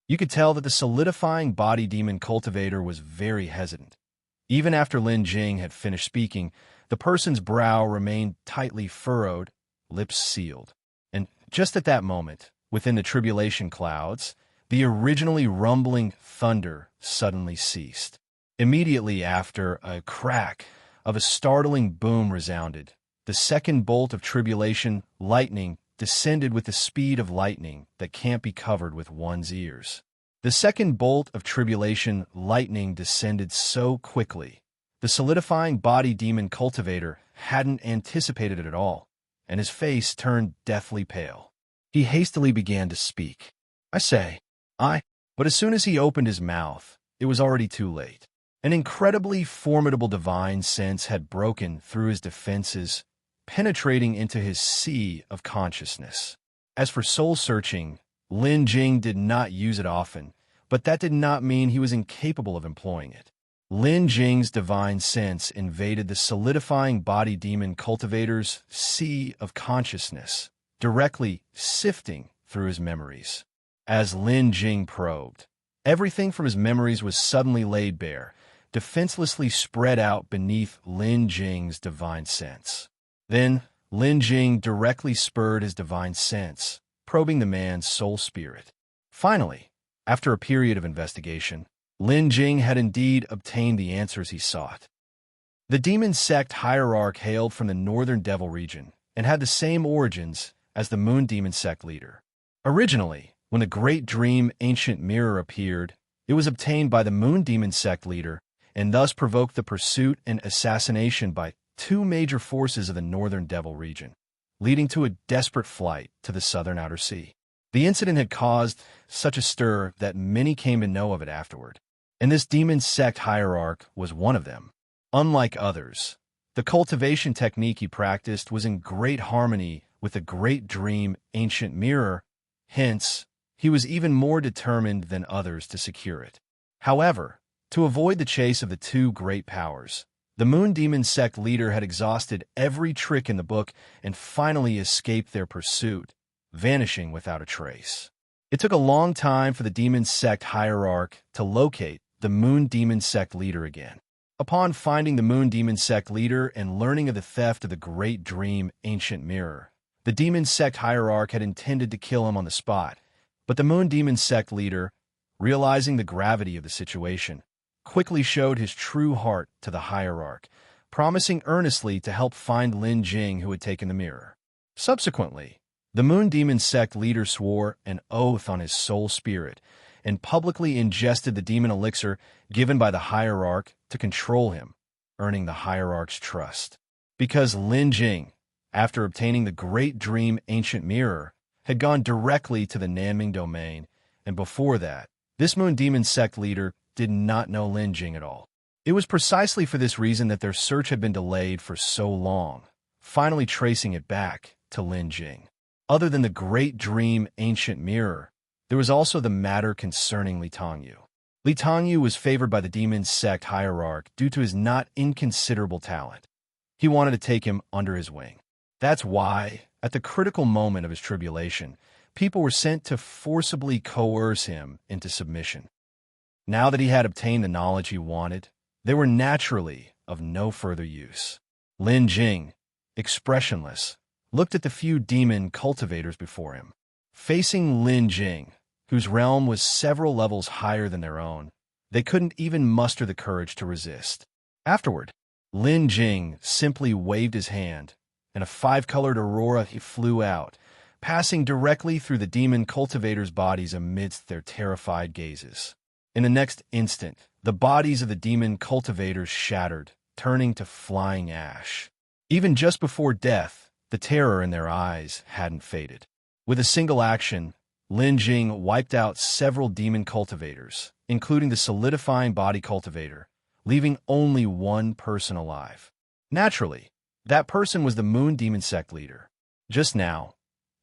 You could tell that the solidifying body demon cultivator was very hesitant. Even after Lin Jing had finished speaking, the person's brow remained tightly furrowed, lips sealed. And just at that moment, within the tribulation clouds, the originally rumbling thunder suddenly ceased. Immediately after, a crack of a startling boom resounded. The second bolt of tribulation, lightning, descended with the speed of lightning that can't be covered with one's ears. The second bolt of tribulation, lightning, descended so quickly. The solidifying body demon cultivator hadn't anticipated it at all, and his face turned deathly pale. He hastily began to speak. But as soon as he opened his mouth, it was already too late. An incredibly formidable divine sense had broken through his defenses, penetrating into his sea of consciousness. As for soul-searching, Lin Jing did not use it often, but that did not mean he was incapable of employing it. Lin Jing's divine sense invaded the solidifying body demon cultivator's sea of consciousness, directly sifting through his memories. As Lin Jing probed, everything from his memories was suddenly laid bare, defenselessly spread out beneath Lin Jing's divine sense. Then, Lin Jing directly spurred his divine sense, probing the man's soul spirit. Finally, after a period of investigation, Lin Jing had indeed obtained the answers he sought. The demon sect hierarch hailed from the northern devil region and had the same origins as the moon demon sect leader. Originally, when the great dream ancient mirror appeared, it was obtained by the moon demon sect leader and thus provoked the pursuit and assassination by two major forces of the northern devil region, leading to a desperate flight to the southern outer sea. The incident had caused such a stir that many came to know of it afterward, and this demon sect hierarch was one of them. Unlike others, the cultivation technique he practiced was in great harmony with the great dream ancient mirror, hence, he was even more determined than others to secure it. However, to avoid the chase of the two great powers, the moon demon sect leader had exhausted every trick in the book and finally escaped their pursuit, vanishing without a trace. It took a long time for the demon sect hierarch to locate the moon demon sect leader again. Upon finding the moon demon sect leader and learning of the theft of the great dream ancient mirror, the demon sect hierarch had intended to kill him on the spot, but the moon demon sect leader, realizing the gravity of the situation, quickly showed his true heart to the hierarch, promising earnestly to help find Lin Jing who had taken the mirror. Subsequently, the moon demon sect leader swore an oath on his soul spirit and publicly ingested the demon elixir given by the hierarch to control him, earning the hierarch's trust. Because Lin Jing, after obtaining the great dream ancient mirror, had gone directly to the Nanming domain, and before that, this moon demon sect leader did not know Lin Jing at all. It was precisely for this reason that their search had been delayed for so long, finally tracing it back to Lin Jing. Other than the great dream ancient mirror, there was also the matter concerning Li Tongyu. Li Tongyu was favored by the demon sect hierarch due to his not inconsiderable talent. He wanted to take him under his wing. That's why, at the critical moment of his tribulation, people were sent to forcibly coerce him into submission. Now that he had obtained the knowledge he wanted, they were naturally of no further use. Lin Jing, expressionless, looked at the few demon cultivators before him. Facing Lin Jing, whose realm was several levels higher than their own, they couldn't even muster the courage to resist. Afterward, Lin Jing simply waved his hand, and a five-colored aurora flew out, passing directly through the demon cultivators' bodies amidst their terrified gazes. In the next instant, the bodies of the demon cultivators shattered, turning to flying ash. Even just before death, the terror in their eyes hadn't faded. With a single action, Lin Jing wiped out several demon cultivators, including the solidifying body cultivator, leaving only one person alive. Naturally, that person was the moon demon sect leader. Just now,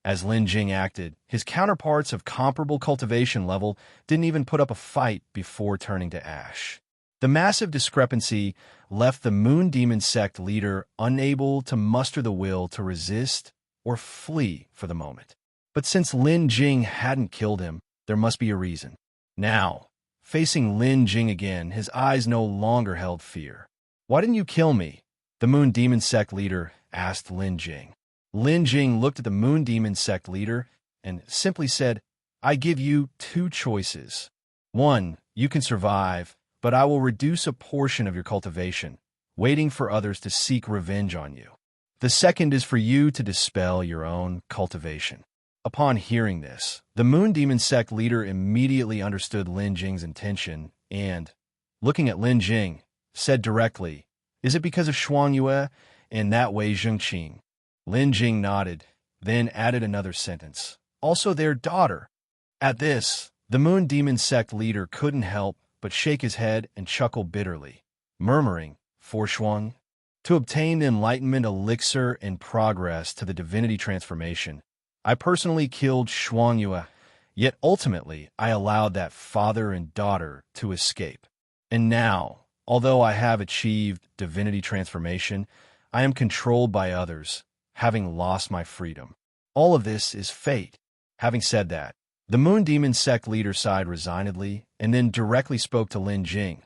as Lin Jing acted, his counterparts of comparable cultivation level didn't even put up a fight before turning to ash. The massive discrepancy left the moon demon sect leader unable to muster the will to resist or flee for the moment. But since Lin Jing hadn't killed him, there must be a reason. Now, facing Lin Jing again, his eyes no longer held fear. "Why didn't you kill me?" the Moon Demon Sect leader asked Lin Jing. Lin Jing looked at the Moon Demon Sect leader and simply said, "I give you two choices. One, you can survive, but I will reduce a portion of your cultivation, waiting for others to seek revenge on you. The second is for you to dispel your own cultivation." Upon hearing this, the Moon Demon Sect leader immediately understood Lin Jing's intention and, looking at Lin Jing, said directly, "Is it because of Shuangyue and that Wei Zhengqing?" Lin Jing nodded, then added another sentence, "Also their daughter." At this, the Moon Demon Sect leader couldn't help but shake his head and chuckle bitterly, murmuring, "For Shuang, to obtain the enlightenment elixir and progress to the divinity transformation, I personally killed Shuangyue, yet ultimately I allowed that father and daughter to escape. And now, although I have achieved divinity transformation, I am controlled by others, having lost my freedom. All of this is fate." Having said that, the Moon Demon Sect leader sighed resignedly and then directly spoke to Lin Jing.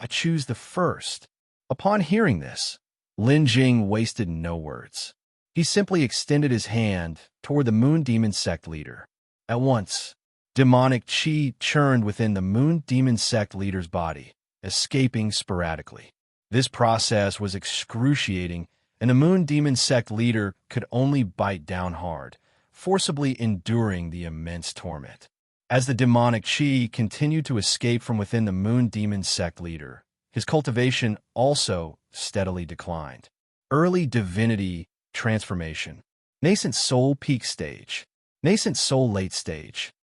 "I choose the first." Upon hearing this, Lin Jing wasted no words. He simply extended his hand toward the Moon Demon Sect leader. At once, demonic qi churned within the Moon Demon Sect leader's body, escaping sporadically. This process was excruciating, and the Moon Demon Sect leader could only bite down hard, forcibly enduring the immense torment. As the demonic qi continued to escape from within the Moon Demon Sect leader, his cultivation also steadily declined. Early divinity transformation. Nascent soul peak stage. Nascent soul late stage.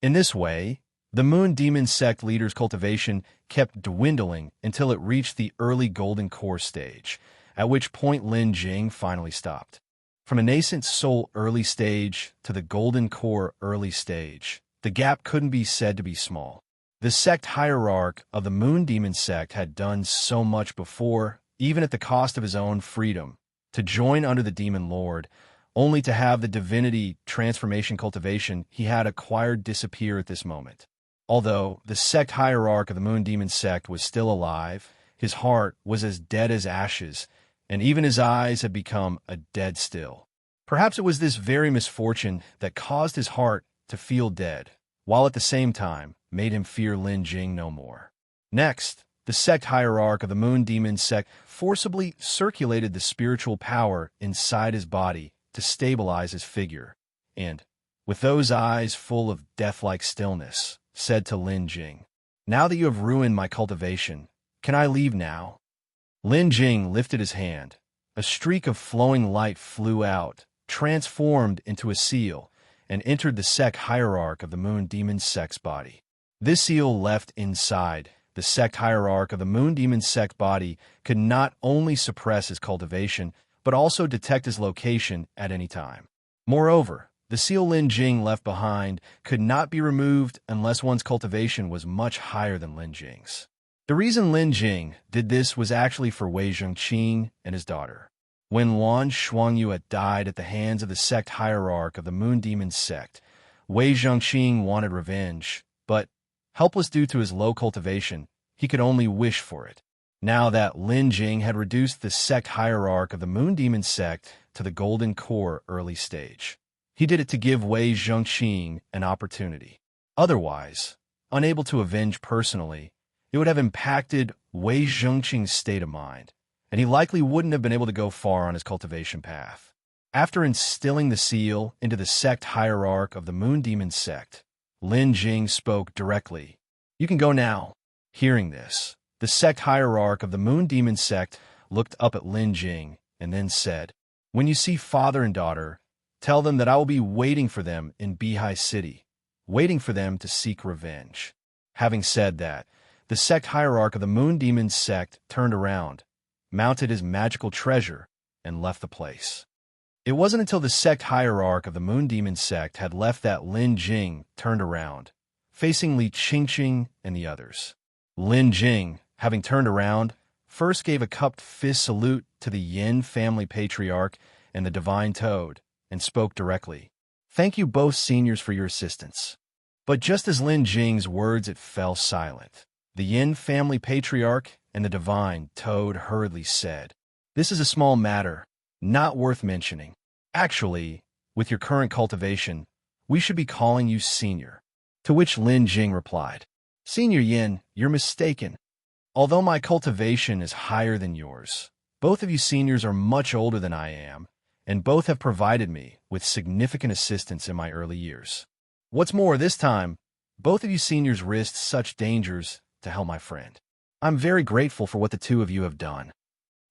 In this way, the Moon Demon Sect leader's cultivation kept dwindling until it reached the early golden core stage, at which point Lin Jing finally stopped. From a nascent soul early stage to the golden core early stage, the gap couldn't be said to be small. The sect hierarch of the Moon Demon Sect had done so much before, even at the cost of his own freedom, to join under the Demon Lord, only to have the divinity transformation cultivation he had acquired disappear at this moment. Although the sect hierarch of the Moon Demon Sect was still alive, his heart was as dead as ashes, and even his eyes had become a dead still. Perhaps it was this very misfortune that caused his heart to feel dead, while at the same time made him fear Lin Jing no more. Next, the sect hierarch of the Moon Demon Sect forcibly circulated the spiritual power inside his body to stabilize his figure, and, with those eyes full of death-like stillness, said to Lin Jing, "Now that you have ruined my cultivation, can I leave now?" Lin Jing lifted his hand. A streak of flowing light flew out, transformed into a seal, and entered the sect hierarch of the Moon Demon Sect's body. This seal left inside the sect hierarch of the Moon Demon Sect body could not only suppress his cultivation, but also detect his location at any time. Moreover, the seal Lin Jing left behind could not be removed unless one's cultivation was much higher than Lin Jing's. The reason Lin Jing did this was actually for Wei Zhengqing and his daughter. When Lan Shuangyue died at the hands of the sect hierarch of the Moon Demon Sect, Wei Zhengqing wanted revenge, but, helpless due to his low cultivation, he could only wish for it. Now that Lin Jing had reduced the sect hierarch of the Moon Demon Sect to the Golden Core early stage, he did it to give Wei Zhengqing an opportunity. Otherwise, unable to avenge personally, it would have impacted Wei Zhengqing's state of mind, and he likely wouldn't have been able to go far on his cultivation path. After instilling the seal into the sect hierarch of the Moon Demon Sect, Lin Jing spoke directly, "You can go now." Hearing this, the sect hierarch of the Moon Demon Sect looked up at Lin Jing and then said, "When you see father and daughter, tell them that I will be waiting for them in Bihai City, waiting for them to seek revenge." Having said that, the sect hierarch of the Moon Demon Sect turned around, mounted his magical treasure, and left the place. It wasn't until the sect hierarch of the Moon Demon Sect had left that Lin Jing turned around, facing Li Qingqing and the others. Lin Jing, having turned around, first gave a cupped fist salute to the Yin family patriarch and the divine toad, and spoke directly, "Thank you both seniors for your assistance. But just as Lin Jing's words, it fell silent. The Yin family patriarch and the divine toad hurriedly said, "This is a small matter, not worth mentioning. Actually, with your current cultivation, we should be calling you senior." To which Lin Jing replied, "Senior Yin, you're mistaken. Although my cultivation is higher than yours, both of you seniors are much older than I am, and both have provided me with significant assistance in my early years. What's more, this time, both of you seniors risked such dangers to help my friend. I'm very grateful for what the two of you have done.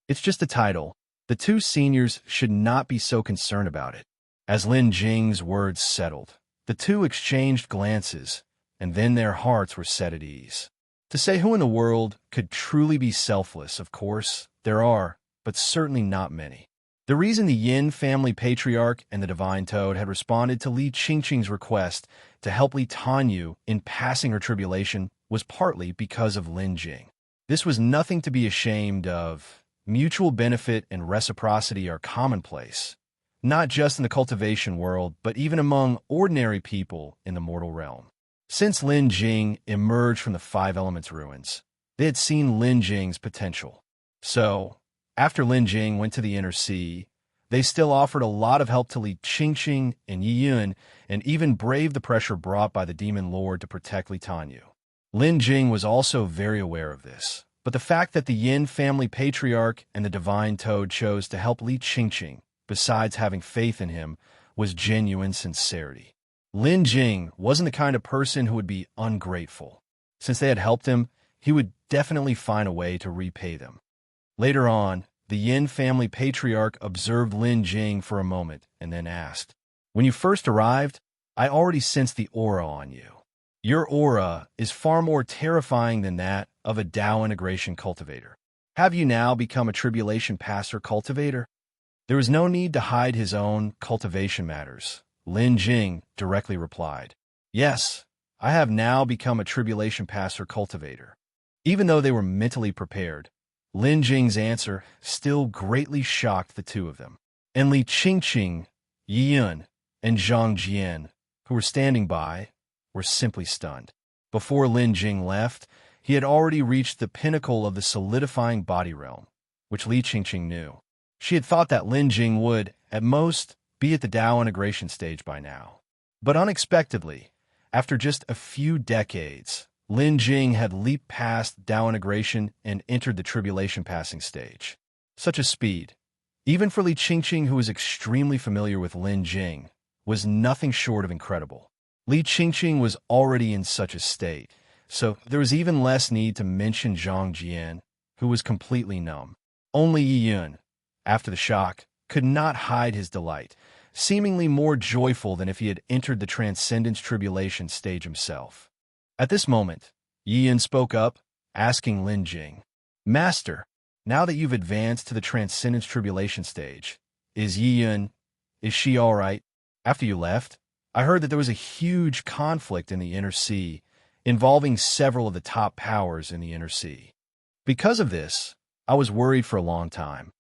It's just a title. The two seniors should not be so concerned about it." As Lin Jing's words settled, the two exchanged glances, and then their hearts were set at ease. To say who in the world could truly be selfless, of course, there are, but certainly not many. The reason the Yin family patriarch and the divine toad had responded to Li Qingqing's request to help Li Tanyu in passing her tribulation was partly because of Lin Jing. This was nothing to be ashamed of. Mutual benefit and reciprocity are commonplace, not just in the cultivation world, but even among ordinary people in the mortal realm. Since Lin Jing emerged from the Five Elements ruins, they had seen Lin Jing's potential. So, after Lin Jing went to the Inner Sea, they still offered a lot of help to Li Qingqing and Yi Yun, and even braved the pressure brought by the Demon Lord to protect Li Tanyu. Lin Jing was also very aware of this, but the fact that the Yin family patriarch and the divine toad chose to help Li Qingqing, besides having faith in him, was genuine sincerity. Lin Jing wasn't the kind of person who would be ungrateful. Since they had helped him, he would definitely find a way to repay them. Later on, the Yin family patriarch observed Lin Jing for a moment and then asked, "When you first arrived, I already sensed the aura on you. Your aura is far more terrifying than that of a Dao integration cultivator. Have you now become a tribulation passer cultivator?" There was no need to hide his own cultivation matters. Lin Jing directly replied, "Yes, I have now become a tribulation passer cultivator." Even though they were mentally prepared, Lin Jing's answer still greatly shocked the two of them. And Li Qingqing, Yi Yun, and Zhang Jian, who were standing by, were simply stunned. Before Lin Jing left, he had already reached the pinnacle of the solidifying body realm, which Li Qingqing knew. She had thought that Lin Jing would, at most, be at the Dao integration stage by now. But unexpectedly, after just a few decades, Lin Jing had leaped past Dao integration and entered the tribulation passing stage. Such a speed, even for Li Qingqing, who was extremely familiar with Lin Jing, was nothing short of incredible. Li Qingqing was already in such a state, so there was even less need to mention Zhang Jian, who was completely numb. Only Yi Yun, after the shock, could not hide his delight, seemingly more joyful than if he had entered the Transcendence Tribulation stage himself. At this moment, Yi Yun spoke up, asking Lin Jing, "Master, now that you've advanced to the Transcendence Tribulation stage, is she all right? After you left, I heard that there was a huge conflict in the Inner Sea, involving several of the top powers in the Inner Sea. Because of this, I was worried for a long time.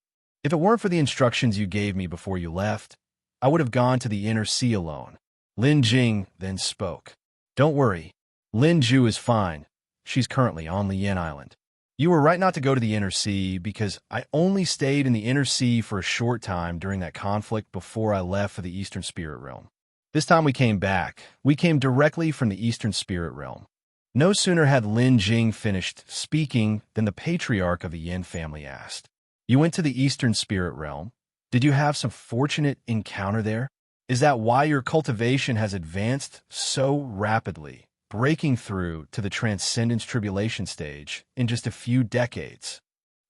If it weren't for the instructions you gave me before you left, I would have gone to the Inner Sea alone." Lin Jing then spoke. "Don't worry. Lin Ju is fine. She's currently on Lian Island. You were right not to go to the Inner Sea because I only stayed in the Inner Sea for a short time during that conflict before I left for the Eastern Spirit Realm. This time we came back. We came directly from the Eastern Spirit Realm." No sooner had Lin Jing finished speaking than the patriarch of the Yin family asked, "You went to the Eastern Spirit Realm? Did you have some fortunate encounter there? Is that why your cultivation has advanced so rapidly, breaking through to the Transcendence Tribulation stage in just a few decades?"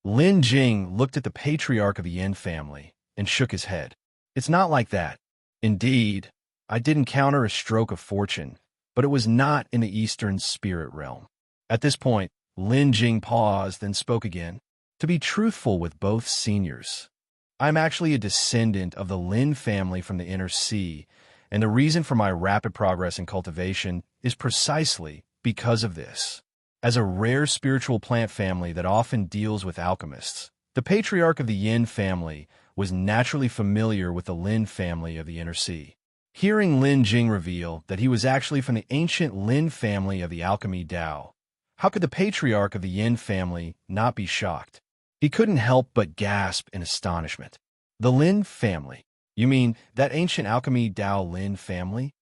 Lin Jing looked at the patriarch of the Yin family and shook his head. "It's not like that. Indeed, I did encounter a stroke of fortune, but it was not in the Eastern Spirit Realm." At this point, Lin Jing paused, then spoke again. "To be truthful with both seniors, I'm actually a descendant of the Lin family from the Inner Sea, and the reason for my rapid progress in cultivation is precisely because of this. As a rare spiritual plant family that often deals with alchemists, the patriarch of the Yin family was naturally familiar with the Lin family of the Inner Sea. Hearing Lin Jing reveal that he was actually from the ancient Lin family of the alchemy Dao, how could the patriarch of the Yin family not be shocked? He couldn't help but gasp in astonishment. The Lin family? You mean that ancient alchemy Dao Lin family?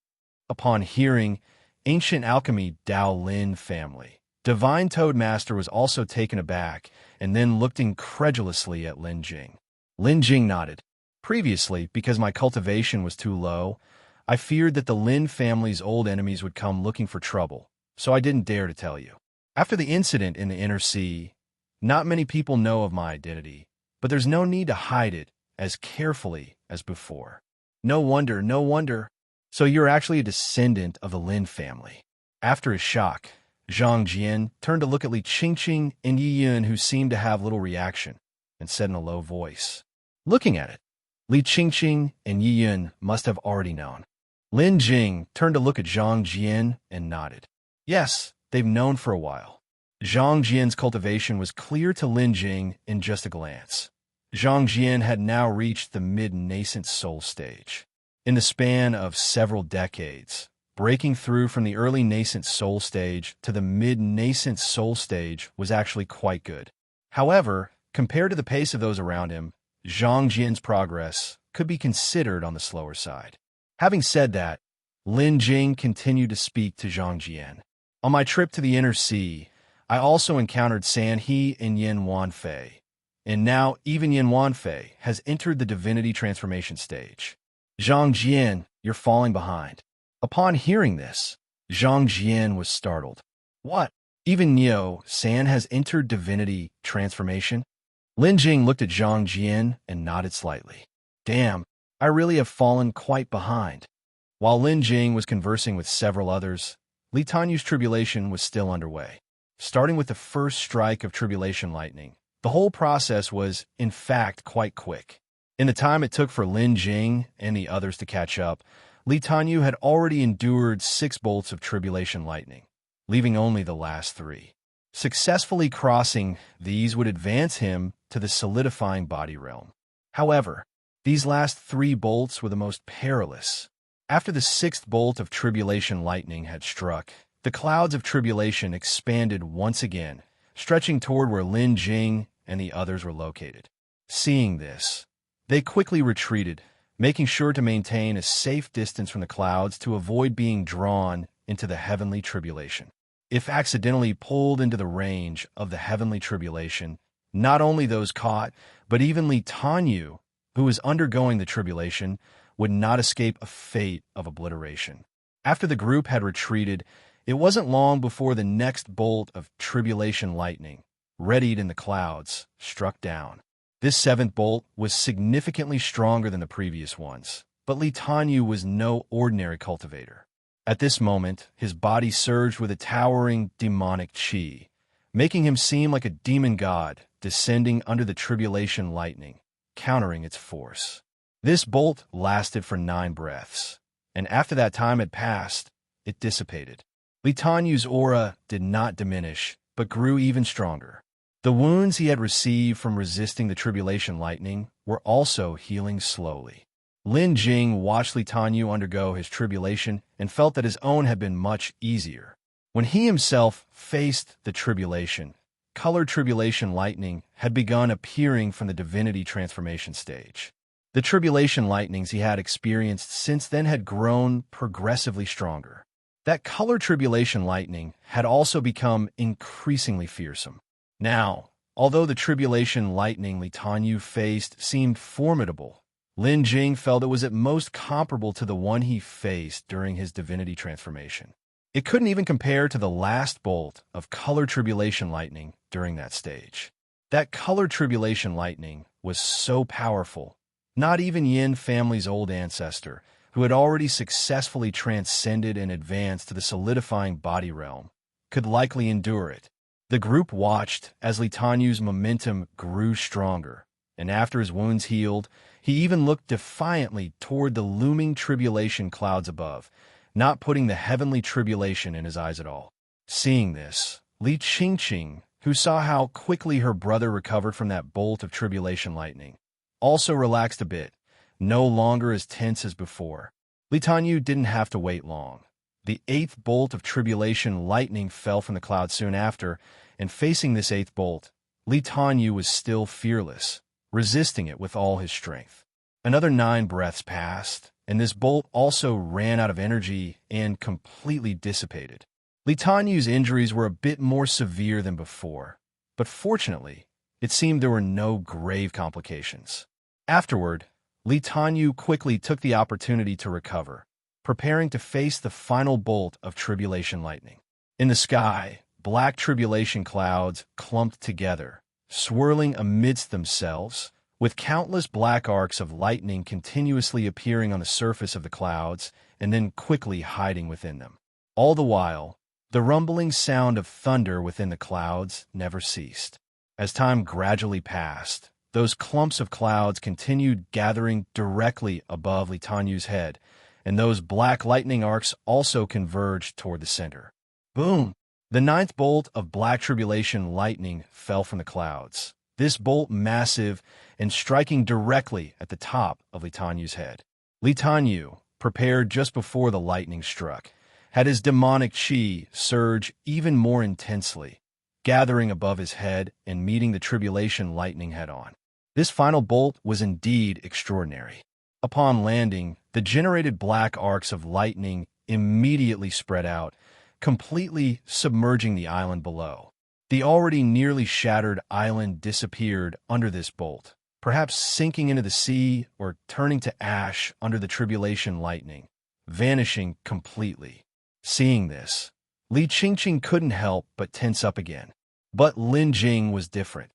Upon hearing ancient alchemy Dao Lin family, Divine Toadmaster was also taken aback and then looked incredulously at Lin Jing. Lin Jing nodded. Previously, because my cultivation was too low, I feared that the Lin family's old enemies would come looking for trouble, so I didn't dare to tell you. After the incident in the Inner Sea, not many people know of my identity, but there's no need to hide it as carefully as before. No wonder, no wonder. So you're actually a descendant of the Lin family. After his shock, Zhang Jian turned to look at Li Qingqing and Yuan, who seemed to have little reaction, and said in a low voice. Looking at it, Li Qingqing and Yuan must have already known. Lin Jing turned to look at Zhang Jian and nodded. Yes, they've known for a while. Zhang Jian's cultivation was clear to Lin Jing in just a glance. Zhang Jian had now reached the mid-nascent soul stage. In the span of several decades, breaking through from the early nascent soul stage to the mid-nascent soul stage was actually quite good. However, compared to the pace of those around him, Zhang Jian's progress could be considered on the slower side. Having said that, Lin Jing continued to speak to Zhang Jian. On my trip to the Inner Sea, I also encountered San He and Yin Wanfei, and now even Yin Wanfei has entered the divinity transformation stage. Zhang Jian, you're falling behind. Upon hearing this, Zhang Jian was startled. What? Even Neo San has entered divinity transformation? Lin Jing looked at Zhang Jian and nodded slightly. Damn, I really have fallen quite behind. While Lin Jing was conversing with several others, Li Tanyu's tribulation was still underway. Starting with the first strike of tribulation lightning, the whole process was, in fact, quite quick. In the time it took for Lin Jing and the others to catch up, Li Tanyu had already endured 6 bolts of tribulation lightning, leaving only the last 3. Successfully crossing these would advance him to the solidifying body realm. However, these last 3 bolts were the most perilous. After the 6th bolt of tribulation lightning had struck, the clouds of tribulation expanded once again, stretching toward where Lin Jing and the others were located. Seeing this, they quickly retreated, making sure to maintain a safe distance from the clouds to avoid being drawn into the heavenly tribulation. If accidentally pulled into the range of the heavenly tribulation, not only those caught, but even Li Tanyu, who was undergoing the tribulation, would not escape a fate of obliteration. After the group had retreated, it wasn't long before the next bolt of tribulation lightning, readied in the clouds, struck down. This 7th bolt was significantly stronger than the previous ones, but Li Tanyu was no ordinary cultivator. At this moment, his body surged with a towering demonic qi, making him seem like a demon god descending under the tribulation lightning, countering its force. This bolt lasted for 9 breaths, and after that time had passed, it dissipated. Li Tanyu's aura did not diminish, but grew even stronger. The wounds he had received from resisting the tribulation lightning were also healing slowly. Lin Jing watched Li Tanyu undergo his tribulation and felt that his own had been much easier. When he himself faced the tribulation, colored tribulation lightning had begun appearing from the divinity transformation stage. The tribulation lightnings he had experienced since then had grown progressively stronger. That colored tribulation lightning had also become increasingly fearsome. Now, although the tribulation lightning Li Tanyu faced seemed formidable, Lin Jing felt it was at most comparable to the one he faced during his divinity transformation. It couldn't even compare to the last bolt of colored tribulation lightning during that stage. That colored tribulation lightning was so powerful, not even Yin family's old ancestor, who had already successfully transcended and advanced to the solidifying body realm, could likely endure it. The group watched as Li Tanyu's momentum grew stronger, and after his wounds healed, he even looked defiantly toward the looming tribulation clouds above, not putting the heavenly tribulation in his eyes at all. Seeing this, Li Qingqing, who saw how quickly her brother recovered from that bolt of tribulation lightning, also relaxed a bit, no longer as tense as before. Li Tanyu didn't have to wait long. The eighth bolt of tribulation lightning fell from the cloud soon after, and facing this eighth bolt, Li Tanyu was still fearless, resisting it with all his strength. Another 9 breaths passed, and this bolt also ran out of energy and completely dissipated. Li Tanyu's injuries were a bit more severe than before, but fortunately, it seemed there were no grave complications. Afterward, Li Tanyu quickly took the opportunity to recover, preparing to face the final bolt of tribulation lightning. In the sky, black tribulation clouds clumped together, swirling amidst themselves, with countless black arcs of lightning continuously appearing on the surface of the clouds and then quickly hiding within them. All the while, the rumbling sound of thunder within the clouds never ceased. As time gradually passed, those clumps of clouds continued gathering directly above Li Tanyu's head, and those black lightning arcs also converged toward the center. Boom! The 9th bolt of black tribulation lightning fell from the clouds. This bolt massive and striking directly at the top of Li Tanyu's head. Li Tanyu, prepared just before the lightning struck, had his demonic qi surge even more intensely, gathering above his head and meeting the tribulation lightning head-on. This final bolt was indeed extraordinary. Upon landing, the generated black arcs of lightning immediately spread out, completely submerging the island below. The already nearly shattered island disappeared under this bolt, perhaps sinking into the sea or turning to ash under the tribulation lightning, vanishing completely. Seeing this, Li Qingqing couldn't help but tense up again. But Lin Jing was different.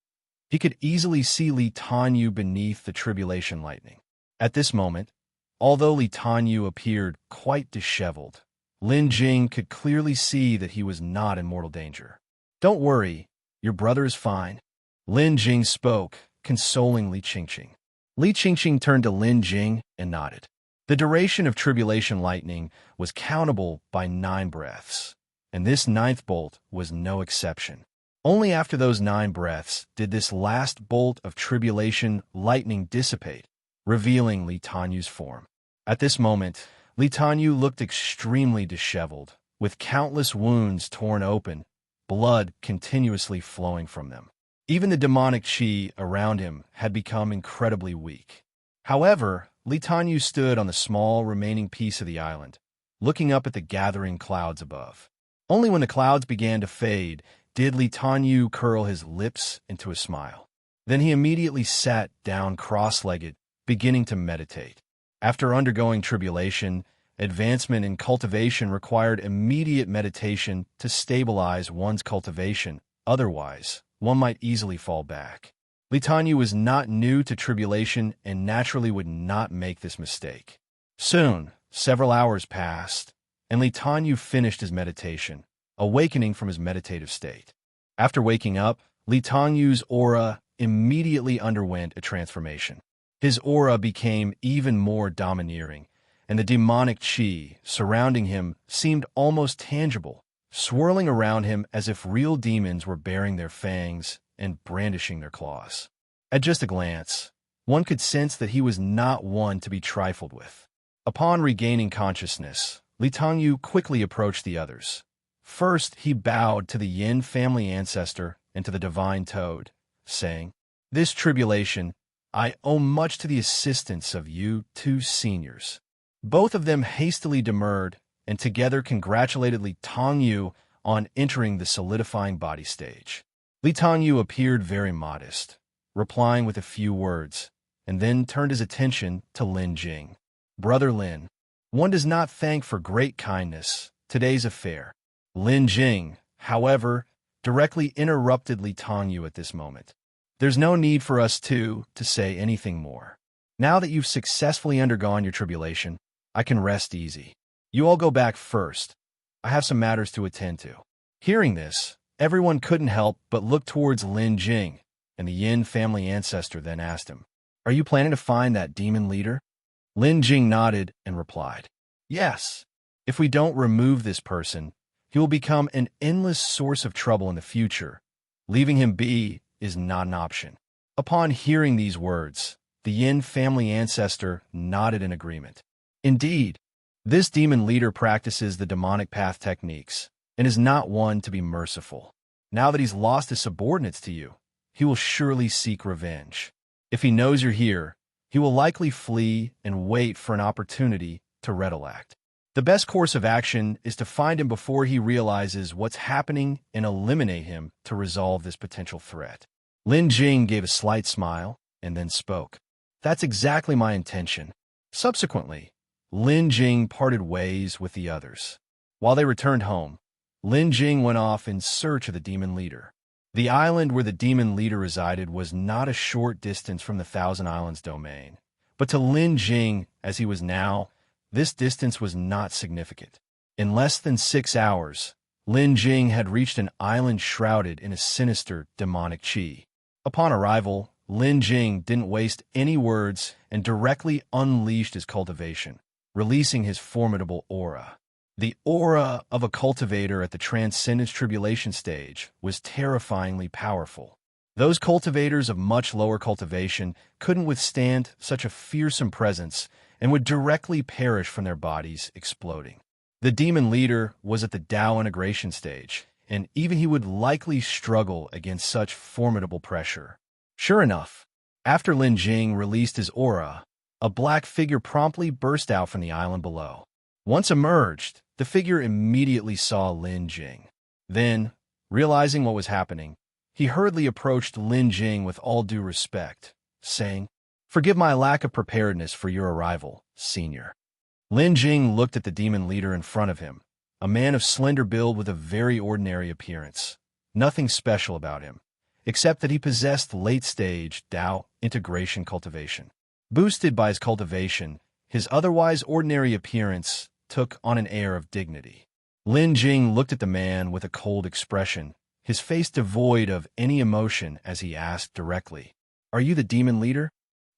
He could easily see Li Tanyu beneath the tribulation lightning. At this moment, although Li Tanyu appeared quite disheveled, Lin Jing could clearly see that he was not in mortal danger. "Don't worry, your brother is fine," Lin Jing spoke, consoling Li Qingqing. Li Qingqing turned to Lin Jing and nodded. The duration of tribulation lightning was countable by 9 breaths, and this 9th bolt was no exception. Only after those 9 breaths did this last bolt of tribulation lightning dissipate, revealing Li Tanyu's form. At this moment, Li Tanyu looked extremely disheveled, with countless wounds torn open, blood continuously flowing from them. Even the demonic qi around him had become incredibly weak. However, Li Tanyu stood on the small remaining piece of the island, looking up at the gathering clouds above. Only when the clouds began to fade did Li Tanyu curl his lips into a smile. Then he immediately sat down cross-legged, beginning to meditate. After undergoing tribulation, advancement in cultivation required immediate meditation to stabilize one's cultivation. Otherwise, one might easily fall back. Li Tanyu was not new to tribulation and naturally would not make this mistake. Soon, several hours passed, and Li Tanyu finished his meditation, awakening from his meditative state. After waking up, Li Tanyu's aura immediately underwent a transformation. His aura became even more domineering, and the demonic qi surrounding him seemed almost tangible, swirling around him as if real demons were baring their fangs and brandishing their claws. At just a glance, one could sense that he was not one to be trifled with. Upon regaining consciousness, Li Tanyu quickly approached the others. First, he bowed to the Yin family ancestor and to the divine toad, saying, "This tribulation, I owe much to the assistance of you 2 seniors." Both of them hastily demurred and together congratulated Li Tanyu on entering the solidifying body stage. Li Tanyu appeared very modest, replying with a few words, and then turned his attention to Lin Jing. "Brother Lin, one does not thank for great kindness today's affair." Lin Jing, however, directly interrupted Li Tanyu at this moment. "There's no need for us to say anything more. Now that you've successfully undergone your tribulation, I can rest easy. You all go back first. I have some matters to attend to." Hearing this, everyone couldn't help but look towards Lin Jing, and the Yin family ancestor then asked him, "Are you planning to find that demon leader?" Lin Jing nodded and replied, "Yes. If we don't remove this person, he will become an endless source of trouble in the future. Leaving him be is not an option." Upon hearing these words, the Yin family ancestor nodded in agreement. Indeed, This demon leader practices the demonic path techniques and is not one to be merciful. Now that he's lost his subordinates to you, he will surely seek revenge. If he knows you're here, he will likely flee and wait for an opportunity to retaliate. The best course of action is to find him before he realizes what's happening and eliminate him to resolve this potential threat. Lin Jing gave a slight smile and then spoke. That's exactly my intention. Subsequently, Lin Jing parted ways with the others. While they returned home, Lin Jing went off in search of the demon leader. The island where the demon leader resided was not a short distance from the Thousand Islands domain, but to Lin Jing, as he was now, this distance was not significant. In less than 6 hours, Lin Jing had reached an island shrouded in a sinister demonic qi. Upon arrival, Lin Jing didn't waste any words and directly unleashed his cultivation, releasing his formidable aura. The aura of a cultivator at the Transcendence Tribulation stage was terrifyingly powerful. Those cultivators of much lower cultivation couldn't withstand such a fearsome presence and would directly perish from their bodies exploding. The demon leader was at the Tao integration stage, and even he would likely struggle against such formidable pressure. Sure enough, after Lin Jing released his aura, a black figure promptly burst out from the island below. Once emerged, the figure immediately saw Lin Jing. Then, realizing what was happening, he hurriedly approached Lin Jing with all due respect, saying, "Forgive my lack of preparedness for your arrival, senior." Lin Jing looked at the demon leader in front of him, a man of slender build with a very ordinary appearance. Nothing special about him, except that he possessed late-stage Tao integration cultivation. Boosted by his cultivation, his otherwise ordinary appearance took on an air of dignity. Lin Jing looked at the man with a cold expression, his face devoid of any emotion as he asked directly, "Are you the demon leader?"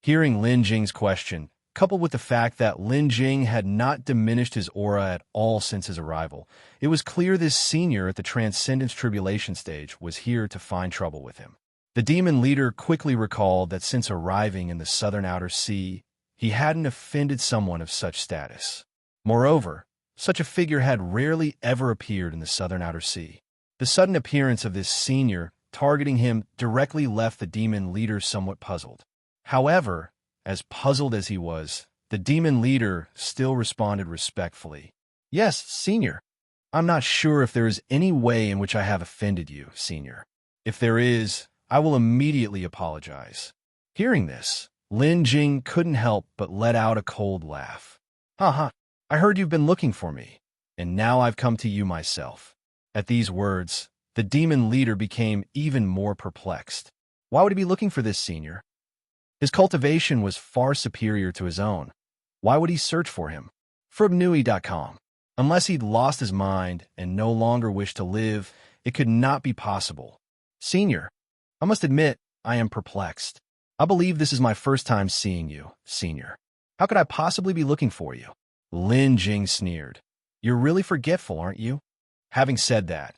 Hearing Lin Jing's question, coupled with the fact that Lin Jing had not diminished his aura at all since his arrival, it was clear this senior at the Transcendence Tribulation stage was here to find trouble with him. The demon leader quickly recalled that since arriving in the southern outer sea, he hadn't offended someone of such status. Moreover, such a figure had rarely ever appeared in the southern outer sea. The sudden appearance of this senior targeting him directly left the demon leader somewhat puzzled. However, as puzzled as he was, the demon leader still responded respectfully. "Yes, senior. I'm not sure if there is any way in which I have offended you, senior. If there is, I will immediately apologize." Hearing this, Lin Jing couldn't help but let out a cold laugh. "Haha, I heard you've been looking for me, and now I've come to you myself." At these words, the demon leader became even more perplexed. Why would he be looking for this senior? His cultivation was far superior to his own. Why would he search for him? Frobnui.com. Unless he'd lost his mind and no longer wished to live, it could not be possible. "Senior, I must admit, I am perplexed. I believe this is my first time seeing you, senior. How could I possibly be looking for you?" Lin Jing sneered. "You're really forgetful, aren't you?" Having said that,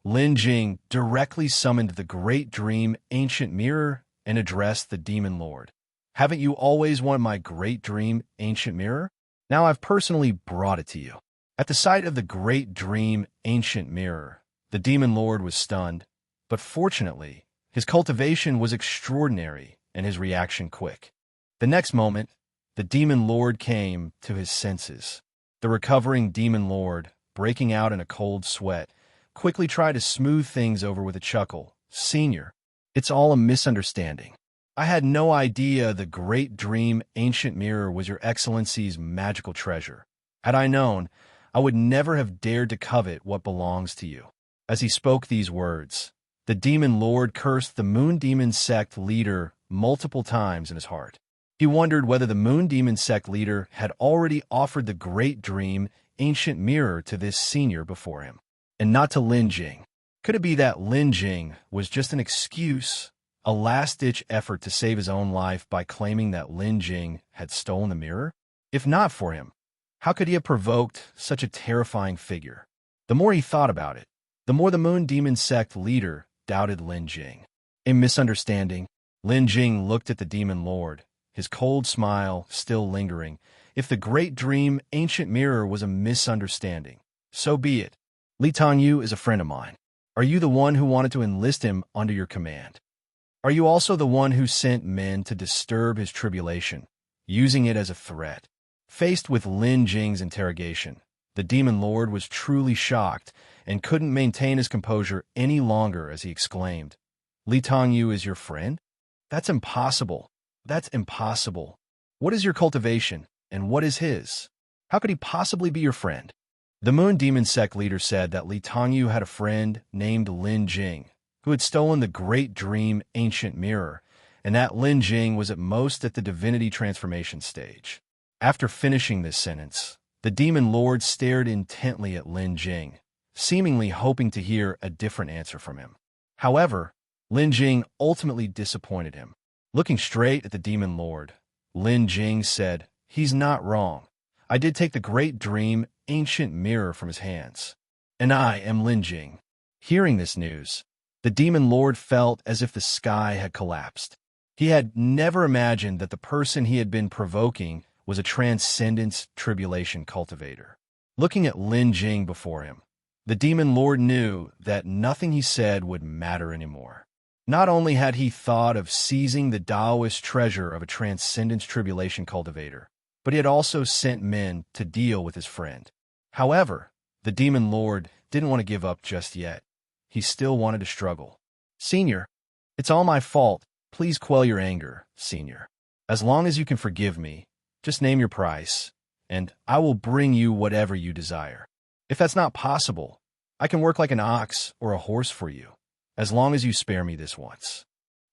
Lin Jing directly summoned the Great Dream Ancient Mirror and addressed the Demon Lord. "Haven't you always wanted my Great Dream Ancient Mirror? Now I've personally brought it to you." At the sight of the Great Dream Ancient Mirror, the Demon Lord was stunned, but fortunately, his cultivation was extraordinary and his reaction quick. The next moment, the Demon Lord came to his senses. The recovering Demon Lord, breaking out in a cold sweat, quickly tried to smooth things over with a chuckle. "Senior, it's all a misunderstanding. I had no idea the Great Dream Ancient Mirror was Your Excellency's magical treasure. Had I known, I would never have dared to covet what belongs to you." As he spoke these words, the Demon Lord cursed the Moon Demon Sect leader multiple times in his heart. He wondered whether the Moon Demon Sect leader had already offered the Great Dream Ancient Mirror to this senior before him, and not to Lin Jing. Could it be that Lin Jing was just an excuse, a last-ditch effort to save his own life by claiming that Lin Jing had stolen the mirror? If not for him, how could he have provoked such a terrifying figure? The more he thought about it, the more the Moon Demon Sect leader doubted Lin Jing. A misunderstanding. Lin Jing looked at the Demon Lord, his cold smile still lingering. If the great dream, ancient mirror, was a misunderstanding, so be it. Li Tongyu is a friend of mine. Are you the one who wanted to enlist him under your command? Are you also the one who sent men to disturb his tribulation, using it as a threat? Faced with Lin Jing's interrogation, the demon lord was truly shocked and couldn't maintain his composure any longer as he exclaimed, Li Tongyu is your friend? That's impossible. That's impossible. What is your cultivation, and what is his? How could he possibly be your friend? The Moon Demon Sect leader said that Li Tongyu had a friend named Lin Jing, who had stolen the Great Dream Ancient Mirror, and that Lin Jing was at most at the divinity transformation stage. After finishing this sentence, the demon lord stared intently at Lin Jing, seemingly hoping to hear a different answer from him. However, Lin Jing ultimately disappointed him. Looking straight at the demon lord, Lin Jing said, he's not wrong. I did take the Great Dream Ancient Mirror from his hands. And I am Lin Jing. Hearing this news, the demon lord felt as if the sky had collapsed. He had never imagined that the person he had been provoking was a transcendence tribulation cultivator. Looking at Lin Jing before him, the demon lord knew that nothing he said would matter anymore. Not only had he thought of seizing the Taoist treasure of a transcendence tribulation cultivator, but he had also sent men to deal with his friend. However, the demon lord didn't want to give up just yet. He still wanted to struggle. Senior, it's all my fault. Please quell your anger, Senior. As long as you can forgive me, just name your price, and I will bring you whatever you desire. If that's not possible, I can work like an ox or a horse for you, as long as you spare me this once.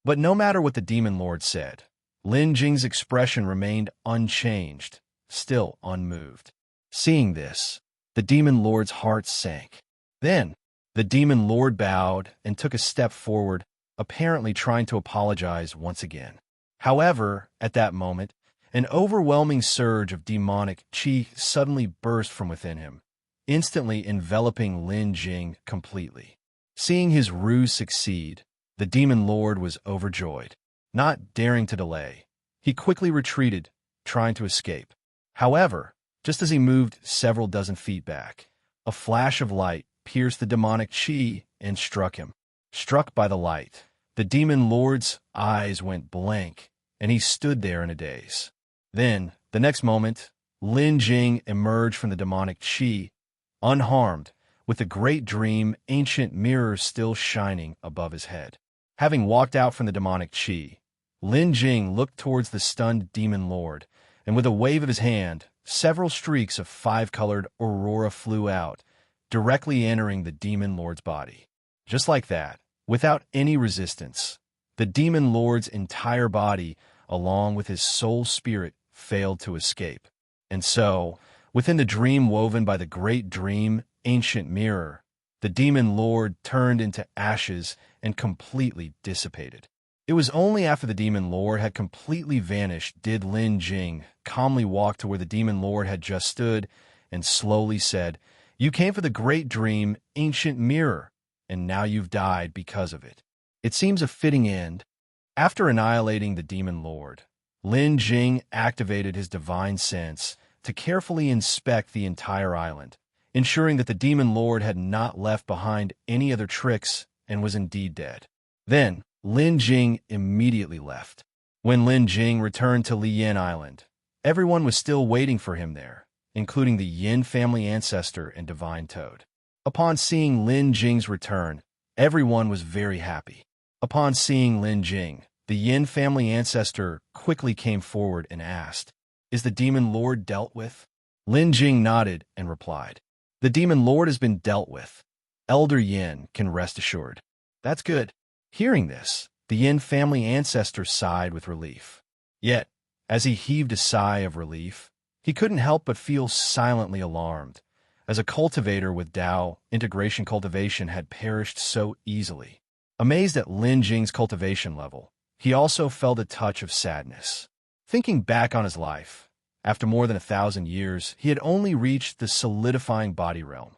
But no matter what the demon lord said, Lin Jing's expression remained unchanged, still unmoved. Seeing this, the demon lord's heart sank. Then, the demon lord bowed and took a step forward, apparently trying to apologize once again. However, at that moment, an overwhelming surge of demonic qi suddenly burst from within him, instantly enveloping Lin Jing completely. Seeing his ruse succeed, the demon lord was overjoyed. Not daring to delay, he quickly retreated, trying to escape. However, just as he moved several dozen feet back, a flash of light pierced the demonic qi and struck him. Struck by the light, the demon lord's eyes went blank, and he stood there in a daze. Then, the next moment, Lin Jing emerged from the demonic qi, unharmed, with the Great Dream Ancient Mirror still shining above his head. Having walked out from the demonic qi, Lin Jing looked towards the stunned demon lord, and with a wave of his hand, several streaks of five-colored aurora flew out, directly entering the demon lord's body. Just like that, without any resistance, the demon lord's entire body, along with his soul spirit, failed to escape. And so, within the dream woven by the Great Dream Ancient Mirror, the demon lord turned into ashes and completely dissipated. It was only after the demon lord had completely vanished did Lin Jing calmly walk to where the demon lord had just stood and slowly said, "You came for the Great Dream Ancient Mirror, and now you've died because of it." It seems a fitting end. After annihilating the demon lord, Lin Jing activated his divine sense to carefully inspect the entire island, ensuring that the demon lord had not left behind any other tricks and was indeed dead. Then, Lin Jing immediately left. When Lin Jing returned to Liyan Island, everyone was still waiting for him there, including the Yin family ancestor and divine toad. Upon seeing Lin Jing's return, everyone was very happy. Upon seeing Lin Jing, the Yin family ancestor quickly came forward and asked, "Is the demon lord dealt with?" Lin Jing nodded and replied, "The demon lord has been dealt with. Elder Yin can rest assured." "That's good." Hearing this, the Yin family ancestor sighed with relief. Yet, as he heaved a sigh of relief, he couldn't help but feel silently alarmed, as a cultivator with Tao integration cultivation had perished so easily. Amazed at Lin Jing's cultivation level, he also felt a touch of sadness. Thinking back on his life, after more than 1,000 years, he had only reached the solidifying body realm.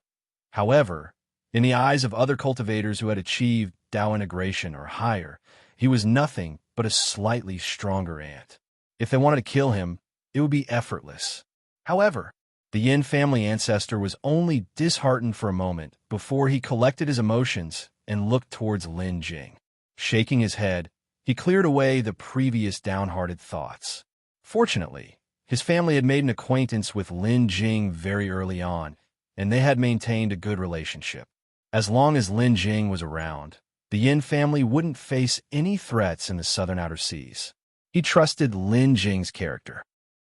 However, in the eyes of other cultivators who had achieved Tao integration or higher, he was nothing but a slightly stronger ant. If they wanted to kill him, it would be effortless. However, the Yin family ancestor was only disheartened for a moment before he collected his emotions and looked towards Lin Jing. Shaking his head, he cleared away the previous downhearted thoughts. Fortunately, his family had made an acquaintance with Lin Jing very early on, and they had maintained a good relationship. As long as Lin Jing was around, the Yin family wouldn't face any threats in the southern outer seas. He trusted Lin Jing's character.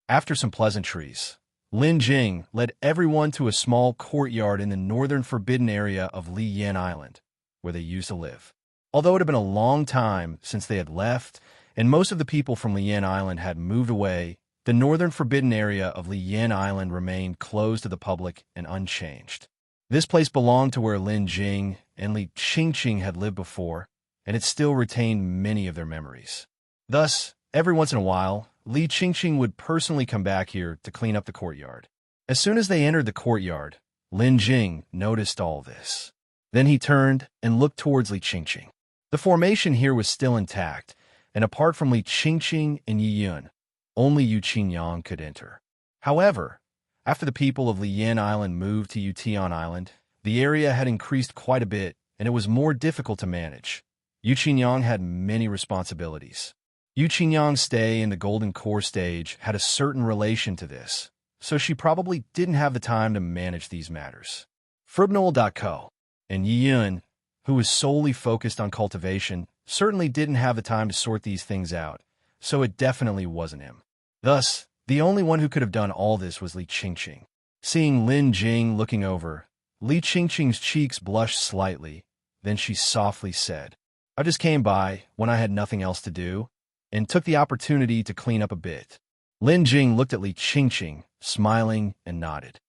After some pleasantries, Lin Jing led everyone to a small courtyard in the northern forbidden area of Liyan Island, where they used to live. Although it had been a long time since they had left, and most of the people from Liyan Island had moved away, the northern forbidden area of Liyan Island remained closed to the public and unchanged. This place belonged to where Lin Jing and Li Qingqing had lived before, and it still retained many of their memories. Thus, every once in a while, Li Qingqing would personally come back here to clean up the courtyard. As soon as they entered the courtyard, Lin Jing noticed all this. Then he turned and looked towards Li Qingqing. The formation here was still intact, and apart from Li Qingqing and Yiyun, only Yu Qingyuan could enter. However, after the people of Liyan Island moved to Yutian Island, the area had increased quite a bit, and it was more difficult to manage. Yu Qingyuan had many responsibilities. Yu Qingyuan's stay in the Golden Core stage had a certain relation to this, so she probably didn't have the time to manage these matters. Fribnoel.co and Yiyun, who was solely focused on cultivation, certainly didn't have the time to sort these things out, so it definitely wasn't him. Thus, the only one who could have done all this was Li Qingqing. Seeing Lin Jing looking over, Li Qingqing's cheeks blushed slightly, then she softly said, "I just came by when I had nothing else to do, and took the opportunity to clean up a bit." Lin Jing looked at Li Qingqing, smiling and nodded.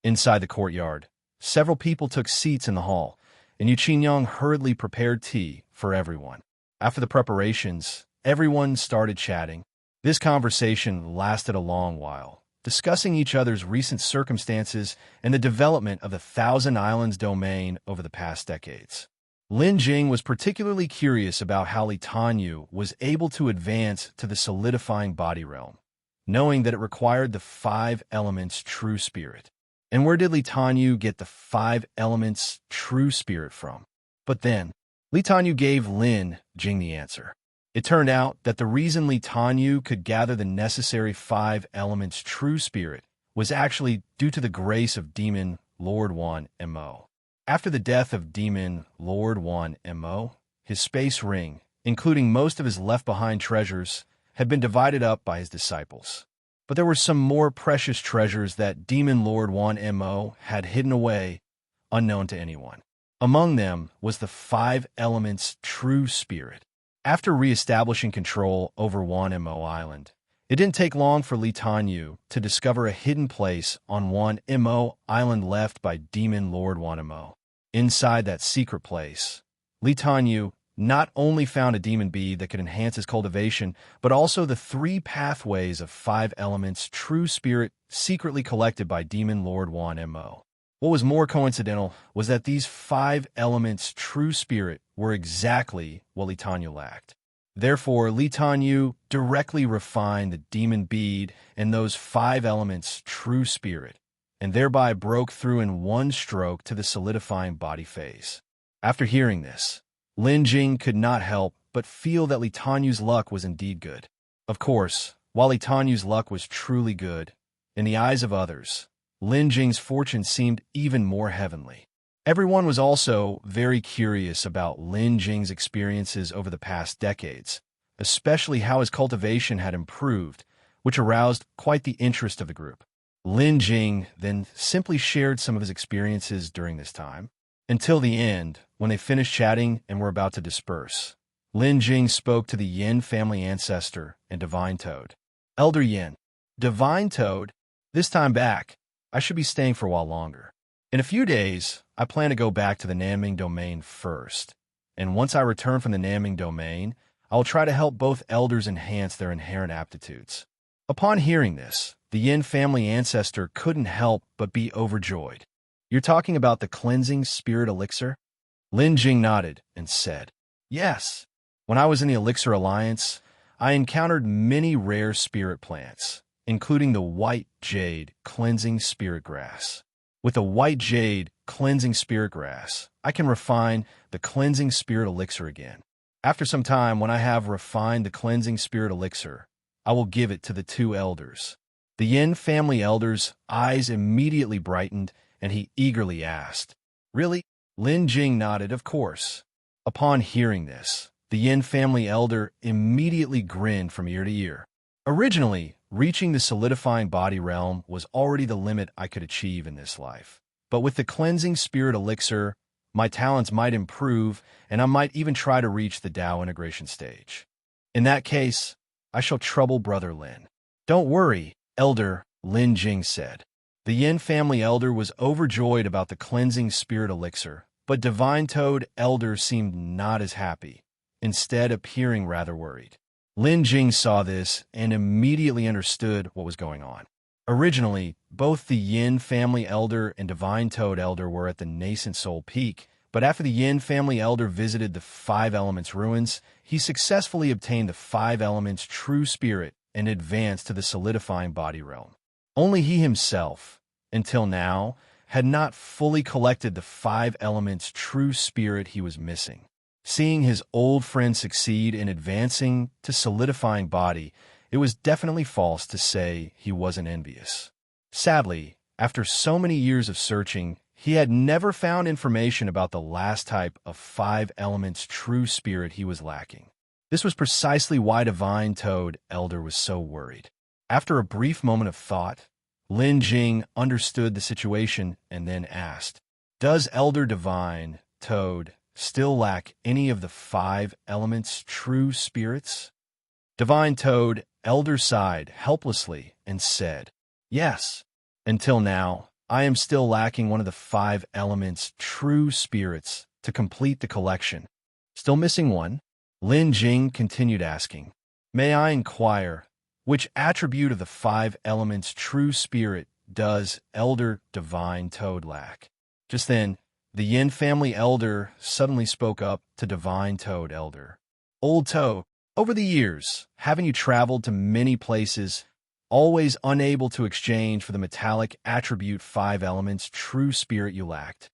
Inside the courtyard, several people took seats in the hall, and Yu Qingyuan hurriedly prepared tea for everyone. After the preparations, everyone started chatting. This conversation lasted a long while, discussing each other's recent circumstances and the development of the Thousand Islands domain over the past decades. Lin Jing was particularly curious about how Li Tanyu was able to advance to the solidifying body realm, knowing that it required the 5 elements true spirit. And where did Li Tanyu get the 5 elements true spirit from? But then, Li Tanyu gave Lin Jing the answer. It turned out that the reason Li Tanyu could gather the necessary 5 elements true spirit was actually due to the grace of Demon Lord Wan Mo. After the death of Demon Lord Wan Mo, his space ring, including most of his left-behind treasures, had been divided up by his disciples. But there were some more precious treasures that Demon Lord Wan Mo had hidden away, unknown to anyone. Among them was the 5 elements true spirit. After re-establishing control over Wan Mo Island, it didn't take long for Li Tanyu to discover a hidden place on Wan Mo Island left by Demon Lord Wan Mo. Inside that secret place, Li Tanyu not only found a demon bead that could enhance his cultivation, but also the 3 pathways of 5 elements true spirit secretly collected by Demon Lord Wan Mo. What was more coincidental was that these 5 elements true spirit were exactly what Li Tanyu lacked. Therefore, Li Tanyu directly refined the demon bead and those 5 elements true spirit, and thereby broke through in one stroke to the solidifying body phase. After hearing this, Lin Jing could not help but feel that Li Tanyu's luck was indeed good. Of course, while Li Tanyu's luck was truly good, in the eyes of others, Lin Jing's fortune seemed even more heavenly. Everyone was also very curious about Lin Jing's experiences over the past decades, especially how his cultivation had improved, which aroused quite the interest of the group. Lin Jing then simply shared some of his experiences during this time, until the end, when they finished chatting and were about to disperse. Lin Jing spoke to the Yin family ancestor and Divine Toad. "Elder Yin, Divine Toad, this time back, I should be staying for a while longer. In a few days, I plan to go back to the Nanming domain first, and once I return from the Nanming domain, I will try to help both elders enhance their inherent aptitudes." Upon hearing this, the Yin family ancestor couldn't help but be overjoyed. "You're talking about the cleansing spirit elixir?" Lin Jing nodded and said, "Yes. When I was in the Elixir Alliance, I encountered many rare spirit plants, including the white jade cleansing spirit grass. With the white jade cleansing spirit grass, I can refine the cleansing spirit elixir again. After some time, when I have refined the cleansing spirit elixir, I will give it to the two elders. The Yin family elder's eyes immediately brightened, and he eagerly asked, "Really?" Lin Jing nodded, "Of course." Upon hearing this, the Yin family elder immediately grinned from ear to ear. Originally, reaching the solidifying body realm was already the limit I could achieve in this life. But with the cleansing spirit elixir, my talents might improve, and I might even try to reach the Tao integration stage. In that case, I shall trouble Brother Lin. "Don't worry, Elder," Lin Jing said. The Yin family elder was overjoyed about the cleansing spirit elixir, but Divine Toad Elder seemed not as happy, instead appearing rather worried. Lin Jing saw this and immediately understood what was going on. Originally, both the Yin family elder and Divine Toad Elder were at the nascent soul peak, but after the Yin family elder visited the Five Elements ruins, he successfully obtained the Five Elements true spirit and advanced to the solidifying body realm. Only he himself, until now, had not fully collected the Five Elements true spirit he was missing. Seeing his old friend succeed in advancing to solidifying body, it was definitely false to say he wasn't envious. Sadly, after so many years of searching, he had never found information about the last type of Five Elements true spirit he was lacking. This was precisely why Divine Toad Elder was so worried. After a brief moment of thought, Lin Jing understood the situation and then asked, "Does Elder Divine Toad still lack any of the Five Elements true spirits?" Divine Toad Elder sighed helplessly and said, "Yes. Until now, I am still lacking one of the Five Elements true spirits to complete the collection. Still missing one?" Lin Jing continued asking, "May I inquire, which attribute of the Five Elements true spirit does Elder Divine Toad lack?" Just then, the Yin family elder suddenly spoke up to Divine Toad Elder. "Old Toad, over the years, haven't you traveled to many places, always unable to exchange for the metallic attribute Five Elements true spirit you lacked?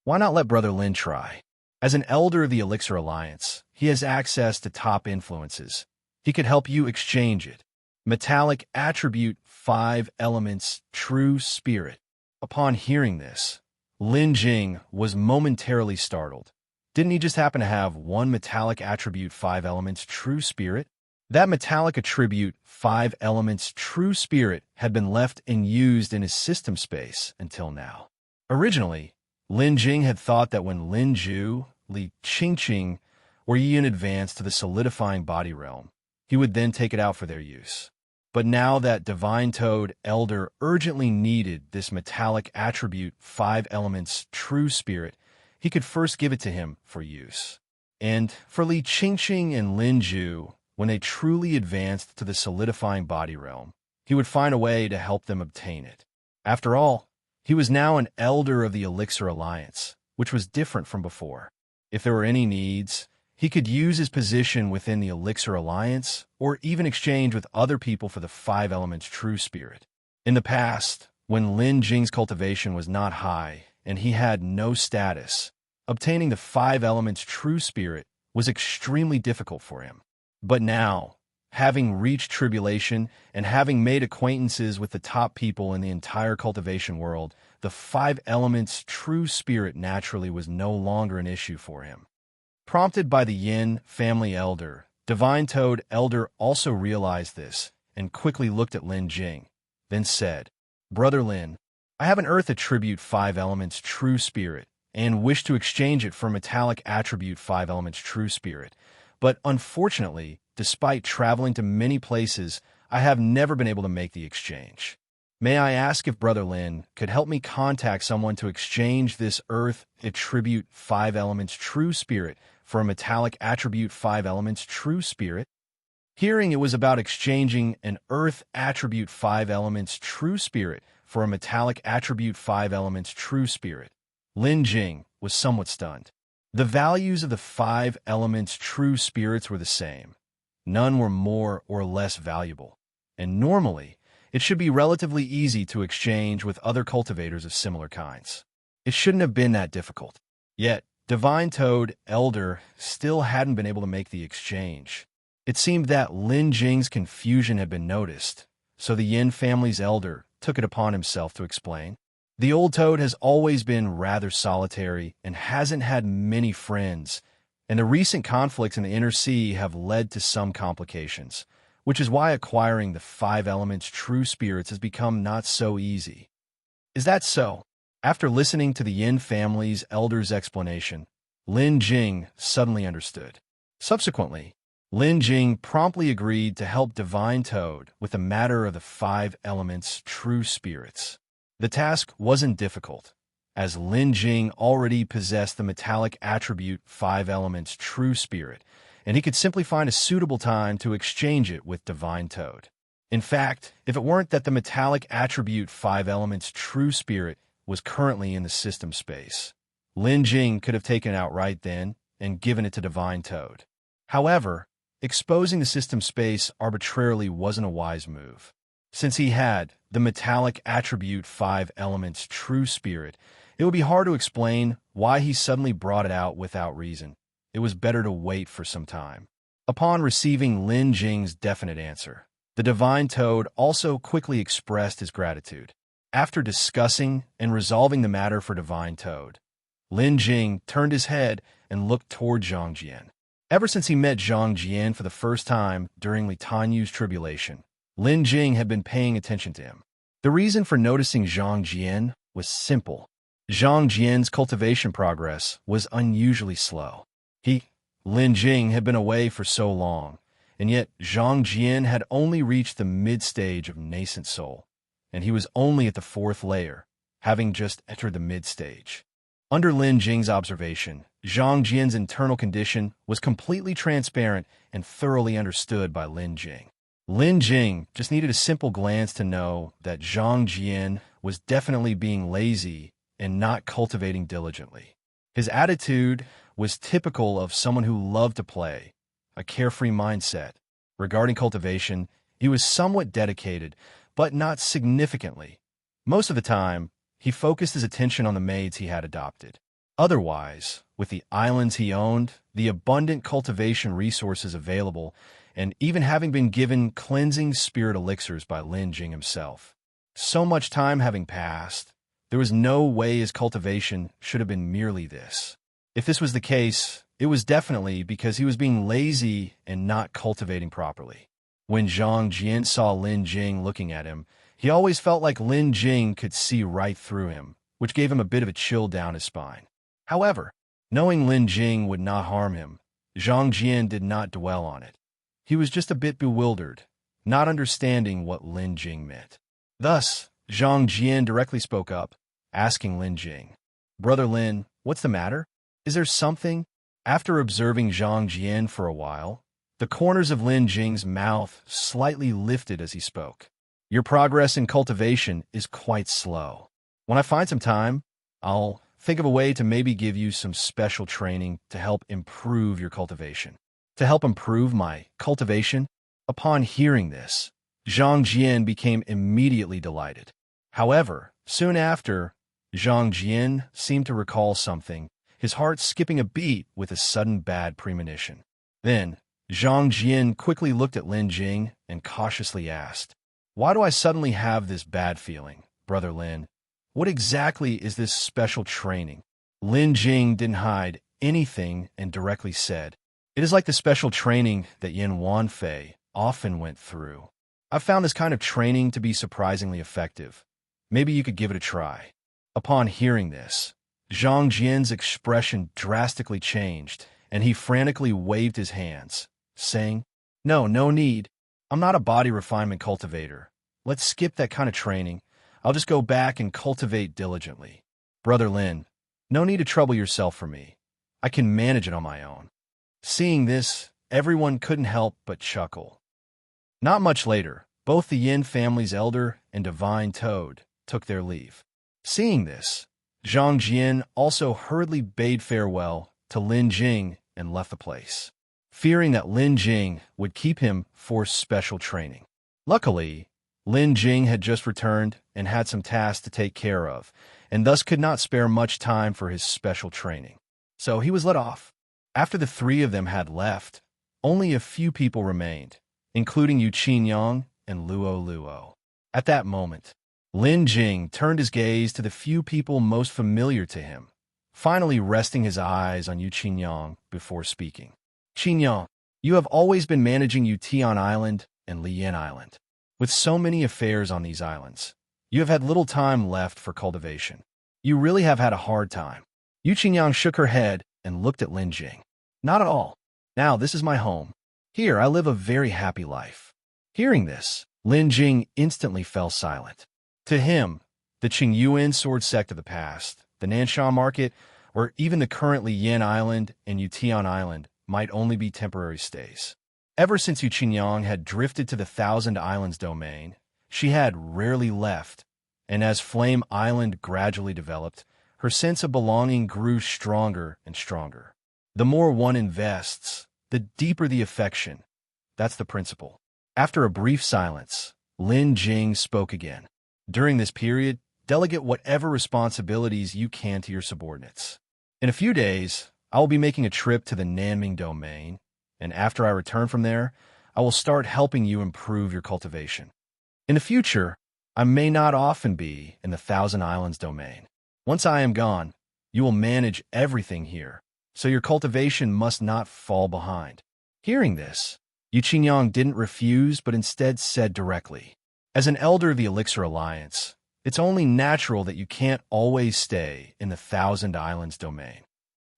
Why not let Brother Lin try? As an elder of the Elixir Alliance, he has access to top influences. He could help you exchange it. Metallic attribute Five Elements true spirit." Upon hearing this, Lin Jing was momentarily startled. Didn't he just happen to have one metallic attribute Five Elements true spirit? That metallic attribute Five Elements true spirit had been left unused in his system space until now. Originally, Lin Jing had thought that when Lin Ju, Li Qingqing, or Yin advanced to the solidifying body realm, he would then take it out for their use. But now that Divine Toad Elder urgently needed this metallic attribute Five Elements true spirit, he could first give it to him for use. And for Li Qingqing and Lin Ju, when they truly advanced to the solidifying body realm, he would find a way to help them obtain it. After all, he was now an elder of the Elixir Alliance, which was different from before. If there were any needs, he could use his position within the Elixir Alliance or even exchange with other people for the Five Elements true spirit. In the past, when Lin Jing's cultivation was not high and he had no status, obtaining the Five Elements true spirit was extremely difficult for him. But now, having reached tribulation and having made acquaintances with the top people in the entire cultivation world, the Five Elements true spirit naturally was no longer an issue for him. Prompted by the Yin family elder, Divine Toad Elder also realized this and quickly looked at Lin Jing, then said, "Brother Lin, I have an Earth attribute Five Elements true spirit and wish to exchange it for metallic attribute Five Elements true spirit. But unfortunately, despite traveling to many places, I have never been able to make the exchange. May I ask if Brother Lin could help me contact someone to exchange this Earth attribute Five Elements true spirit for a metallic attribute Five Elements true spirit?" Hearing it was about exchanging an Earth attribute Five Elements true spirit for a metallic attribute Five Elements true spirit, Lin Jing was somewhat stunned. The values of the Five Elements true spirits were the same. None were more or less valuable. And normally, It should be relatively easy to exchange with other cultivators of similar kinds. It shouldn't have been that difficult. Yet, Divine Toad Elder still hadn't been able to make the exchange. It seemed that Lin Jing's confusion had been noticed, so the Yin family's elder took it upon himself to explain. The old toad has always been rather solitary and hasn't had many friends, and the recent conflicts in the Inner Sea have led to some complications, which is why acquiring the 5 elements true spirits has become not so easy. Is that so? After listening to the Yin family's elder's explanation, Lin Jing suddenly understood. Subsequently, Lin Jing promptly agreed to help Divine Toad with the matter of the 5 elements true spirits. The task wasn't difficult, as Lin Jing already possessed the metallic attribute 5 elements true spirit, and he could simply find a suitable time to exchange it with Divine Toad. In fact, if it weren't that the metallic attribute 5 elements true spirit was currently in the system space, Lin Jing could have taken it out right then and given it to Divine Toad. However, exposing the system space arbitrarily wasn't a wise move. Since he had the metallic attribute 5 elements true spirit, it would be hard to explain why he suddenly brought it out without reason. It was better to wait for some time. Upon receiving Lin Jing's definite answer, the Divine Toad also quickly expressed his gratitude. After discussing and resolving the matter for Divine Toad, Lin Jing turned his head and looked toward Zhang. Ever since he met Zhang for the first time during Li Tanyu's tribulation, Lin Jing had been paying attention to him. The reason for noticing Zhang was simple. Zhang's cultivation progress was unusually slow. Lin Jing, had been away for so long, and yet Zhang had only reached the mid-stage of nascent soul, and he was only at the 4th layer, having just entered the mid-stage. Under Lin Jing's observation, Zhang's internal condition was completely transparent and thoroughly understood by Lin Jing. Lin Jing just needed a simple glance to know that Zhang was definitely being lazy and not cultivating diligently. His attitude was typical of someone who loved to play, a carefree mindset. Regarding cultivation, he was somewhat dedicated, but not significantly. Most of the time, he focused his attention on the maids he had adopted. Otherwise, with the islands he owned, the abundant cultivation resources available, and even having been given cleansing spirit elixirs by Lin Jing himself, so much time having passed, there was no way his cultivation should have been merely this. If this was the case, it was definitely because he was being lazy and not cultivating properly. When Zhang saw Lin Jing looking at him, he always felt like Lin Jing could see right through him, which gave him a bit of a chill down his spine. However, knowing Lin Jing would not harm him, Zhang did not dwell on it. He was just a bit bewildered, not understanding what Lin Jing meant. Thus, Zhang directly spoke up, asking Lin Jing, "Brother Lin, what's the matter? Is there something?" After observing Zhang for a while, the corners of Lin Jing's mouth slightly lifted as he spoke. "Your progress in cultivation is quite slow. When I find some time, I'll think of a way to maybe give you some special training to help improve your cultivation." To help improve my cultivation? Upon hearing this, Zhang became immediately delighted. However, soon after, Zhang seemed to recall something, his heart skipping a beat with a sudden bad premonition. Then, Zhang quickly looked at Lin Jing and cautiously asked, "Why do I suddenly have this bad feeling, Brother Lin? What exactly is this special training?" Lin Jing didn't hide anything and directly said, "It is like the special training that Yin Wanfei often went through. I've found this kind of training to be surprisingly effective. Maybe you could give it a try." Upon hearing this, Zhang expression drastically changed, and he frantically waved his hands, saying, No need. I'm not a body refinement cultivator. Let's skip that kind of training. I'll just go back and cultivate diligently. Brother Lin, no need to trouble yourself for me. I can manage it on my own." Seeing this, everyone couldn't help but chuckle. Not much later, both the Yin family's elder and Divine Toad took their leave. Seeing this, Zhang also hurriedly bade farewell to Lin Jing and left the place, fearing that Lin Jing would keep him for special training. Luckily, Lin Jing had just returned and had some tasks to take care of, and thus could not spare much time for his special training. So he was let off. After the three of them had left, only a few people remained, including Qingyuan and Luo. At that moment, Lin Jing turned his gaze to the few people most familiar to him, finally resting his eyes on Qingyuan before speaking. Qingyuan, you have always been managing Yutian Island and Lian Island. With so many affairs on these islands, you have had little time left for cultivation. You really have had a hard time. Qingyuan shook her head and looked at Lin Jing. Not at all. Now this is my home. Here I live a very happy life. Hearing this, Lin Jing instantly fell silent. To him, the Qingyuan sword sect of the past, the Nanshan market, or even the current Lian Island and Yutian Island might only be temporary stays. Ever since Qingyuan had drifted to the Thousand Islands domain, she had rarely left, and as Flame Island gradually developed, her sense of belonging grew stronger and stronger. The more one invests, the deeper the affection. That's the principle. After a brief silence, Lin Jing spoke again. During this period, delegate whatever responsibilities you can to your subordinates. In a few days, I will be making a trip to the Nanming domain, and after I return from there, I will start helping you improve your cultivation. In the future, I may not often be in the Thousand Islands domain. Once I am gone, you will manage everything here, so your cultivation must not fall behind. Hearing this, Qingyuan didn't refuse but instead said directly, as an elder of the Elixir Alliance, it's only natural that you can't always stay in the Thousand Islands domain.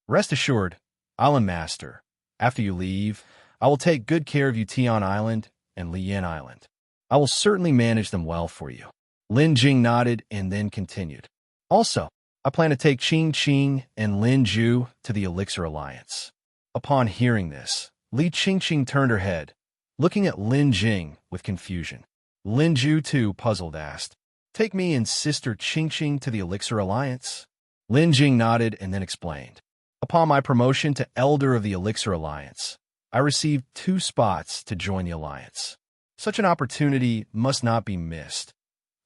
Rest assured, I'll master. After you leave, I will take good care of Yutian Island and Lian Island. I will certainly manage them well for you. Lin Jing nodded and then continued. Also, I plan to take Qing and Lin Ju to the Elixir Alliance. Upon hearing this, Li Qing turned her head, looking at Lin Jing with confusion. Lin Ju, too, puzzled, asked, Take me and Sister Qing to the Elixir Alliance? Lin Jing nodded and then explained. Upon my promotion to Elder of the Elixir Alliance, I received 2 spots to join the Alliance. Such an opportunity must not be missed.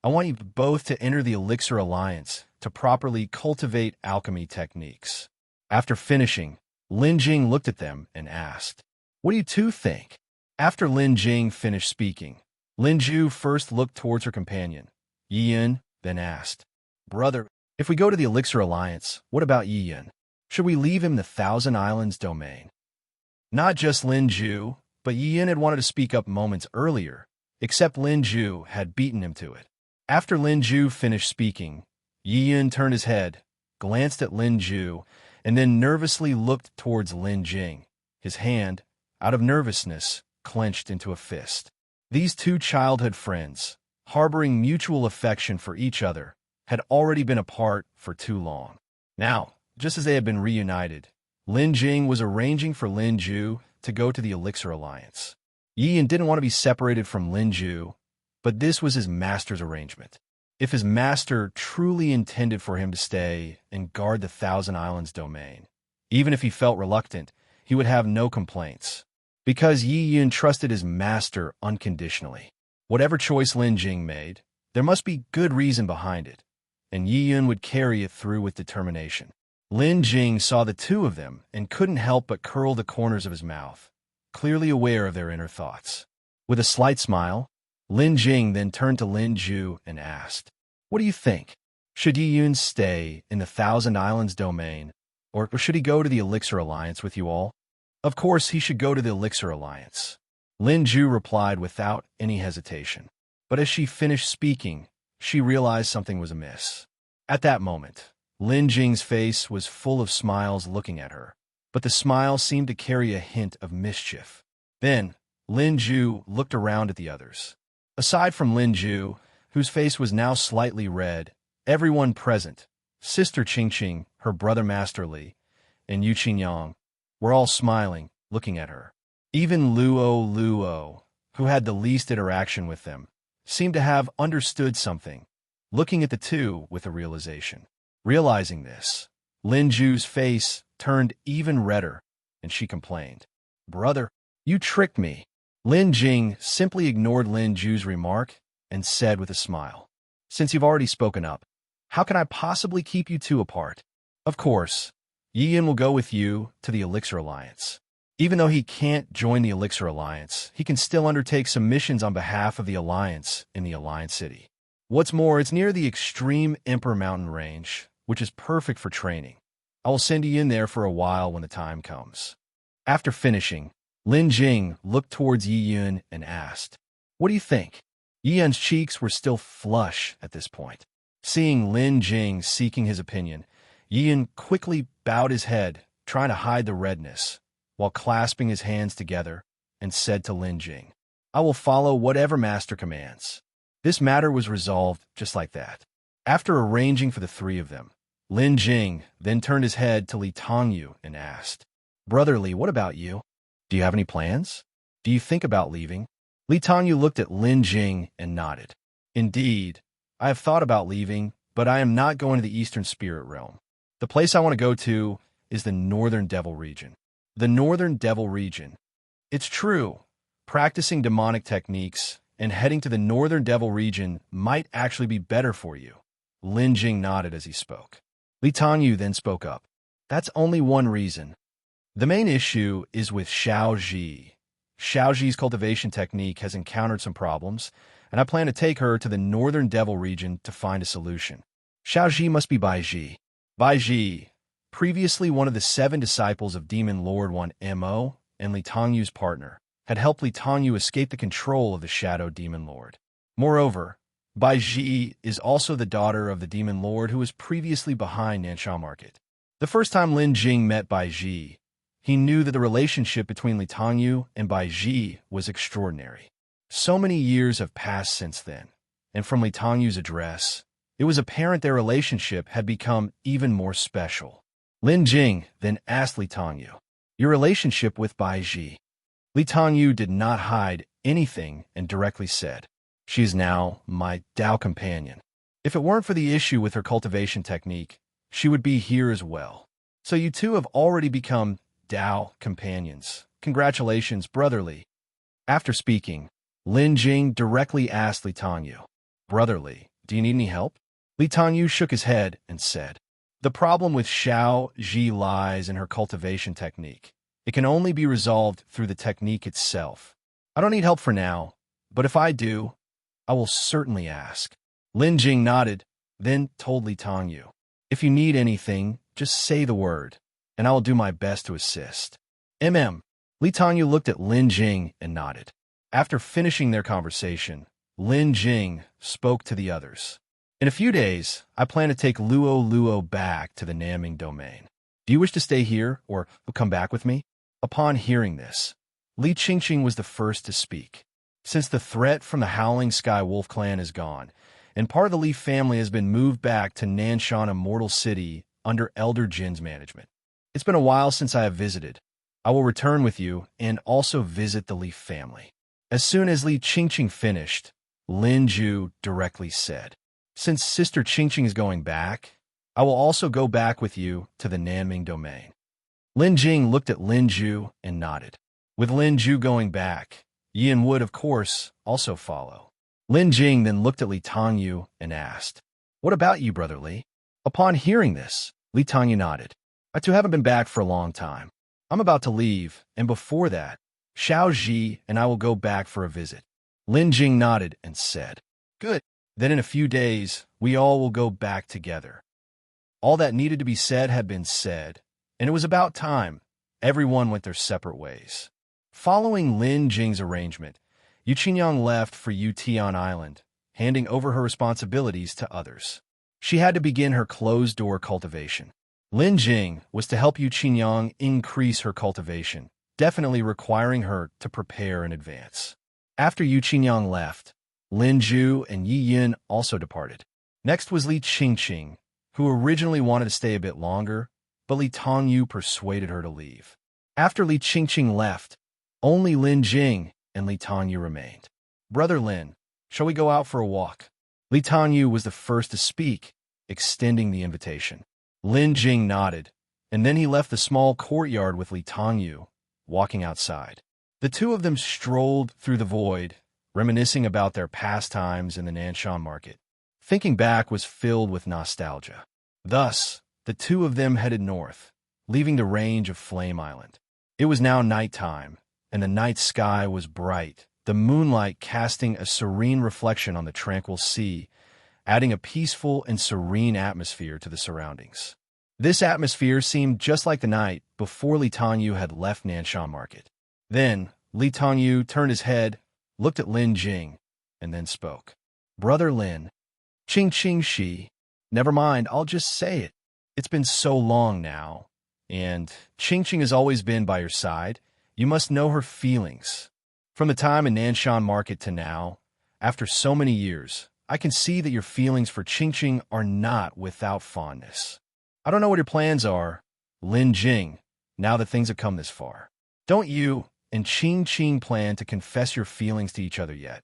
I want you both to enter the Elixir Alliance to properly cultivate alchemy techniques. After finishing, Lin Jing looked at them and asked, What do you two think? After Lin Jing finished speaking, Lin Ju first looked towards her companion, Jian, then asked, Brother, if we go to the Elixir Alliance, what about Jian? Should we leave him the Thousand Islands domain? Not just Lin Ju, but Jian had wanted to speak up moments earlier, except Lin Ju had beaten him to it. After Lin Ju finished speaking, Jian turned his head, glanced at Lin Ju, and then nervously looked towards Lin Jing. His hand, out of nervousness, clenched into a fist. These 2 childhood friends, harboring mutual affection for each other, had already been apart for too long. Now, just as they had been reunited, Lin Jing was arranging for Lin Ju to go to the Elixir Alliance. Jian didn't want to be separated from Lin Ju, but this was his master's arrangement. If his master truly intended for him to stay and guard the Thousand Islands domain, even if he felt reluctant, he would have no complaints, because Jian trusted his master unconditionally. Whatever choice Lin Jing made, there must be good reason behind it, and Jian would carry it through with determination. Lin Jing saw the 2 of them and couldn't help but curl the corners of his mouth, clearly aware of their inner thoughts. With a slight smile, Lin Jing then turned to Lin Ju and asked, What do you think? Should Jian stay in the Thousand Islands domain, or should he go to the Elixir Alliance with you all? Of course he should go to the Elixir Alliance. Lin Ju replied without any hesitation. But as she finished speaking, she realized something was amiss. At that moment, Lin Jing's face was full of smiles looking at her, but the smile seemed to carry a hint of mischief. Then, Lin Ju looked around at the others. Aside from Lin Ju, whose face was now slightly red, everyone present, Sister Qing, her brother Master Li, and Qingyuan, were all smiling, looking at her. Even Luo, who had the least interaction with them, seemed to have understood something, looking at the 2 with a realization. Realizing this, Lin Ju's face turned even redder, and she complained, Brother, you tricked me. Lin Jing simply ignored Lin Ju's remark and said with a smile, "Since you've already spoken up, how can I possibly keep you two apart? Of course, Jian will go with you to the Elixir Alliance. Even though he can't join the Elixir Alliance, he can still undertake some missions on behalf of the Alliance in the Alliance City. What's more, it's near the extreme Emperor Mountain Range, which is perfect for training. I will send you in there for a while when the time comes." After finishing, Lin Jing looked towards Jian and asked, "What do you think?" Yian's cheeks were still flush at this point. Seeing Lin Jing seeking his opinion, Jian quickly bowed his head, trying to hide the redness, while clasping his hands together, and said to Lin Jing, "I will follow whatever master commands." This matter was resolved just like that. After arranging for the three of them, Lin Jing then turned his head to Li Tongyu and asked, "Brother Li, what about you? Do you have any plans? Do you think about leaving?" Li Tongyu looked at Lin Jing and nodded. "Indeed, I have thought about leaving, but I am not going to the Eastern Spirit Realm. The place I want to go to is the Northern Devil Region." The Northern Devil Region. It's true, practicing demonic techniques and heading to the Northern Devil Region might actually be better for you. Lin Jing nodded as he spoke. Li Tongyu then spoke up. "That's only one reason. The main issue is with Xiaozhi. Xiaozhi's cultivation technique has encountered some problems, and I plan to take her to the Northern Devil Region to find a solution. Xiaozhi must be Baizhi. Baizhi, previously one of the 7 disciples of Demon Lord 1 and Li Tongyu's partner, had helped Li Tongyu escape the control of the Shadow Demon Lord. Moreover, Baizhi is also the daughter of the Demon Lord who was previously behind Nanshan Market. The first time Lin Jing met Baizhi, he knew that the relationship between Li Tongyu and Baizhi was extraordinary. So many years have passed since then, and from Li Tongyu's address, it was apparent their relationship had become even more special. Lin Jing then asked Li Tongyu, "Your relationship with Baizhi?" Li Tongyu did not hide anything and directly said, "She is now my Dao companion. If it weren't for the issue with her cultivation technique, she would be here as well. So you two have already become Dao companions. Congratulations, Brother Li." After speaking, Lin Jing directly asked Li Tongyu, "Brother Li, do you need any help?" Li Tongyu shook his head and said, "The problem with Xiaozhi lies in her cultivation technique. It can only be resolved through the technique itself. I don't need help for now, but if I do, I will certainly ask." Lin Jing nodded, then told Li Tongyu, "If you need anything, just say the word, and I will do my best to assist." Li Tongyu looked at Lin Jing and nodded. After finishing their conversation, Lin Jing spoke to the others. "In a few days, I plan to take Luo back to the Nanming domain. Do you wish to stay here or come back with me?" Upon hearing this, Li Qingqing was the first to speak. Since the threat from the Howling Sky Wolf clan is gone, and part of the Li family has been moved back to Nanshan Immortal City under Elder Jin's management. It's been a while since I have visited. I will return with you and also visit the Li family. As soon as Li Qingqing finished, Lin Ju directly said, "Since Sister Qingqing is going back, I will also go back with you to the Nanming domain." Lin Jing looked at Lin Ju and nodded. With Lin Ju going back, Jian would, of course, also follow. Lin Jing then looked at Li Tongyu and asked, "What about you, Brother Li?" Upon hearing this, Li Tongyu nodded. "I too haven't been back for a long time. I'm about to leave, and before that, Xiaozhi and I will go back for a visit." Lin Jing nodded and said, "Good. Then in a few days, we all will go back together." All that needed to be said had been said, and it was about time. Everyone went their separate ways. Following Lin Jing's arrangement, Yu Qingyuan left for Yutian Island, handing over her responsibilities to others. She had to begin her closed-door cultivation. Lin Jing was to help Yu Qingyuan increase her cultivation, definitely requiring her to prepare in advance. After Yu Qingyuan left, Lin Ju and Yi Yin also departed. Next was Li Qingqing, who originally wanted to stay a bit longer, but Li Tongyu persuaded her to leave. After Li Qingqing left, only Lin Jing and Li Tongyu remained. "Brother Lin, shall we go out for a walk?" Li Tongyu was the first to speak, extending the invitation. Lin Jing nodded, and then he left the small courtyard with Li Tongyu, walking outside. The two of them strolled through the void, reminiscing about their pastimes in the Nanshan market. Thinking back was filled with nostalgia. Thus, the two of them headed north, leaving the range of Flame Island. It was now nighttime, and the night sky was bright, the moonlight casting a serene reflection on the tranquil sea, adding a peaceful and serene atmosphere to the surroundings. This atmosphere seemed just like the night before Li Tongyu had left Nanshan Market. Then, Li Tongyu turned his head, looked at Lin Jing, and then spoke. "Brother Lin, Ching Ching Shi, never mind, I'll just say it. It's been so long now, and Ching Ching has always been by your side. You must know her feelings. From the time in Nanshan Market to now, after so many years, I can see that your feelings for Ching Ching are not without fondness. I don't know what your plans are, Lin Jing, now that things have come this far. Don't you and Ching Ching plan to confess your feelings to each other yet?"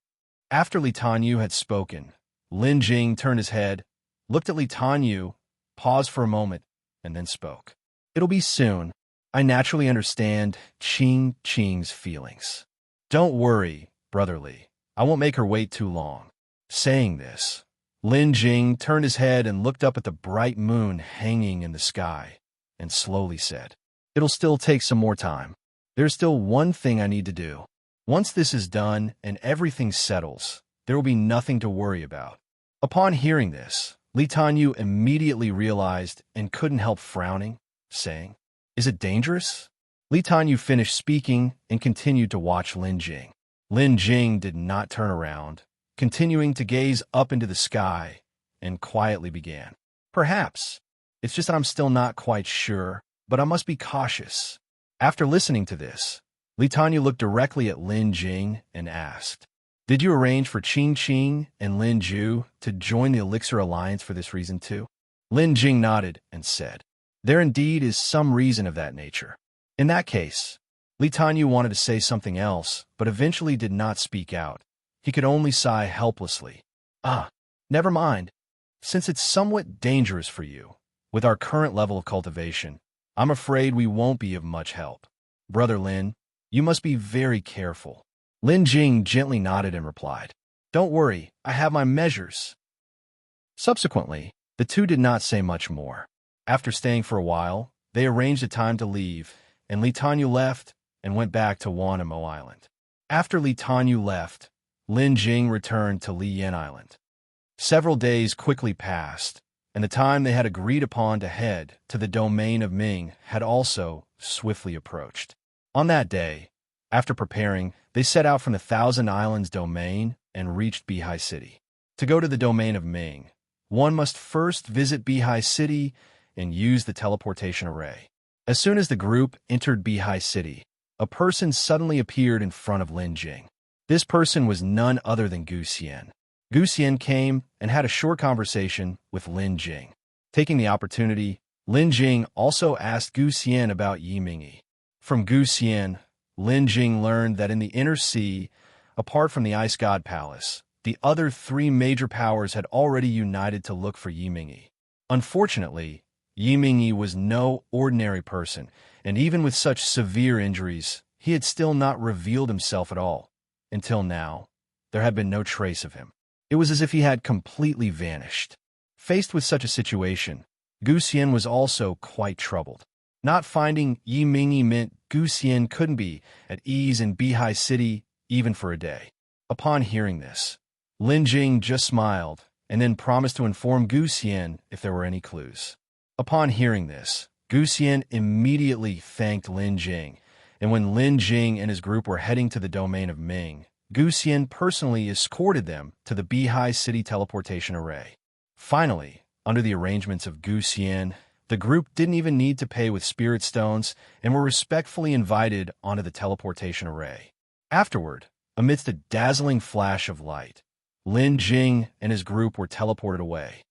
After Li Tongyu had spoken, Lin Jing turned his head, looked at Li Tongyu, paused for a moment, and then spoke. "It'll be soon. I naturally understand Ching Ching's feelings. Don't worry, Brother Li. I won't make her wait too long." Saying this, Lin Jing turned his head and looked up at the bright moon hanging in the sky, and slowly said, "It'll still take some more time. There's still one thing I need to do. Once this is done and everything settles, there will be nothing to worry about." Upon hearing this, Li Tongyu immediately realized and couldn't help frowning, saying, "Is it dangerous?" Li Tongyu finished speaking and continued to watch Lin Jing. Lin Jing did not turn around, continuing to gaze up into the sky, and quietly began. "Perhaps. It's just that I'm still not quite sure, but I must be cautious." After listening to this, Li Tongyu looked directly at Lin Jing and asked, "Did you arrange for Ching Ching and Lin Ju to join the Elixir Alliance for this reason too?" Lin Jing nodded and said, "There indeed is some reason of that nature." In that case, Li Tongyu wanted to say something else, but eventually did not speak out. He could only sigh helplessly. Never mind. Since it's somewhat dangerous for you, with our current level of cultivation, I'm afraid we won't be of much help. Brother Lin, you must be very careful." Lin Jing gently nodded and replied, "Don't worry, I have my measures." Subsequently, the two did not say much more. After staying for a while, they arranged a time to leave, and Li Tongyu left and went back to Wanamo Island. After Li Tongyu left, Lin Jing returned to Liyan Island. Several days quickly passed, and the time they had agreed upon to head to the domain of Ming had also swiftly approached. On that day, after preparing, they set out from the Thousand Islands domain and reached Bihai City. To go to the domain of Ming, one must first visit Bihai City and use the teleportation array. As soon as the group entered Bihai City, a person suddenly appeared in front of Lin Jing. This person was none other than Gu Xian. Gu Xian came and had a short conversation with Lin Jing. Taking the opportunity, Lin Jing also asked Gu Xian about Yi Mingyi. From Gu Xian, Lin Jing learned that in the Inner Sea, apart from the Ice God Palace, the other three major powers had already united to look for Yi Mingyi. Unfortunately, Yi Mingyi was no ordinary person, and even with such severe injuries, he had still not revealed himself at all. Until now, there had been no trace of him. It was as if he had completely vanished. Faced with such a situation, Gu Xian was also quite troubled. Not finding Yi Mingyi meant Gu Xian couldn't be at ease in Bihai City even for a day. Upon hearing this, Lin Jing just smiled and then promised to inform Gu Xian if there were any clues. Upon hearing this, Gu Xian immediately thanked Lin Jing, and when Lin Jing and his group were heading to the domain of Ming, Gu Xian personally escorted them to the Bihai City teleportation array. Finally, under the arrangements of Gu Xian, the group didn't even need to pay with spirit stones and were respectfully invited onto the teleportation array. Afterward, amidst a dazzling flash of light, Lin Jing and his group were teleported away.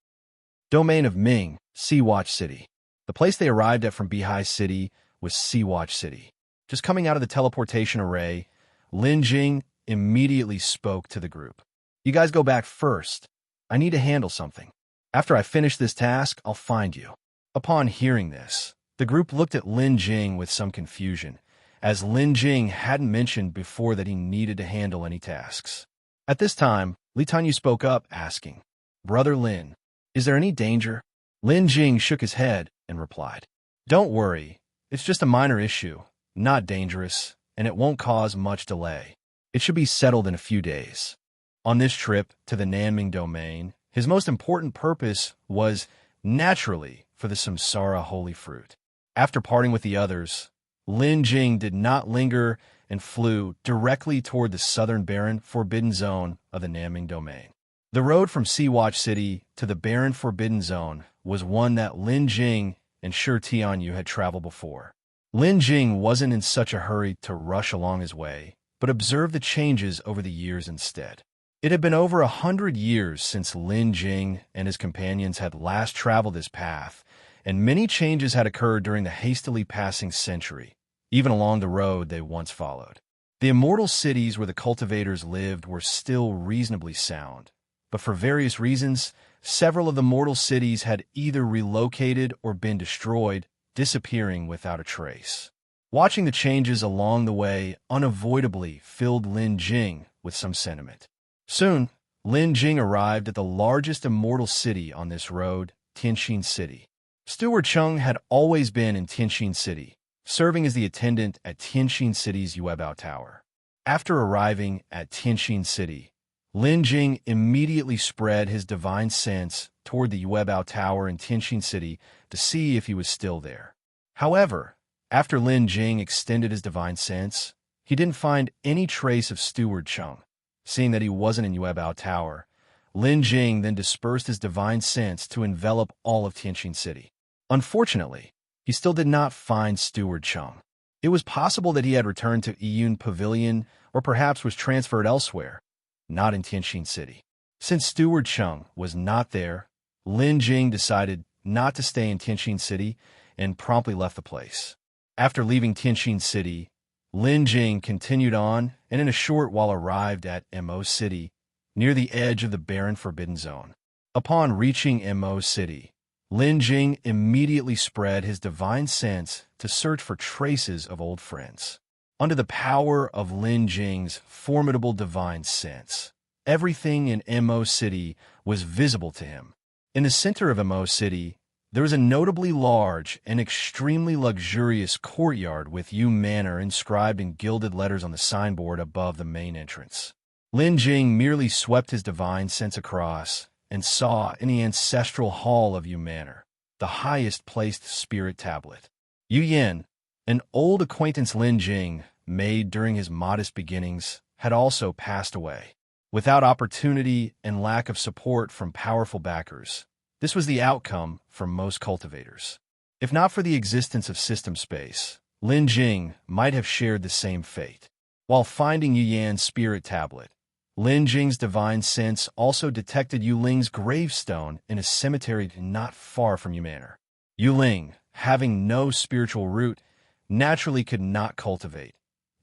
Domain of Ming, Sea Watch City. The place they arrived at from Bihai City was Sea Watch City. Just coming out of the teleportation array, Lin Jing immediately spoke to the group. "You guys go back first. I need to handle something. After I finish this task, I'll find you." Upon hearing this, the group looked at Lin Jing with some confusion, as Lin Jing hadn't mentioned before that he needed to handle any tasks. At this time, Li Tanyu spoke up, asking, "Brother Lin, is there any danger?" Lin Jing shook his head and replied, "Don't worry, it's just a minor issue, not dangerous, and it won't cause much delay. It should be settled in a few days." On this trip to the Nanming domain, his most important purpose was, naturally, for the Samsara holy fruit. After parting with the others, Lin Jing did not linger and flew directly toward the southern barren forbidden zone of the Nanming domain. The road from Sea-Watch City to the barren forbidden zone was one that Lin Jing and Shi Tianyu had traveled before. Lin Jing wasn't in such a hurry to rush along his way, but observed the changes over the years instead. It had been over 100 years since Lin Jing and his companions had last traveled this path, and many changes had occurred during the hastily passing century, even along the road they once followed. The immortal cities where the cultivators lived were still reasonably sound, but for various reasons, several of the mortal cities had either relocated or been destroyed, disappearing without a trace. Watching the changes along the way unavoidably filled Lin Jing with some sentiment. Soon, Lin Jing arrived at the largest immortal city on this road, Tianxin City. Steward Cheng had always been in Tianxin City, serving as the attendant at Tianxin City's Yuebao Tower. After arriving at Tianxin City, Lin Jing immediately spread his divine sense toward the Yuebao Tower in Tianxin City to see if he was still there. However, after Lin Jing extended his divine sense, he didn't find any trace of Steward Cheng. Seeing that he wasn't in Yuebao Tower, Lin Jing then dispersed his divine sense to envelop all of Tianxin City. Unfortunately, he still did not find Steward Cheng. It was possible that he had returned to Yiyun Pavilion or perhaps was transferred elsewhere, not in Tianxin City. Since Steward Cheng was not there, Lin Jing decided not to stay in Tianxin City and promptly left the place. After leaving Tianxin City, Lin Jing continued on and in a short while arrived at Mo City, near the edge of the barren forbidden zone. Upon reaching Mo City, Lin Jing immediately spread his divine sense to search for traces of old friends. Under the power of Lin Jing's formidable divine sense, everything in Mo City was visible to him. In the center of Mo City, there was a notably large and extremely luxurious courtyard with Yu Manor inscribed in gilded letters on the signboard above the main entrance. Lin Jing merely swept his divine sense across and saw in the ancestral hall of Yu Manor the highest-placed spirit tablet. Yu Yan, an old acquaintance Lin Jing made during his modest beginnings, had also passed away. Without opportunity and lack of support from powerful backers, this was the outcome for most cultivators. If not for the existence of system space, Lin Jing might have shared the same fate. While finding Yu Yan's spirit tablet, Lin Jing's divine sense also detected Yu Ling's gravestone in a cemetery not far from Yu Manor. Yu Ling, having no spiritual root, naturally could not cultivate.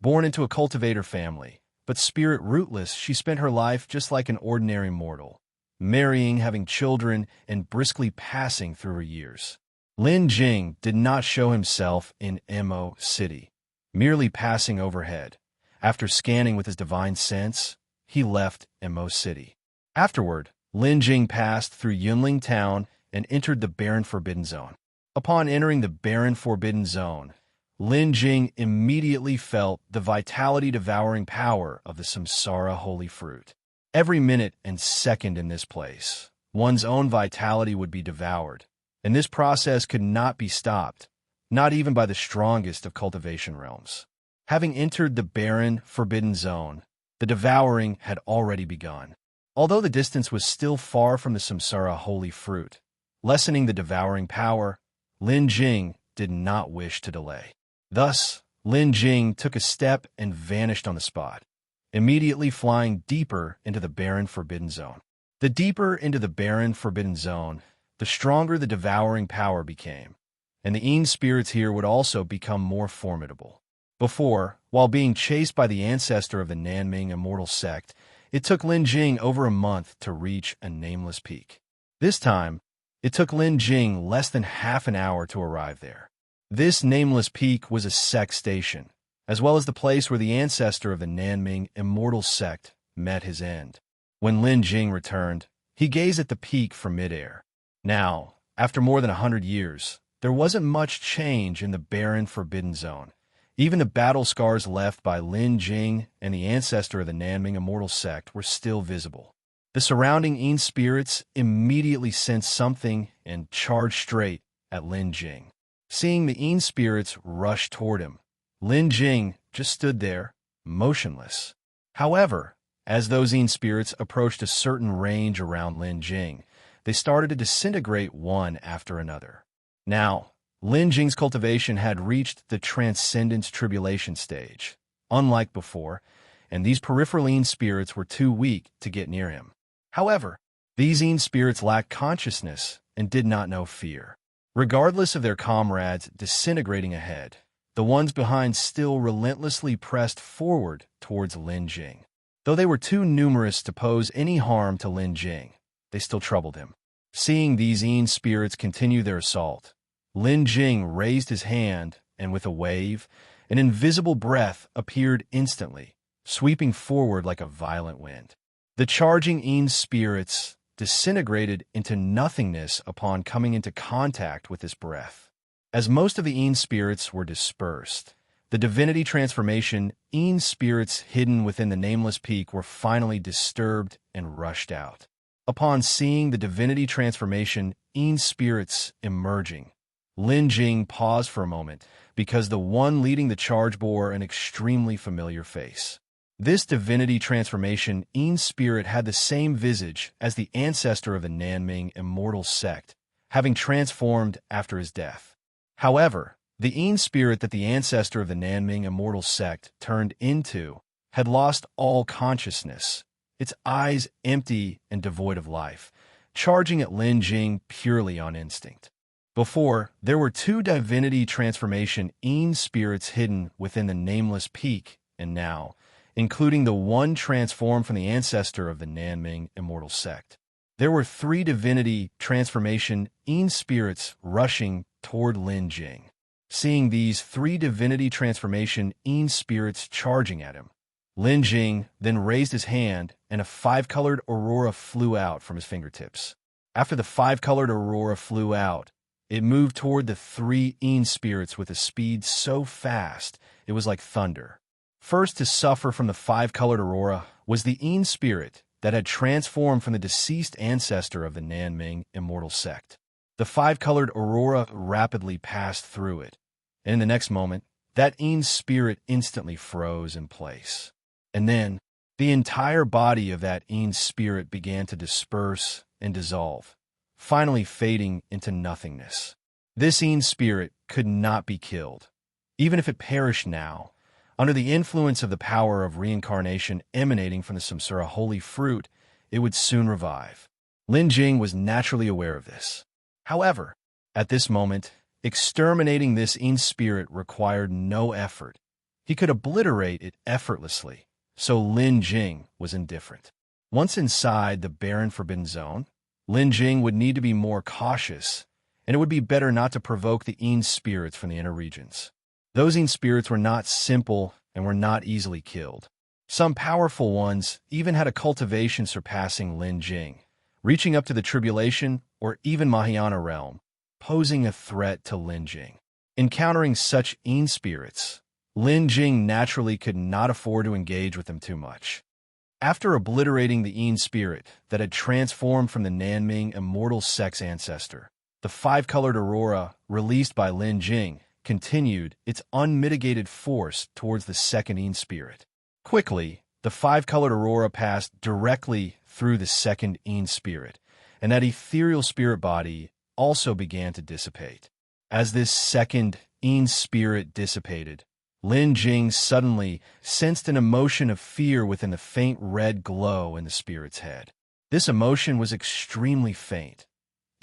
Born into a cultivator family, but spirit rootless, she spent her life just like an ordinary mortal, marrying, having children, and briskly passing through her years. Lin Jing did not show himself in Mo City, merely passing overhead. After scanning with his divine sense, he left Mo City. Afterward, Lin Jing passed through Yunling Town and entered the barren forbidden zone. Upon entering the barren forbidden zone, Lin Jing immediately felt the vitality-devouring power of the Samsara holy fruit. Every minute and second in this place, one's own vitality would be devoured, and this process could not be stopped, not even by the strongest of cultivation realms. Having entered the barren, forbidden zone, the devouring had already begun. Although the distance was still far from the Samsara holy fruit, lessening the devouring power, Lin Jing did not wish to delay. Thus, Lin Jing took a step and vanished on the spot, immediately flying deeper into the barren forbidden zone. The deeper into the barren forbidden zone, the stronger the devouring power became, and the Yin spirits here would also become more formidable. Before, while being chased by the ancestor of the Nanming Immortal Sect, it took Lin Jing over a month to reach a nameless peak. This time, it took Lin Jing less than half an hour to arrive there. This nameless peak was a Sect station, as well as the place where the ancestor of the Nanming Immortal Sect met his end. When Lin Jing returned, he gazed at the peak from midair. Now, after more than 100 years, there wasn't much change in the barren Forbidden Zone. Even the battle scars left by Lin Jing and the ancestor of the Nanming Immortal Sect were still visible. The surrounding Yin spirits immediately sensed something and charged straight at Lin Jing. Seeing the Yin spirits rush toward him, Lin Jing just stood there, motionless. However, as those Yin spirits approached a certain range around Lin Jing, they started to disintegrate one after another. Now, Lin Jing's cultivation had reached the Transcendence Tribulation stage, unlike before, and these peripheral Yin spirits were too weak to get near him. However, these Yin spirits lacked consciousness and did not know fear. Regardless of their comrades disintegrating ahead, the ones behind still relentlessly pressed forward towards Lin Jing. Though they were too numerous to pose any harm to Lin Jing, they still troubled him. Seeing these Yin spirits continue their assault, Lin Jing raised his hand, and with a wave, an invisible breath appeared instantly, sweeping forward like a violent wind. The charging Yin spirits disintegrated into nothingness upon coming into contact with this breath. As most of the Yin spirits were dispersed, the divinity transformation Yin spirits hidden within the nameless peak were finally disturbed and rushed out. Upon seeing the divinity transformation Yin spirits emerging, Lin Jing paused for a moment because the one leading the charge bore an extremely familiar face. This divinity transformation Yin spirit had the same visage as the ancestor of the Nanming Immortal Sect, having transformed after his death. However, the Yin spirit that the ancestor of the Nanming Immortal Sect turned into had lost all consciousness, its eyes empty and devoid of life, charging at Lin Jing purely on instinct. Before, there were two divinity transformation Yin spirits hidden within the nameless peak, and now, including the one transformed from the ancestor of the Nanming Immortal Sect, there were three divinity transformation Yin spirits rushing toward Lin Jing. Seeing these three divinity transformation Yin spirits charging at him, Lin Jing then raised his hand and a five-colored aurora flew out from his fingertips. After the five-colored aurora flew out, it moved toward the three Yin spirits with a speed so fast it was like thunder. First to suffer from the five-colored aurora was the Yin spirit that had transformed from the deceased ancestor of the Nanming Immortal Sect. The five-colored aurora rapidly passed through it, and in the next moment, that Yin spirit instantly froze in place. And then, the entire body of that Yin spirit began to disperse and dissolve, finally fading into nothingness. This Yin spirit could not be killed. Even if it perished now, under the influence of the power of reincarnation emanating from the Samsara holy fruit, it would soon revive. Lin Jing was naturally aware of this. However, at this moment, exterminating this Yin spirit required no effort. He could obliterate it effortlessly, so Lin Jing was indifferent. Once inside the barren Forbidden Zone, Lin Jing would need to be more cautious, and it would be better not to provoke the Yin spirits from the inner regions. Those Yin spirits were not simple and were not easily killed. Some powerful ones even had a cultivation surpassing Lin Jing, reaching up to the Tribulation or even Mahayana realm, posing a threat to Lin Jing. Encountering such Yin spirits, Lin Jing naturally could not afford to engage with them too much. After obliterating the Yin spirit that had transformed from the Nanming Immortal Sect's ancestor, the five-colored aurora released by Lin Jing continued its unmitigated force towards the second Yin spirit. Quickly, the five-colored aurora passed directly through the second Yin spirit, and that ethereal spirit body also began to dissipate. As this second Yin spirit dissipated, Lin Jing suddenly sensed an emotion of fear within the faint red glow in the spirit's head. This emotion was extremely faint.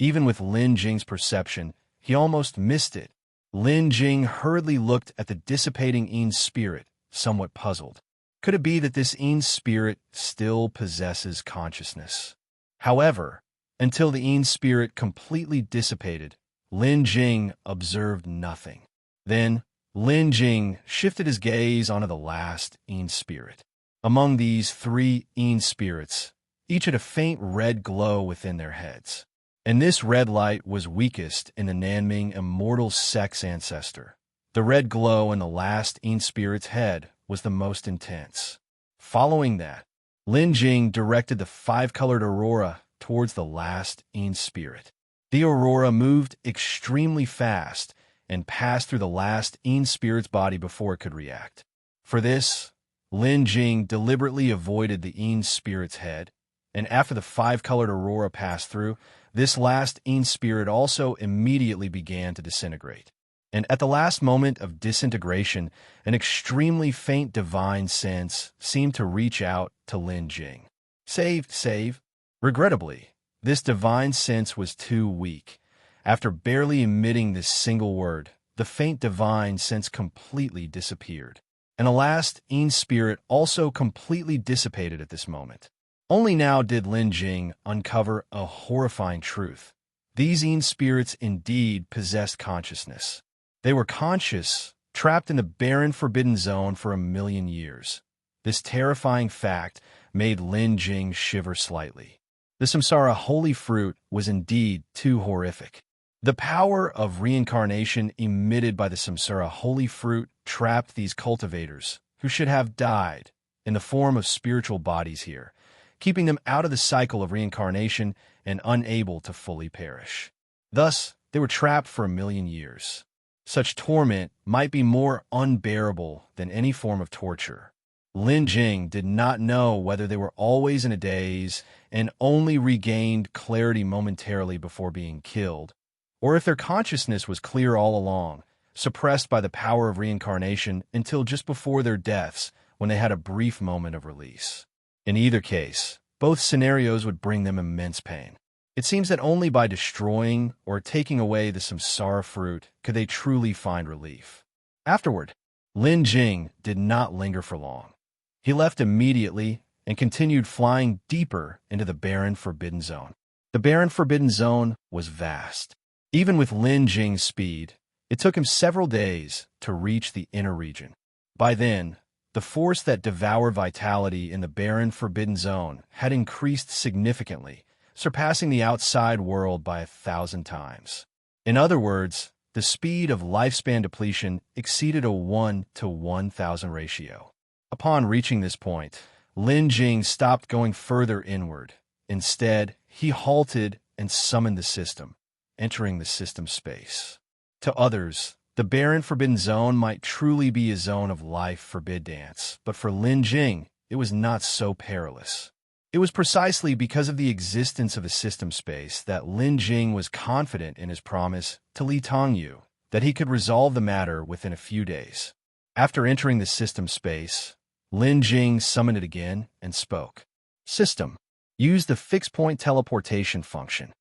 Even with Lin Jing's perception, he almost missed it. Lin Jing hurriedly looked at the dissipating Yin spirit, somewhat puzzled. Could it be that this Yin spirit still possesses consciousness? However, until the Yin spirit completely dissipated, Lin Jing observed nothing. Then, Lin Jing shifted his gaze onto the last Yin spirit. Among these 3 Yin spirits, each had a faint red glow within their heads. And this red light was weakest in the Nanming Immortal Sect's Ancestor. The red glow in the last Yin spirit's head was the most intense. Following that, Lin Jing directed the 5-colored aurora towards the last Yin spirit. The aurora moved extremely fast and passed through the last Yin spirit's body before it could react. For this, Lin Jing deliberately avoided the Yin spirit's head, and after the 5-colored aurora passed through, this last Yin spirit also immediately began to disintegrate. And at the last moment of disintegration, an extremely faint divine sense seemed to reach out to Lin Jing. Save. Regrettably, this divine sense was too weak. After barely emitting this single word, the faint divine sense completely disappeared. And the last Yin spirit also completely dissipated at this moment. Only now did Lin Jing uncover a horrifying truth. These Yin spirits indeed possessed consciousness. They were conscious, trapped in the barren forbidden zone for 1,000,000 years. This terrifying fact made Lin Jing shiver slightly. The Samsara holy fruit was indeed too horrific. The power of reincarnation emitted by the Samsara holy fruit trapped these cultivators, who should have died, in the form of spiritual bodies here, keeping them out of the cycle of reincarnation and unable to fully perish. Thus, they were trapped for 1,000,000 years. Such torment might be more unbearable than any form of torture. Lin Jing did not know whether they were always in a daze and only regained clarity momentarily before being killed, or if their consciousness was clear all along, suppressed by the power of reincarnation until just before their deaths when they had a brief moment of release. In either case, both scenarios would bring them immense pain. It seems that only by destroying or taking away the Samsara fruit could they truly find relief. Afterward, Lin Jing did not linger for long. He left immediately and continued flying deeper into the barren forbidden zone. The barren forbidden zone was vast. Even with Lin Jing's speed, it took him several days to reach the inner region. By then, the force that devoured vitality in the barren forbidden zone had increased significantly, surpassing the outside world by 1,000 times. In other words, the speed of lifespan depletion exceeded a 1 to 1,000 ratio. Upon reaching this point, Lin Jing stopped going further inward. Instead, he halted and summoned the system, entering the system space. To others, the barren forbidden zone might truly be a zone of life forbid dance, but for Lin Jing, it was not so perilous. It was precisely because of the existence of a system space that Lin Jing was confident in his promise to Li Tongyu that he could resolve the matter within a few days. After entering the system space, Lin Jing summoned it again and spoke. System, use the fixed-point teleportation function.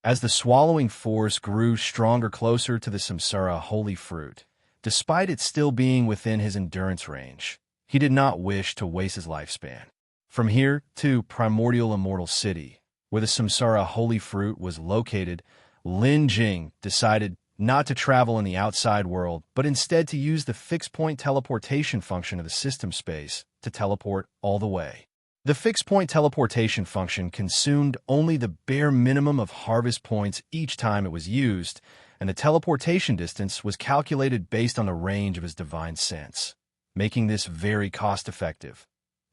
As the swallowing force grew stronger closer to the Samsara holy fruit, despite it still being within his endurance range, he did not wish to waste his lifespan. From here to Primordial Immortal City, where the Samsara holy fruit was located, Lin Jing decided not to travel in the outside world, but instead to use the fixed-point teleportation function of the system space to teleport all the way. The fixed-point teleportation function consumed only the bare minimum of harvest points each time it was used, and the teleportation distance was calculated based on the range of his divine sense, making this very cost-effective.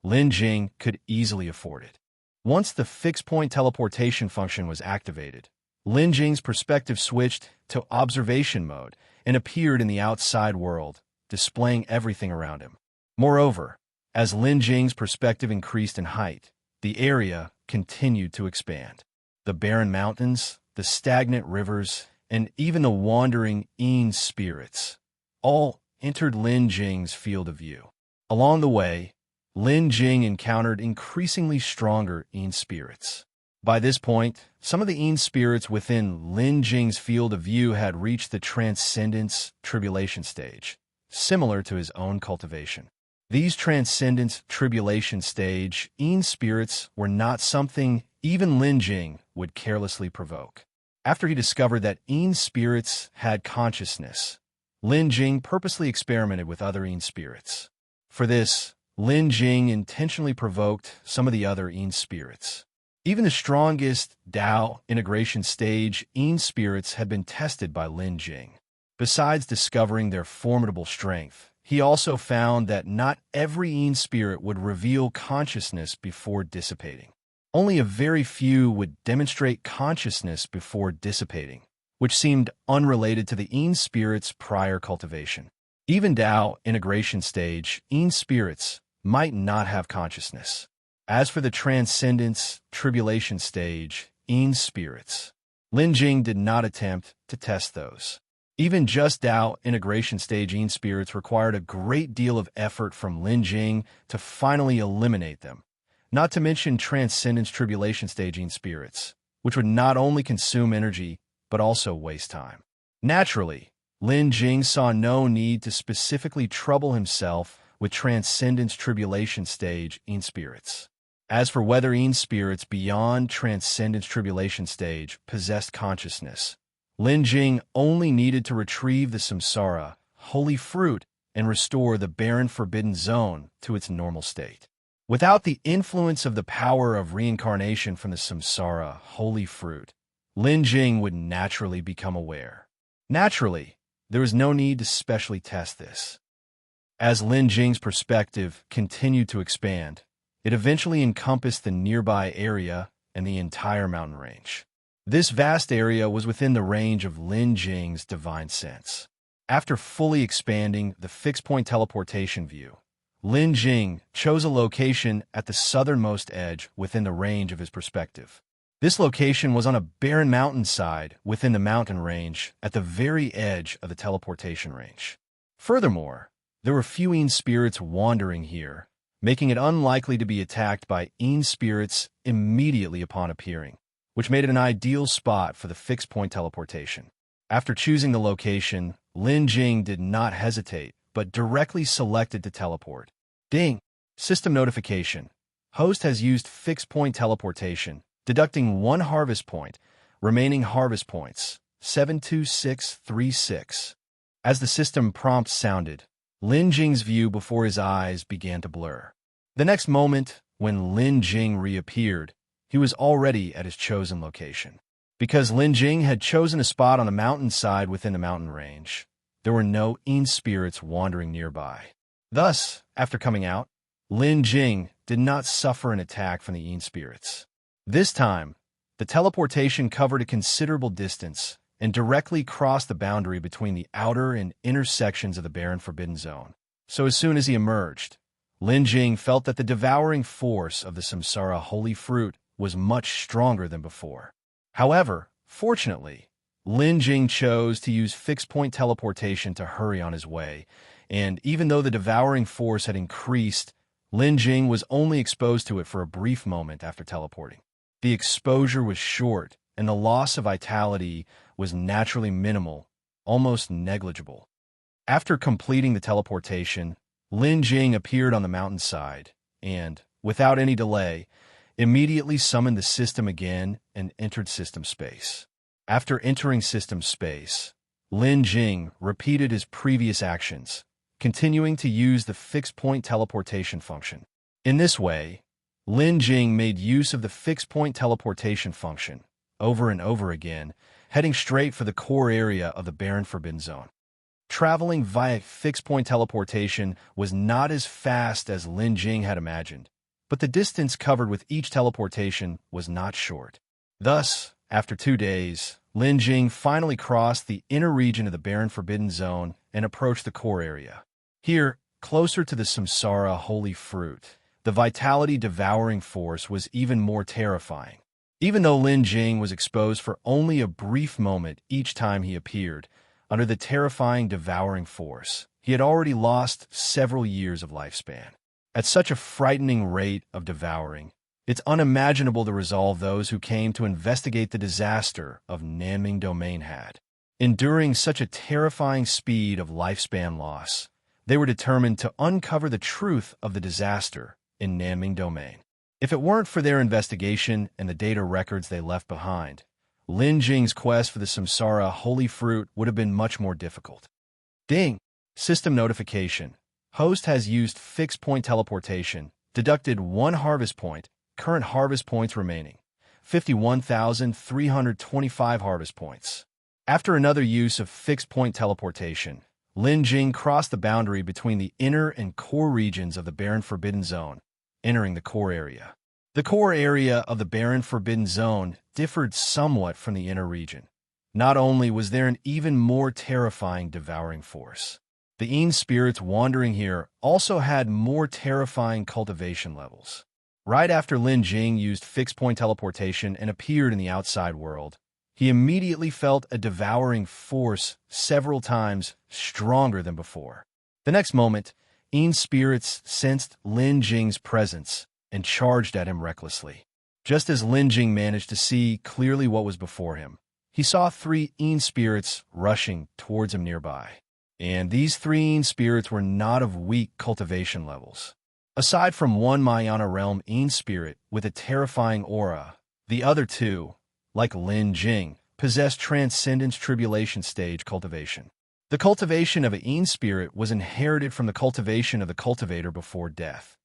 Lin Jing could easily afford it. Once the fixed-point teleportation function was activated, Lin Jing's perspective switched to observation mode and appeared in the outside world, displaying everything around him. Moreover, as Lin Jing's perspective increased in height, the area continued to expand. The barren mountains, the stagnant rivers, and even the wandering Yin spirits all entered Lin Jing's field of view. Along the way, Lin Jing encountered increasingly stronger Yin spirits. By this point, some of the Yin spirits within Lin Jing's field of view had reached the Transcendence Tribulation stage, similar to his own cultivation. These Transcendence Tribulation stage Yin spirits were not something even Lin Jing would carelessly provoke. After he discovered that Yin spirits had consciousness, Lin Jing purposely experimented with other Yin spirits. For this, Lin Jing intentionally provoked some of the other Yin spirits. Even the strongest Dao integration stage Yin spirits had been tested by Lin Jing. Besides discovering their formidable strength, he also found that not every Yin spirit would reveal consciousness before dissipating. Only a very few would demonstrate consciousness before dissipating, which seemed unrelated to the Yin spirit's prior cultivation. Even Dao integration stage Yin spirits might not have consciousness. As for the transcendence tribulation stage Yin spirits, Lin Jing did not attempt to test those. Even just Dao integration stage Yin spirits required a great deal of effort from Lin Jing to finally eliminate them, not to mention transcendence tribulation stage Yin spirits, which would not only consume energy but also waste time. Naturally, Lin Jing saw no need to specifically trouble himself with transcendence tribulation stage Yin spirits. As for whether Yin spirits beyond transcendence tribulation stage possessed consciousness, Lin Jing only needed to retrieve the Samsara, holy fruit, and restore the barren forbidden zone to its normal state. Without the influence of the power of reincarnation from the Samsara, holy fruit, Lin Jing would naturally become aware. Naturally, there was no need to specially test this. As Lin Jing's perspective continued to expand, it eventually encompassed the nearby area and the entire mountain range. This vast area was within the range of Lin Jing's divine sense. After fully expanding the fixed-point teleportation view, Lin Jing chose a location at the southernmost edge within the range of his perspective. This location was on a barren mountainside within the mountain range at the very edge of the teleportation range. Furthermore, there were few Yin spirits wandering here, making it unlikely to be attacked by Yin spirits immediately upon appearing, which made it an ideal spot for the fixed-point teleportation. After choosing the location, Lin Jing did not hesitate, but directly selected to teleport. Ding! System notification. Host has used fixed-point teleportation, deducting 1 harvest point, remaining harvest points, 72636. As the system prompt sounded, Lin Jing's view before his eyes began to blur. The next moment, when Lin Jing reappeared, he was already at his chosen location. Because Lin Jing had chosen a spot on a mountainside within the mountain range, there were no Yin spirits wandering nearby. Thus, after coming out, Lin Jing did not suffer an attack from the Yin spirits. This time, the teleportation covered a considerable distance and directly crossed the boundary between the outer and inner sections of the barren forbidden zone. So as soon as he emerged, Lin Jing felt that the devouring force of the Samsara holy fruit was much stronger than before. However, fortunately, Lin Jing chose to use fixed-point teleportation to hurry on his way, and even though the devouring force had increased, Lin Jing was only exposed to it for a brief moment after teleporting. The exposure was short, and the loss of vitality was naturally minimal, almost negligible. After completing the teleportation, Lin Jing appeared on the mountainside and, without any delay, immediately summoned the system again and entered system space. After entering system space, Lin Jing repeated his previous actions, continuing to use the fixed-point teleportation function. In this way, Lin Jing made use of the fixed-point teleportation function over and over again, heading straight for the core area of the barren forbidden zone. Traveling via fixed-point teleportation was not as fast as Lin Jing had imagined, but the distance covered with each teleportation was not short. Thus, after 2 days, Lin Jing finally crossed the inner region of the barren forbidden zone and approached the core area. Here, closer to the Samsara holy fruit, the vitality devouring force was even more terrifying. Even though Lin Jing was exposed for only a brief moment each time he appeared, under the terrifying devouring force, he had already lost several years of lifespan. At such a frightening rate of devouring, it's unimaginable the resolve those who came to investigate the disaster of Nanming domain had. Enduring such a terrifying speed of lifespan loss, they were determined to uncover the truth of the disaster in Nanming domain. If it weren't for their investigation and the data records they left behind, Lin Jing's quest for the Samsara holy fruit would have been much more difficult. Ding! System notification. Host has used fixed point teleportation, deducted 1 harvest point, current harvest points remaining, 51,325 harvest points. After another use of fixed point teleportation, Lin Jing crossed the boundary between the inner and core regions of the Barren Forbidden Zone, entering the core area. The core area of the Barren Forbidden Zone differed somewhat from the inner region. Not only was there an even more terrifying devouring force, the Yin spirits wandering here also had more terrifying cultivation levels. Right after Lin Jing used fixed-point teleportation and appeared in the outside world, he immediately felt a devouring force several times stronger than before. The next moment, Yin spirits sensed Lin Jing's presence and charged at him recklessly. Just as Lin Jing managed to see clearly what was before him, he saw 3 Yin spirits rushing towards him nearby. And these 3 Yin spirits were not of weak cultivation levels. Aside from one Mahayana realm Yin spirit with a terrifying aura, the other 2, like Lin Jing, possessed Transcendence Tribulation stage cultivation. The cultivation of a Yin spirit was inherited from the cultivation of the cultivator before death.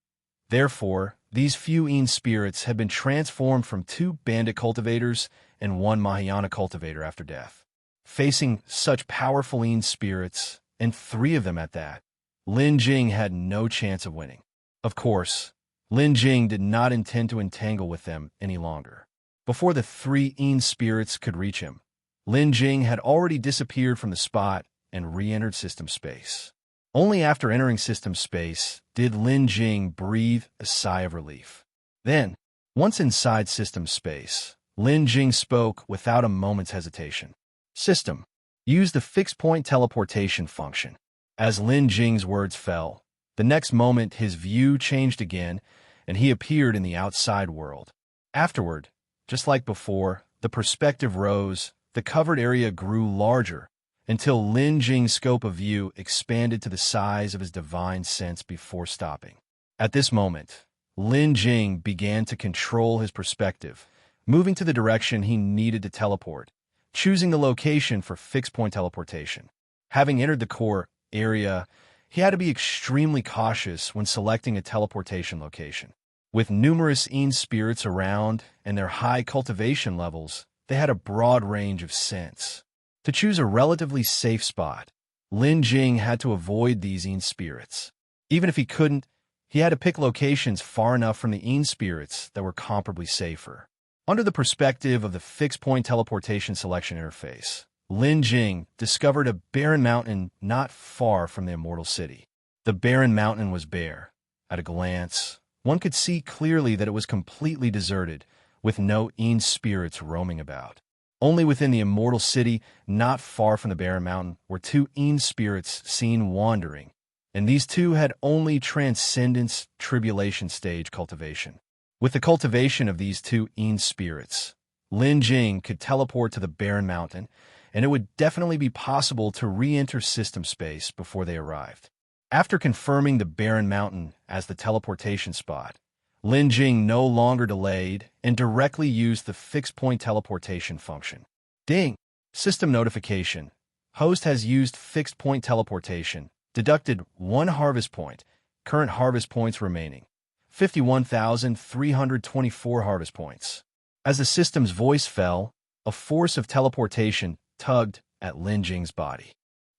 Therefore, these few Yin spirits had been transformed from 2 bandit cultivators and 1 Mahayana cultivator after death. Facing such powerful Yin spirits, and 3 of them at that, Lin Jing had no chance of winning. Of course, Lin Jing did not intend to entangle with them any longer. Before the 3 Yin spirits could reach him, Lin Jing had already disappeared from the spot and re-entered system space. Only after entering system space did Lin Jing breathe a sigh of relief. Then, once inside system space, Lin Jing spoke without a moment's hesitation. System, use the fixed-point teleportation function. As Lin Jing's words fell, the next moment his view changed again, and he appeared in the outside world. Afterward, just like before, the perspective rose, the covered area grew larger, until Lin Jing's scope of view expanded to the size of his divine sense before stopping. At this moment, Lin Jing began to control his perspective, moving to the direction he needed to teleport, choosing the location for fixed-point teleportation. Having entered the core area, he had to be extremely cautious when selecting a teleportation location. With numerous Yin spirits around and their high cultivation levels, they had a broad range of sense. To choose a relatively safe spot, Lin Jing had to avoid these Yin spirits. Even if he couldn't, he had to pick locations far enough from the Yin spirits that were comparably safer. Under the perspective of the fixed-point teleportation selection interface, Lin Jing discovered a barren mountain not far from the Immortal City. The barren mountain was bare. At a glance, one could see clearly that it was completely deserted, with no Yin spirits roaming about. Only within the Immortal City, not far from the barren mountain, were 2 Yin spirits seen wandering, and these 2 had only Transcendence Tribulation stage cultivation. With the cultivation of these 2 Yin spirits, Lin Jing could teleport to the barren mountain, and it would definitely be possible to re-enter system space before they arrived. After confirming the barren mountain as the teleportation spot, Lin Jing no longer delayed and directly used the fixed-point teleportation function. Ding! System notification. Host has used fixed-point teleportation, deducted 1 harvest point, current harvest points remaining, 51,324 harvest points. As the system's voice fell, a force of teleportation tugged at Lin Jing's body.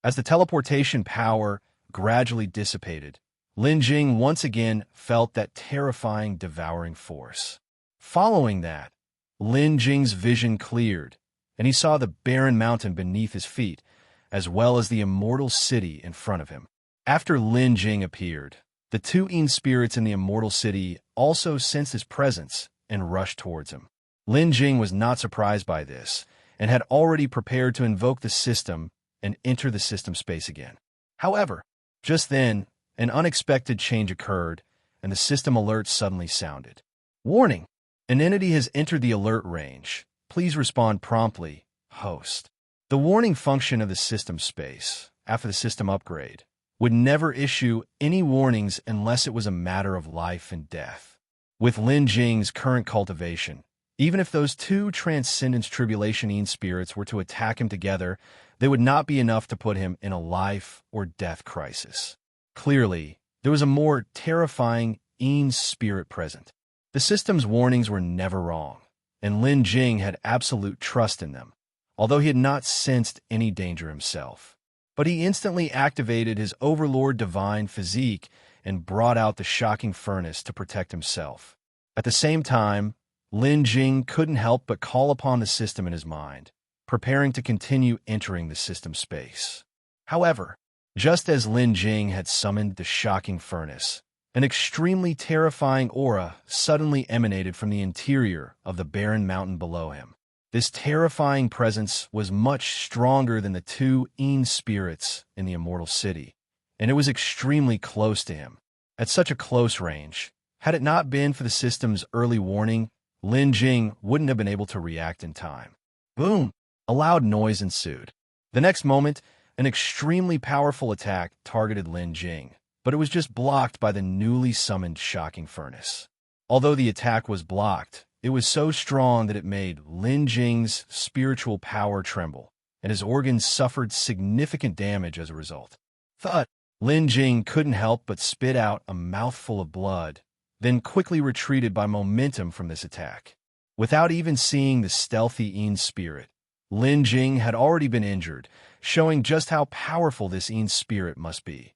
As the teleportation power gradually dissipated, Lin Jing once again felt that terrifying devouring force. Following that, Lin Jing's vision cleared, and he saw the barren mountain beneath his feet, as well as the Immortal City in front of him. After Lin Jing appeared, the 2 Yin spirits in the Immortal City also sensed his presence and rushed towards him. Lin Jing was not surprised by this, and had already prepared to invoke the system and enter the system space again. However, just then, an unexpected change occurred, and the system alert suddenly sounded. Warning! An entity has entered the alert range. Please respond promptly, host. The warning function of the system space, after the system upgrade, would never issue any warnings unless it was a matter of life and death. With Lin Jing's current cultivation, even if those 2 Transcendence Tribulation Yin spirits were to attack him together, they would not be enough to put him in a life or death crisis. Clearly, there was a more terrifying Yin spirit present. The system's warnings were never wrong, and Lin Jing had absolute trust in them, although he had not sensed any danger himself. But he instantly activated his Overlord Divine physique and brought out the shocking furnace to protect himself. At the same time, Lin Jing couldn't help but call upon the system in his mind, preparing to continue entering the system space. However, just as Lin Jing had summoned the shocking furnace, an extremely terrifying aura suddenly emanated from the interior of the barren mountain below him. This terrifying presence was much stronger than the two Yin spirits in the Immortal City, and it was extremely close to him. At such a close range, had it not been for the system's early warning, Lin Jing wouldn't have been able to react in time. Boom! A loud noise ensued. The next moment, an extremely powerful attack targeted Lin Jing, but it was just blocked by the newly summoned shocking furnace. Although the attack was blocked, it was so strong that it made Lin Jing's spiritual power tremble, and his organs suffered significant damage as a result. Thud! Lin Jing couldn't help but spit out a mouthful of blood, then quickly retreated by momentum from this attack. Without even seeing the stealthy Yin spirit, Lin Jing had already been injured, showing just how powerful this Yin spirit must be.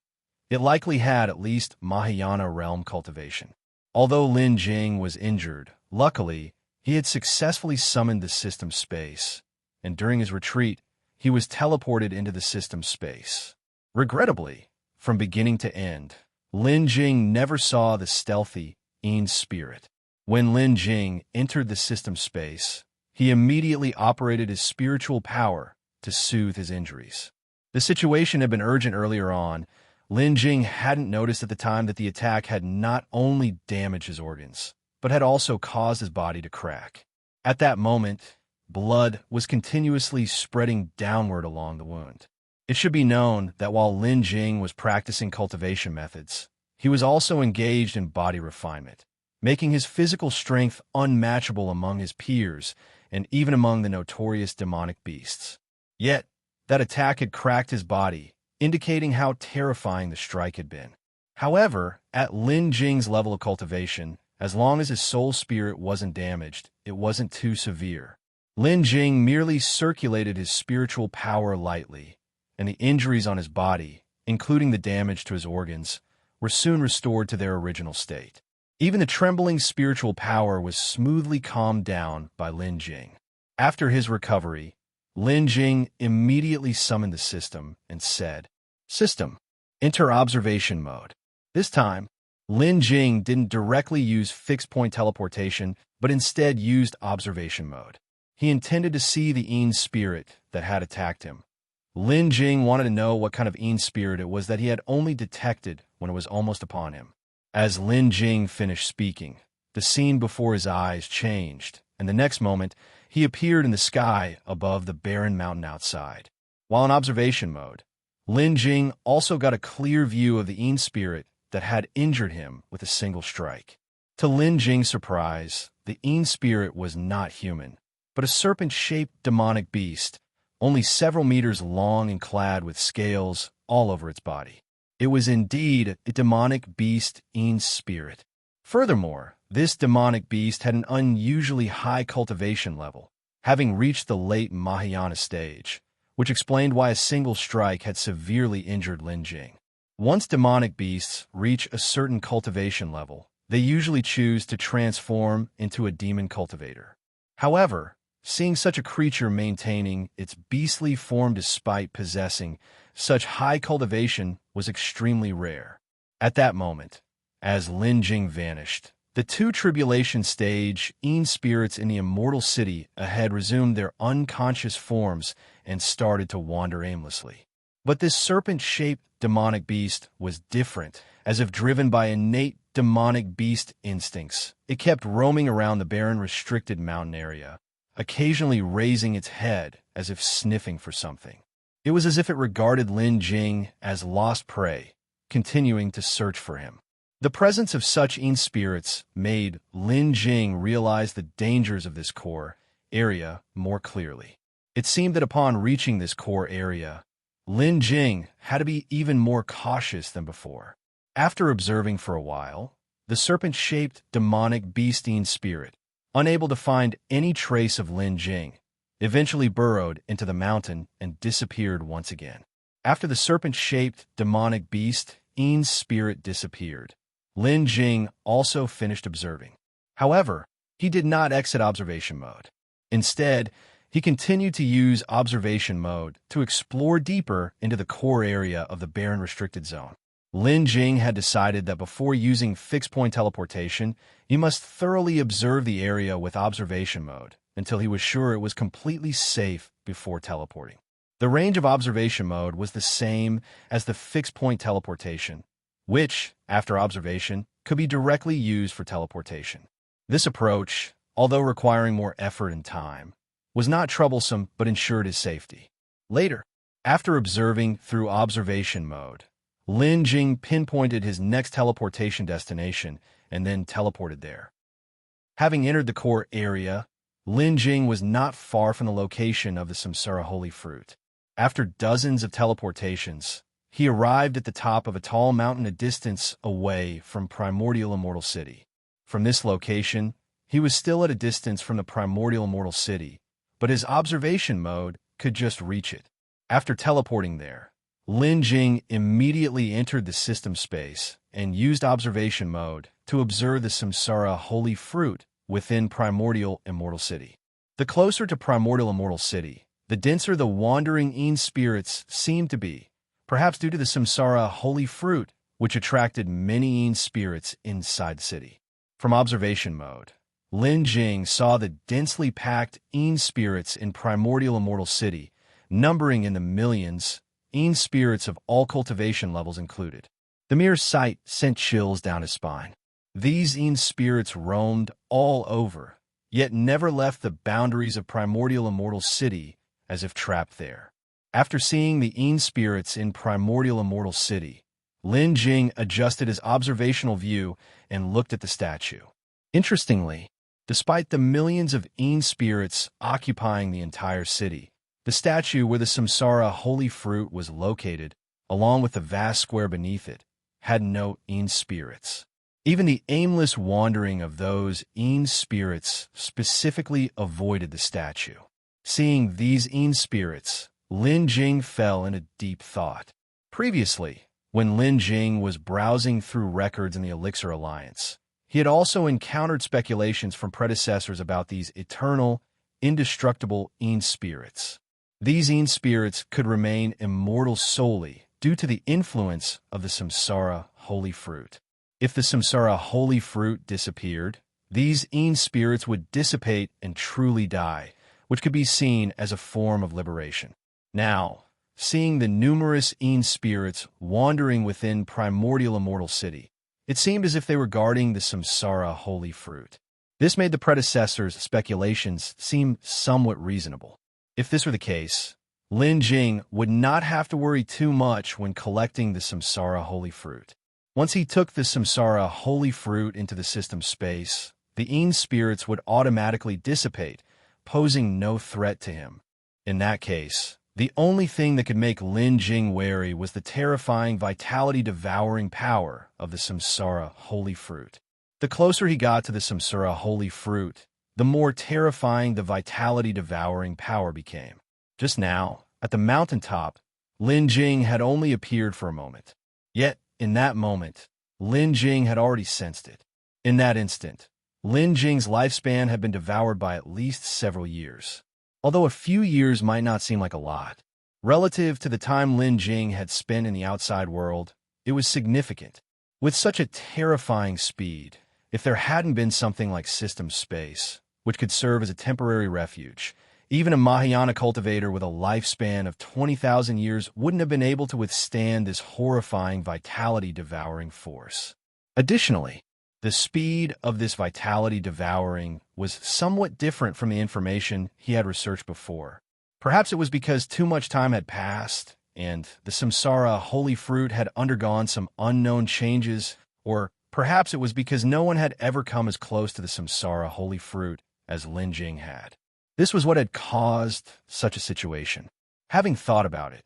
It likely had at least Mahayana realm cultivation. Although Lin Jing was injured, luckily, he had successfully summoned the system space, and during his retreat, he was teleported into the system space. Regrettably, from beginning to end, Lin Jing never saw the stealthy Yin spirit. When Lin Jing entered the system space, he immediately operated his spiritual power to soothe his injuries. The situation had been urgent earlier on. Lin Jing hadn't noticed at the time that the attack had not only damaged his organs, but had also caused his body to crack. At that moment, blood was continuously spreading downward along the wound. It should be known that while Lin Jing was practicing cultivation methods, he was also engaged in body refinement, making his physical strength unmatchable among his peers and even among the notorious demonic beasts. Yet, that attack had cracked his body, indicating how terrifying the strike had been. However, at Lin Jing's level of cultivation, as long as his soul spirit wasn't damaged, it wasn't too severe. Lin Jing merely circulated his spiritual power lightly, and the injuries on his body, including the damage to his organs, were soon restored to their original state. Even the trembling spiritual power was smoothly calmed down by Lin Jing. After his recovery, Lin Jing immediately summoned the system and said, "System, enter observation mode." This time, Lin Jing didn't directly use fixed-point teleportation, but instead used observation mode. He intended to see the Yin spirit that had attacked him. Lin Jing wanted to know what kind of Yin spirit it was that he had only detected when it was almost upon him. As Lin Jing finished speaking, the scene before his eyes changed, and the next moment, he appeared in the sky above the barren mountain outside. While in observation mode, Lin Jing also got a clear view of the Yin spirit that had injured him with a single strike. To Lin Jing's surprise, the Yin spirit was not human, but a serpent-shaped demonic beast, only several meters long and clad with scales all over its body. It was indeed a demonic beast Yin spirit. Furthermore, this demonic beast had an unusually high cultivation level, having reached the late Mahayana stage, which explained why a single strike had severely injured Lin Jing. Once demonic beasts reach a certain cultivation level, they usually choose to transform into a demon cultivator. However, seeing such a creature maintaining its beastly form despite possessing such high cultivation was extremely rare. At that moment, as Lin Jing vanished, the two tribulation stage Yin spirits in the Immortal City ahead resumed their unconscious forms and started to wander aimlessly. But this serpent-shaped demonic beast was different. As if driven by innate demonic beast instincts, it kept roaming around the barren, restricted mountain area, occasionally raising its head as if sniffing for something. It was as if it regarded Lin Jing as lost prey, continuing to search for him. The presence of such Yin spirits made Lin Jing realize the dangers of this core area more clearly. It seemed that upon reaching this core area, Lin Jing had to be even more cautious than before. After observing for a while, the serpent-shaped demonic beastine spirit, unable to find any trace of Lin Jing, eventually burrowed into the mountain and disappeared once again. After the serpent-shaped demonic beast-ine spirit disappeared, Lin Jing also finished observing. However, he did not exit observation mode. Instead, he continued to use observation mode to explore deeper into the core area of the Barren restricted zone. Lin Jing had decided that before using fixed-point teleportation, he must thoroughly observe the area with observation mode until he was sure it was completely safe before teleporting. The range of observation mode was the same as the fixed-point teleportation, which, after observation, could be directly used for teleportation. This approach, although requiring more effort and time, was not troublesome but ensured his safety. Later, after observing through observation mode, Lin Jing pinpointed his next teleportation destination and then teleported there. Having entered the core area, Lin Jing was not far from the location of the Samsara holy fruit. After dozens of teleportations, he arrived at the top of a tall mountain a distance away from Primordial Immortal City. From this location, he was still at a distance from the Primordial Immortal City, but his observation mode could just reach it. After teleporting there, Lin Jing immediately entered the system space and used observation mode to observe the Samsara holy fruit within Primordial Immortal City. The closer to Primordial Immortal City, the denser the wandering spirits seemed to be, perhaps due to the Samsara holy fruit, which attracted many spirits inside the city. From observation mode, Lin Jing saw the densely packed spirits in Primordial Immortal City, numbering in the millions, spirits of all cultivation levels included. The mere sight sent chills down his spine. These spirits roamed all over, yet never left the boundaries of Primordial Immortal City as if trapped there. After seeing the spirits in Primordial Immortal City, Lin Jing adjusted his observational view and looked at the statue. Interestingly, despite the millions of spirits occupying the entire city, the statue where the Samsara holy fruit was located, along with the vast square beneath it, had no spirits. Even the aimless wandering of those spirits specifically avoided the statue. Seeing these spirits, Lin Jing fell into deep thought. Previously, when Lin Jing was browsing through records in the Elixir Alliance, he had also encountered speculations from predecessors about these eternal, indestructible spirits. These spirits could remain immortal solely due to the influence of the Samsara holy fruit. If the Samsara holy fruit disappeared, these spirits would dissipate and truly die, which could be seen as a form of liberation. Now, seeing the numerous spirits wandering within Primordial Immortal City, it seemed as if they were guarding the Samsara holy fruit. This made the predecessors' speculations seem somewhat reasonable. If this were the case, Lin Jing would not have to worry too much when collecting the Samsara holy fruit. Once he took the Samsara holy fruit into the system space, the spirits would automatically dissipate, posing no threat to him. In that case, the only thing that could make Lin Jing wary was the terrifying vitality-devouring power of the Samsara holy fruit. The closer he got to the Samsara holy fruit, the more terrifying the vitality-devouring power became. Just now, at the mountaintop, Lin Jing had only appeared for a moment. Yet, in that moment, Lin Jing had already sensed it. In that instant, Lin Jing's lifespan had been devoured by at least several years. Although a few years might not seem like a lot, relative to the time Lin Jing had spent in the outside world, it was significant. With such a terrifying speed, if there hadn't been something like system space, which could serve as a temporary refuge, even a Mahayana cultivator with a lifespan of 20,000 years wouldn't have been able to withstand this horrifying vitality-devouring force. Additionally, the speed of this vitality-devouring was somewhat different from the information he had researched before. Perhaps it was because too much time had passed, and the Samsara holy fruit had undergone some unknown changes, or perhaps it was because no one had ever come as close to the Samsara holy fruit as Lin Jing had. This was what had caused such a situation. Having thought about it,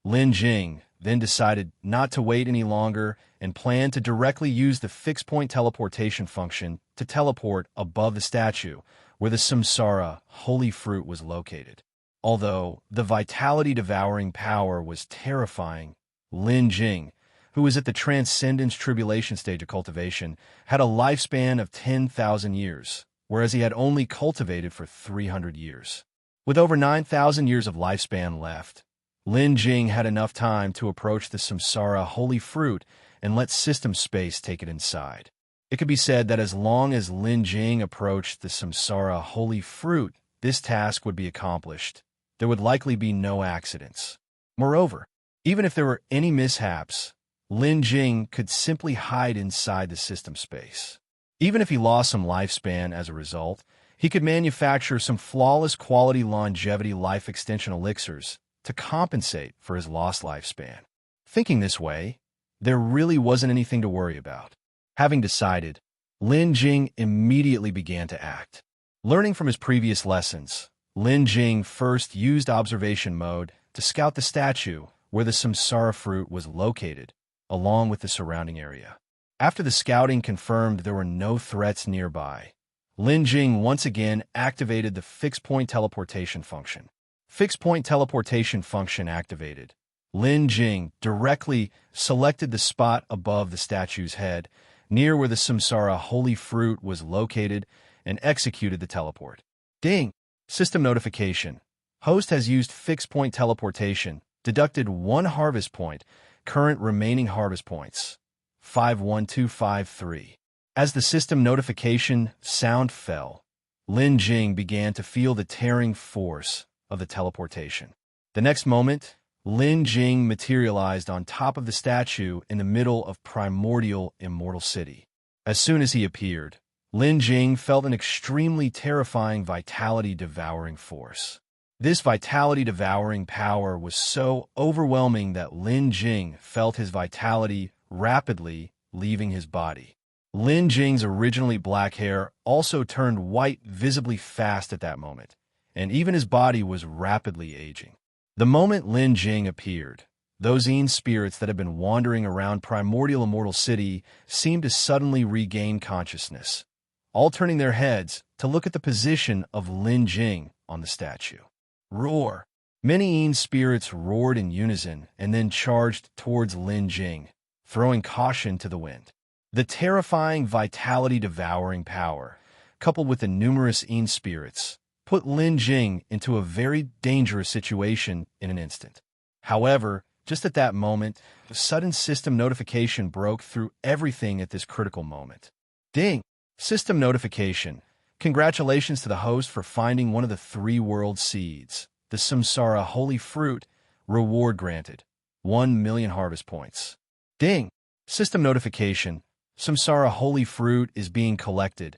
Lin Jing then decided not to wait any longer and planned to directly use the fixed-point teleportation function to teleport above the statue where the Samsara holy fruit was located. Although the vitality-devouring power was terrifying, Lin Jing, who was at the Transcendence Tribulation stage of cultivation, had a lifespan of 10,000 years, whereas he had only cultivated for 300 years. With over 9,000 years of lifespan left, Lin Jing had enough time to approach the Samsara holy fruit and let system space take it inside. It could be said that as long as Lin Jing approached the Samsara holy fruit, this task would be accomplished. There would likely be no accidents. Moreover, even if there were any mishaps, Lin Jing could simply hide inside the system space. Even if he lost some lifespan as a result, he could manufacture some flawless quality longevity life extension elixirs to compensate for his lost lifespan. Thinking this way, there really wasn't anything to worry about. Having decided, Lin Jing immediately began to act. Learning from his previous lessons, Lin Jing first used observation mode to scout the statue where the Samsara fruit was located, along with the surrounding area. After the scouting confirmed there were no threats nearby, Lin Jing once again activated the fixed-point teleportation function. Fixed-point teleportation function activated. Lin Jing directly selected the spot above the statue's head, near where the Samsara holy fruit was located, and executed the teleport. Ding! System notification. Host has used fixed-point teleportation, deducted 1 harvest point, current remaining harvest points, 51253. As the system notification sound fell, Lin Jing began to feel the tearing force of the teleportation. The next moment, Lin Jing materialized on top of the statue in the middle of Primordial Immortal City. As soon as he appeared, Lin Jing felt an extremely terrifying vitality-devouring force. This vitality-devouring power was so overwhelming that Lin Jing felt his vitality rapidly leaving his body. Lin Jing's originally black hair also turned white visibly fast at that moment, and even his body was rapidly aging. The moment Lin Jing appeared, those Yin spirits that had been wandering around Primordial Immortal City seemed to suddenly regain consciousness, all turning their heads to look at the position of Lin Jing on the statue. Roar! Many Yin spirits roared in unison and then charged towards Lin Jing, throwing caution to the wind. The terrifying vitality-devouring power, coupled with the numerous Yin spirits, put Lin Jing into a very dangerous situation in an instant. However, just at that moment, a sudden system notification broke through everything at this critical moment. Ding! System notification. Congratulations to the host for finding one of the 3 world seeds, the Samsara holy fruit. Reward granted, 1 million harvest points. Ding! System notification. Samsara holy fruit is being collected.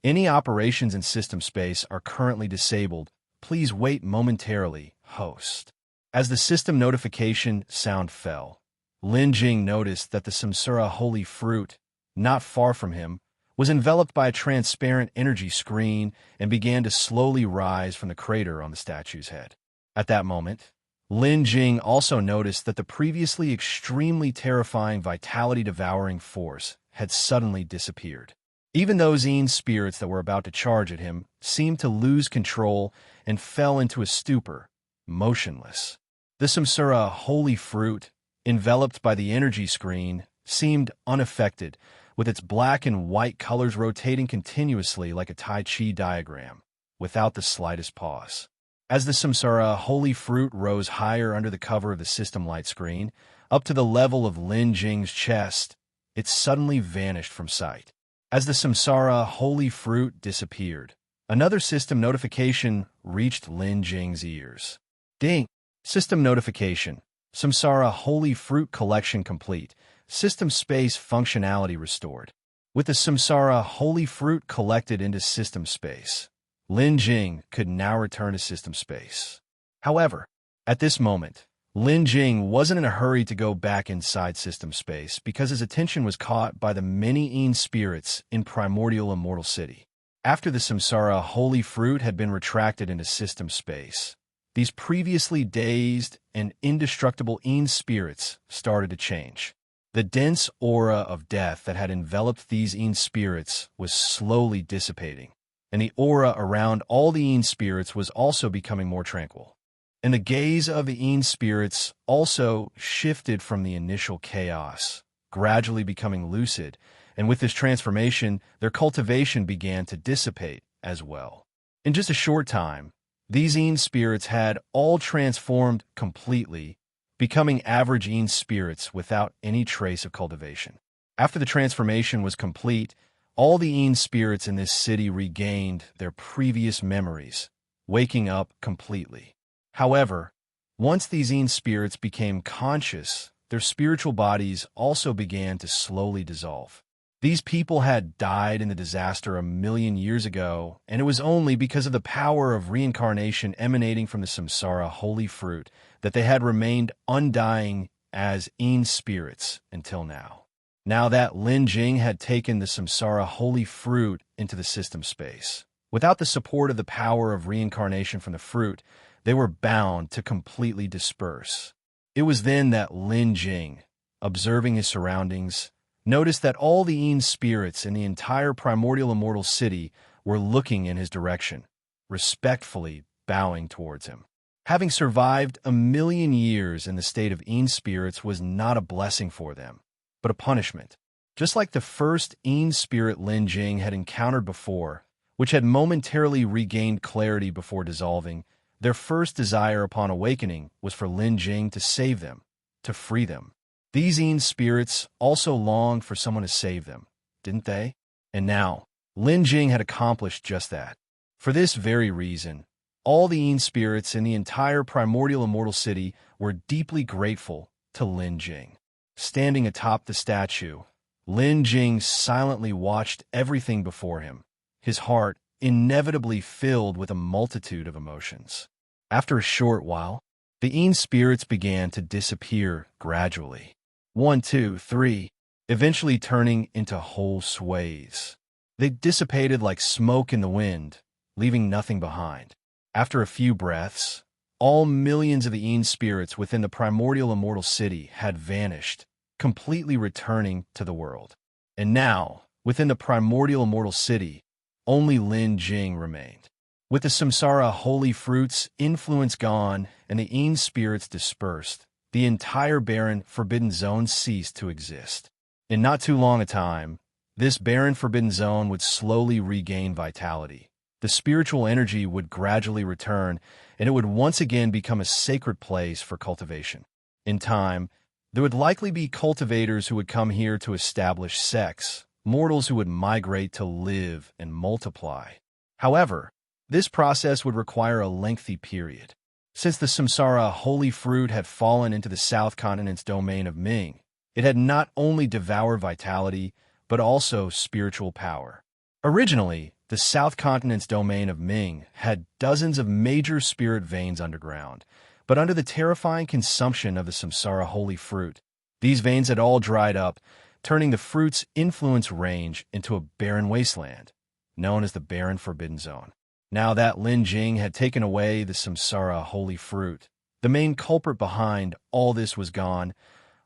Any operations in system space are currently disabled. Please wait momentarily, host. As the system notification sound fell, Lin Jing noticed that the Samsara holy fruit, not far from him, was enveloped by a transparent energy screen and began to slowly rise from the crater on the statue's head. At that moment, Lin Jing also noticed that the previously extremely terrifying vitality-devouring force had suddenly disappeared. Even those Yin spirits that were about to charge at him seemed to lose control and fell into a stupor, motionless. The Samsara holy fruit, enveloped by the energy screen, seemed unaffected, with its black and white colors rotating continuously like a Tai Chi diagram, without the slightest pause. As the Samsara holy fruit rose higher under the cover of the system light screen, up to the level of Lin Jing's chest, it suddenly vanished from sight. As the Samsara holy fruit disappeared, another system notification reached Lin Jing's ears. Ding! System notification. Samsara holy fruit collection complete. System space functionality restored. With the Samsara holy fruit collected into system space, Lin Jing could now return to system space. However, at this moment, Lin Jing wasn't in a hurry to go back inside system space because his attention was caught by the many Yin spirits in Primordial Immortal City. After the Samsara holy fruit had been retracted into system space, these previously dazed and indestructible Yin spirits started to change. The dense aura of death that had enveloped these Yin spirits was slowly dissipating, and the aura around all the Yin spirits was also becoming more tranquil. And the gaze of the Yin spirits also shifted from the initial chaos, gradually becoming lucid, and with this transformation, their cultivation began to dissipate as well. In just a short time, these Yin spirits had all transformed completely, becoming average Yin spirits without any trace of cultivation. After the transformation was complete, all the Yin spirits in this city regained their previous memories, waking up completely. However, once these Yin spirits became conscious, their spiritual bodies also began to slowly dissolve. These people had died in the disaster 1,000,000 years ago, and it was only because of the power of reincarnation emanating from the Samsara holy fruit that they had remained undying as Yin spirits until now. Now that Lin Jing had taken the Samsara holy fruit into the system space, without the support of the power of reincarnation from the fruit, they were bound to completely disperse. It was then that Lin Jing, observing his surroundings, noticed that all the Yin spirits in the entire primordial immortal city were looking in his direction, respectfully bowing towards him. Having survived 1,000,000 years in the state of Yin spirits was not a blessing for them, but a punishment. Just like the first Yin spirit Lin Jing had encountered before, which had momentarily regained clarity before dissolving, their first desire upon awakening was for Lin Jing to save them, to free them. These Yin spirits also longed for someone to save them, didn't they? And now, Lin Jing had accomplished just that. For this very reason, all the Yin spirits in the entire primordial immortal city were deeply grateful to Lin Jing. Standing atop the statue, Lin Jing silently watched everything before him, his heart inevitably filled with a multitude of emotions. After a short while, the Yin spirits began to disappear gradually. 1, 2, 3, eventually turning into whole swathes. They dissipated like smoke in the wind, leaving nothing behind. After a few breaths, all millions of the Yin spirits within the primordial immortal city had vanished, completely returning to the world. And now, within the primordial immortal city, only Lin Jing remained. With the Samsara holy fruit's influence gone and the Yin spirits dispersed, the entire barren forbidden zone ceased to exist. In not too long a time, this barren forbidden zone would slowly regain vitality. The spiritual energy would gradually return, and it would once again become a sacred place for cultivation. In time, there would likely be cultivators who would come here to establish sects, mortals who would migrate to live and multiply. However, this process would require a lengthy period. Since the Samsara holy fruit had fallen into the South Continent's domain of Ming, it had not only devoured vitality, but also spiritual power. Originally, the South Continent's domain of Ming had dozens of major spirit veins underground, but under the terrifying consumption of the Samsara holy fruit, these veins had all dried up, turning the fruit's influence range into a barren wasteland, known as the Barren Forbidden Zone. Now that Lin Jing had taken away the Samsara holy fruit, the main culprit behind all this was gone,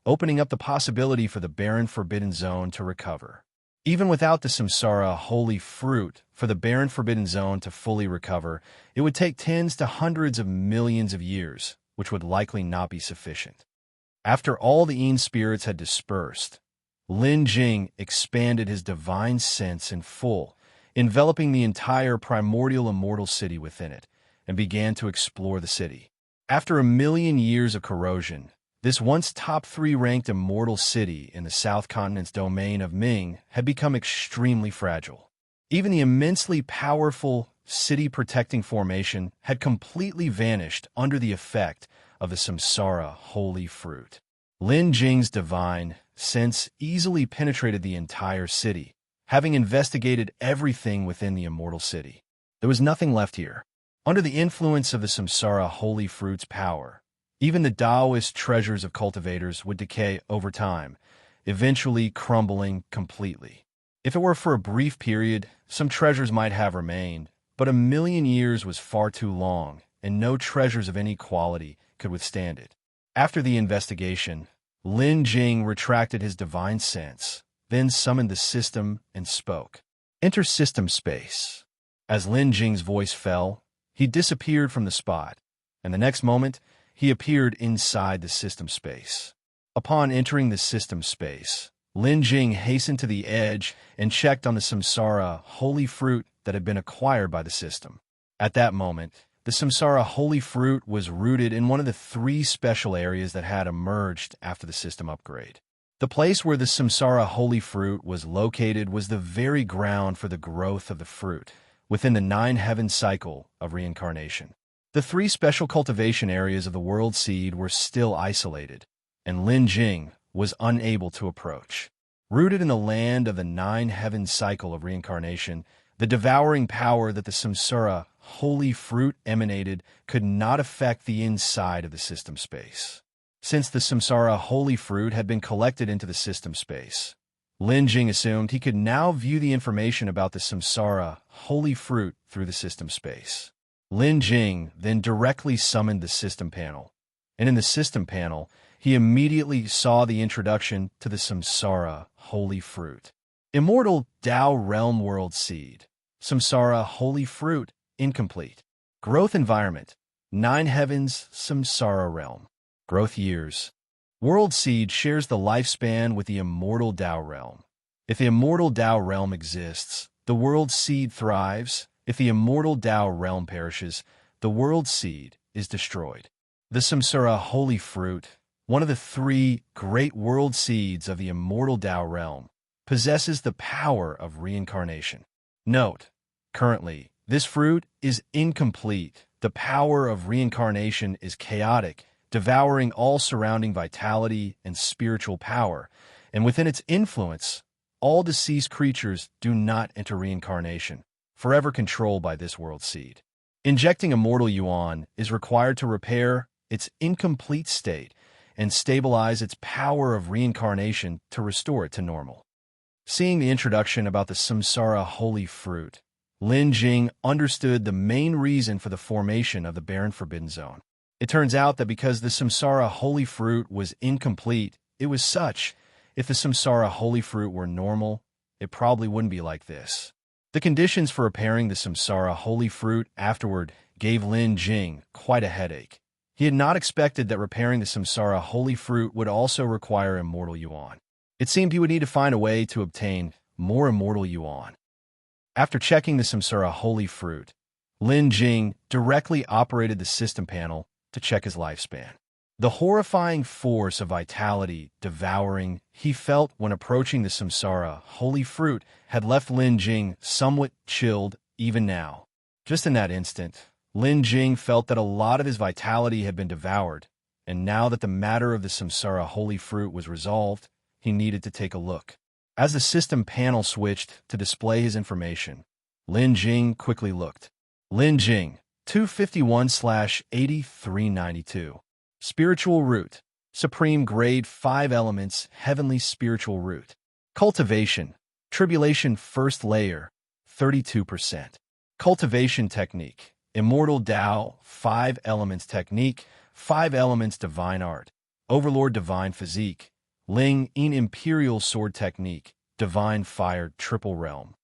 opening up the possibility for the Barren Forbidden Zone to recover. Even without the Samsara holy fruit, for the Barren Forbidden Zone to fully recover, it would take tens to hundreds of millions of years, which would likely not be sufficient. After all the Yin spirits had dispersed, Lin Jing expanded his divine sense in full, enveloping the entire primordial immortal city within it, and began to explore the city. After 1,000,000 years of corrosion, this once top 3 ranked immortal city in the South Continent's domain of Ming had become extremely fragile. Even the immensely powerful city-protecting formation had completely vanished under the effect of the Samsara holy fruit. Lin Jing's divine sense easily penetrated the entire city, having investigated everything within the immortal city. There was nothing left here. Under the influence of the Samsara holy fruit's power, even the Taoist treasures of cultivators would decay over time, eventually crumbling completely. If it were for a brief period, some treasures might have remained, but 1,000,000 years was far too long, and no treasures of any quality could withstand it. After the investigation, Lin Jing retracted his divine sense, then summoned the system and spoke. "Enter system space." As Lin Jing's voice fell, he disappeared from the spot, and the next moment, he appeared inside the system space. Upon entering the system space, Lin Jing hastened to the edge and checked on the Samsara holy fruit that had been acquired by the system. At that moment, the Samsara holy fruit was rooted in one of the 3 special areas that had emerged after the system upgrade. The place where the Samsara holy fruit was located was the very ground for the growth of the fruit, within the 9-heaven cycle of reincarnation. The 3 special cultivation areas of the world seed were still isolated, and Lin Jing was unable to approach. Rooted in the land of the 9-heaven cycle of reincarnation, the devouring power that the Samsara holy fruit emanated could not affect the inside of the system space. Since the Samsara holy fruit had been collected into the system space, Lin Jing assumed he could now view the information about the Samsara holy fruit through the system space. Lin Jing then directly summoned the system panel, and in the system panel, he immediately saw the introduction to the Samsara holy fruit. Immortal Tao Realm World Seed. Samsara holy fruit, incomplete. Growth environment, 9 heavens, Samsara realm. Growth years. World Seed shares the lifespan with the Immortal Tao Realm. If the Immortal Tao Realm exists, the World Seed thrives. If the Immortal Tao Realm perishes, the World Seed is destroyed. The Samsara holy fruit, one of the 3 great world seeds of the Immortal Tao Realm, possesses the power of reincarnation. Note, currently, this fruit is incomplete. The power of reincarnation is chaotic, devouring all surrounding vitality and spiritual power, and within its influence, all deceased creatures do not enter reincarnation, forever controlled by this world seed. Injecting Immortal Yuan is required to repair its incomplete state and stabilize its power of reincarnation to restore it to normal. Seeing the introduction about the Samsara holy fruit, Lin Jing understood the main reason for the formation of the Barren Forbidden Zone. It turns out that because the Samsara holy fruit was incomplete, it was such. If the Samsara holy fruit were normal, it probably wouldn't be like this. The conditions for repairing the Samsara holy fruit afterward gave Lin Jing quite a headache. He had not expected that repairing the Samsara holy fruit would also require Immortal Yuan. It seemed he would need to find a way to obtain more Immortal Yuan. After checking the Samsara holy fruit, Lin Jing directly operated the system panel to check his lifespan. The horrifying force of vitality devouring he felt when approaching the Samsara holy fruit had left Lin Jing somewhat chilled even now. Just in that instant, Lin Jing felt that a lot of his vitality had been devoured, and now that the matter of the Samsara holy fruit was resolved, he needed to take a look. As the system panel switched to display his information, Lin Jing quickly looked. Lin Jing, 251/8392. Spiritual Root. Supreme Grade 5 Elements Heavenly Spiritual Root. Cultivation. Tribulation First Layer, 32%. Cultivation Technique. Immortal Tao 5 Elements Technique, 5 Elements Divine Art. Overlord Divine Physique. Ling In Imperial Sword Technique, Divine Fire Triple Realm.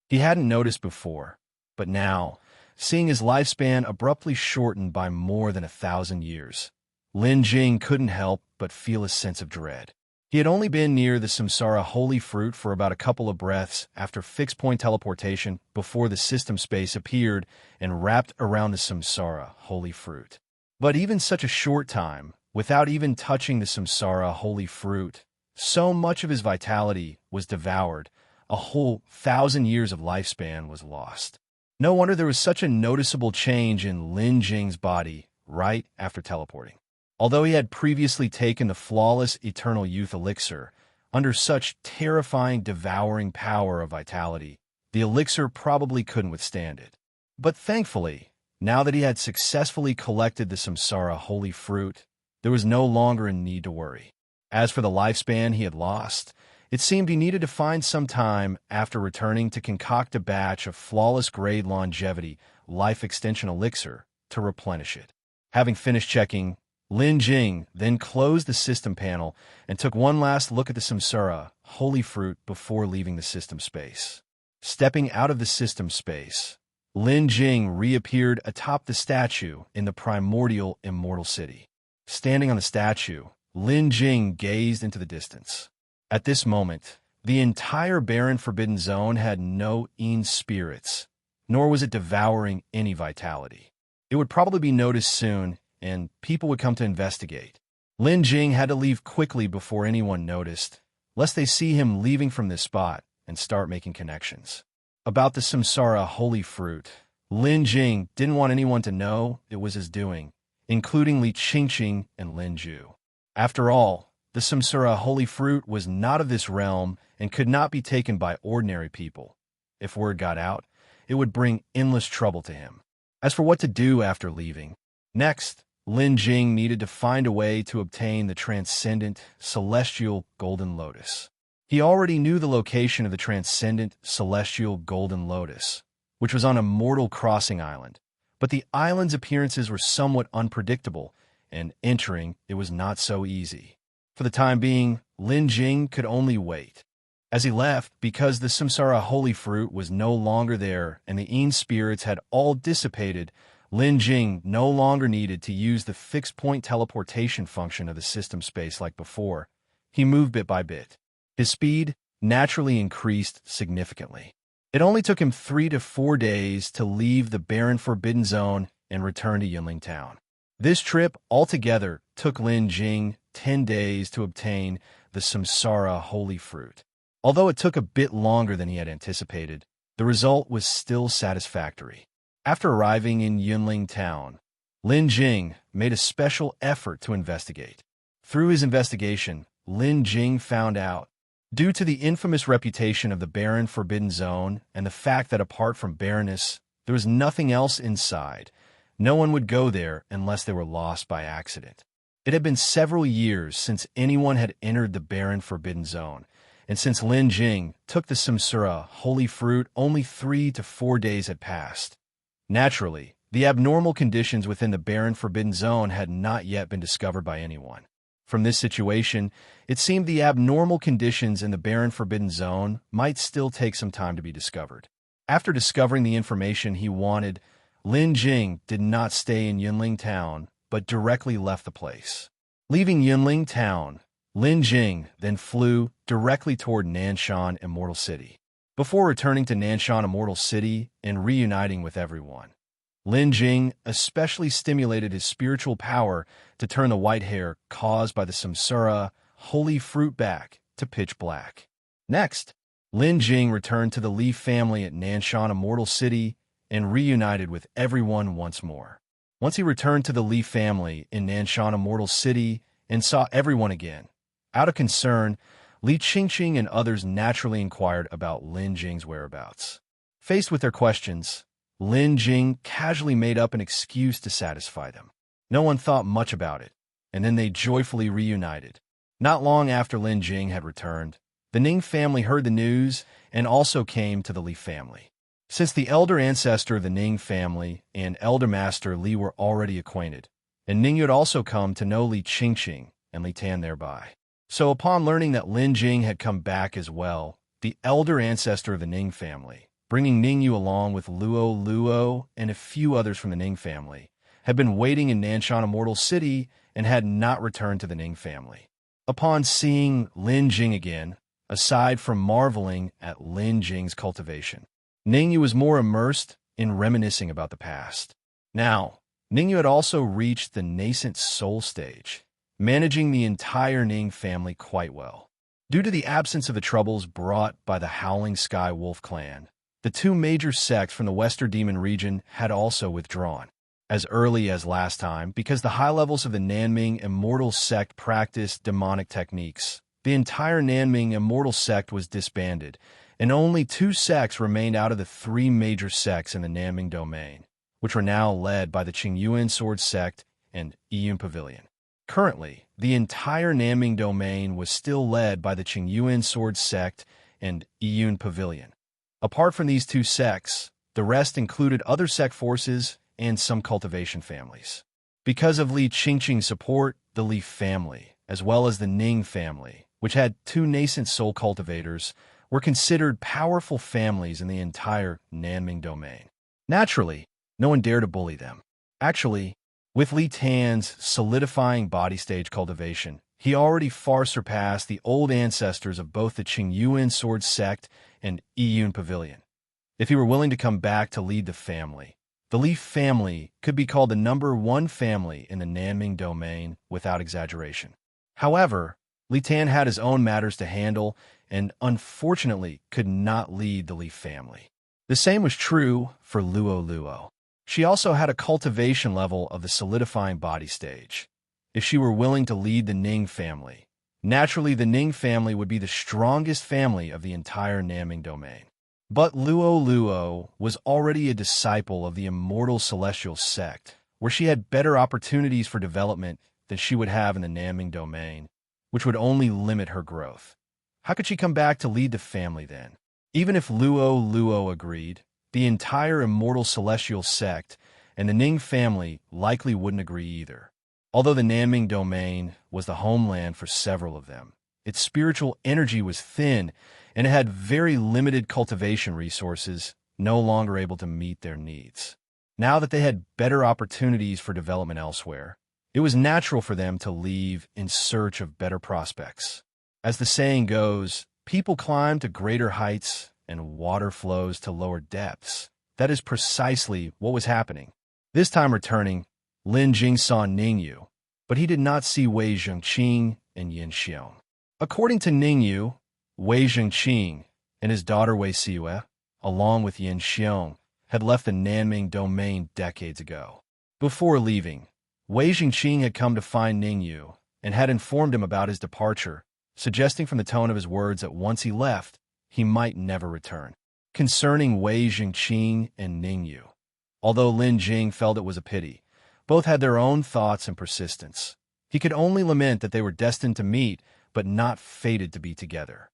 He hadn't noticed before, but now, seeing his lifespan abruptly shortened by more than 1,000 years, Lin Jing couldn't help but feel a sense of dread. He had only been near the Samsara holy fruit for about a couple of breaths after fixed-point teleportation before the system space appeared and wrapped around the Samsara holy fruit. But even such a short time, without even touching the Samsara holy fruit, so much of his vitality was devoured, a whole 1,000 years of lifespan was lost. No wonder there was such a noticeable change in Lin Jing's body right after teleporting. Although he had previously taken the flawless eternal youth elixir, under such terrifying devouring power of vitality, the elixir probably couldn't withstand it. But thankfully, now that he had successfully collected the Samsara holy fruit, there was no longer a need to worry. As for the lifespan he had lost, it seemed he needed to find some time after returning to concoct a batch of flawless grade longevity life extension elixir to replenish it. Having finished checking, Lin Jing then closed the system panel and took one last look at the Samsara, holy fruit, before leaving the system space. Stepping out of the system space, Lin Jing reappeared atop the statue in the primordial Immortal city. Standing on the statue, Lin Jing gazed into the distance. At this moment, the entire barren forbidden zone had no spirits, nor was it devouring any vitality. It would probably be noticed soon, and people would come to investigate. Lin Jing had to leave quickly before anyone noticed, lest they see him leaving from this spot and start making connections. About the Samsara holy fruit, Lin Jing didn't want anyone to know it was his doing, including Li Qingqing and Lin Ju. After all, the Samsara holy fruit was not of this realm and could not be taken by ordinary people. If word got out, it would bring endless trouble to him. As for what to do after leaving, next, Lin Jing needed to find a way to obtain the transcendent, celestial golden lotus. He already knew the location of the transcendent, celestial golden lotus, which was on a mortal crossing island, but the island's appearances were somewhat unpredictable, and entering it was not so easy. For the time being, Lin Jing could only wait. As he left, because the Samsara holy fruit was no longer there and the spirits had all dissipated, Lin Jing no longer needed to use the fixed-point teleportation function of the system space like before. He moved bit by bit. His speed naturally increased significantly. It only took him 3 to 4 days to leave the barren forbidden zone and return to Yunling town. This trip altogether took Lin Jing 10 days to obtain the Samsara holy fruit. Although it took a bit longer than he had anticipated, the result was still satisfactory. After arriving in Yunling town, Lin Jing made a special effort to investigate. Through his investigation, Lin Jing found out, due to the infamous reputation of the barren forbidden zone and the fact that apart from Reminisce, there was nothing else inside, no one would go there unless they were lost by accident. It had been several years since anyone had entered the barren forbidden zone, and since Lin Jing took the Samsara holy fruit, only 3 to 4 days had passed. Naturally, the abnormal conditions within the barren forbidden zone had not yet been discovered by anyone. From this situation, it seemed the abnormal conditions in the barren forbidden zone might still take some time to be discovered. After discovering the information he wanted, Lin Jing did not stay in Yunling town, but directly left the place. Leaving Yunling town, Lin Jing then flew directly toward Nanshan Immortal City. Before returning to Nanshan Immortal City and reuniting with everyone, Lin Jing especially stimulated his spiritual power to turn the white hair caused by the Samsara holy fruit back to pitch black. Next, Lin Jing returned to the Li family at Nanshan Immortal City and reunited with everyone once more. Once he returned to the Li family in Nanshan Immortal City and saw everyone again, out of concern, Li Qingqing and others naturally inquired about Lin Jing's whereabouts. Faced with their questions, Lin Jing casually made up an excuse to satisfy them. No one thought much about it, and then they joyfully reunited. Not long after Lin Jing had returned, the Ning family heard the news and also came to the Li family. Since the elder ancestor of the Ning family and elder master Li were already acquainted, and Ning had also come to know Li Qingqing and Li Tan thereby. So upon learning that Lin Jing had come back as well, the elder ancestor of the Ning family, bringing Ningyu along with Luo and a few others from the Ning family, had been waiting in Nanshan Immortal City and had not returned to the Ning family. Upon seeing Lin Jing again, aside from marveling at Lin Jing's cultivation, Ningyu was more immersed in reminiscing about the past. Now, Ningyu had also reached the nascent soul stage, managing the entire Ning family quite well. Due to the absence of the troubles brought by the Howling Sky Wolf clan, the 2 major sects from the Western Demon region had also withdrawn. As early as last time, because the high levels of the Nanming Immortal sect practiced demonic techniques, the entire Nanming Immortal sect was disbanded, and only 2 sects remained out of the 3 major sects in the Nanming domain, which were now led by the Qingyuan Sword Sect and Yun Pavilion. Currently, the entire Nanming domain was still led by the Qingyuan Sword Sect and Yun Pavilion. Apart from these 2 sects, the rest included other sect forces and some cultivation families. Because of Li Qingqing's support, the Li family, as well as the Ning family, which had 2 nascent soul cultivators, were considered powerful families in the entire Nanming domain. Naturally, no one dared to bully them. Actually, with Li Tan's solidifying body stage cultivation, he already far surpassed the old ancestors of both the Qingyuan sword sect and Yiyun pavilion. If he were willing to come back to lead the family, the Li family could be called the #1 family in the Nanming domain without exaggeration. However, Li Tan had his own matters to handle and unfortunately could not lead the Li family. The same was true for Luo Luo. She also had a cultivation level of the solidifying body stage. If she were willing to lead the Ning family, naturally the Ning family would be the strongest family of the entire Nanming domain. But Luo Luo was already a disciple of the Immortal celestial sect, where she had better opportunities for development than she would have in the Nanming domain, which would only limit her growth. How could she come back to lead the family then? Even if Luo Luo agreed, the entire Immortal celestial sect and the Ning family likely wouldn't agree either. Although the Nanming domain was the homeland for several of them, its spiritual energy was thin and it had very limited cultivation resources, no longer able to meet their needs. Now that they had better opportunities for development elsewhere, it was natural for them to leave in search of better prospects. As the saying goes, people climb to greater heights and water flows to lower depths. That is precisely what was happening. This time returning, Lin Jing saw Ningyu, but he did not see Wei Zhengqing and Yin Xiong. According to Ningyu, Wei Zhengqing and his daughter Wei Siwe, along with Yin Xiong, had left the Nanming domain decades ago. Before leaving, Wei Zhengqing had come to find Ningyu and had informed him about his departure, suggesting from the tone of his words that once he left, he might never return. Concerning Wei Zhengqing and Ningyu, although Lin Jing felt it was a pity, both had their own thoughts and persistence. He could only lament that they were destined to meet, but not fated to be together.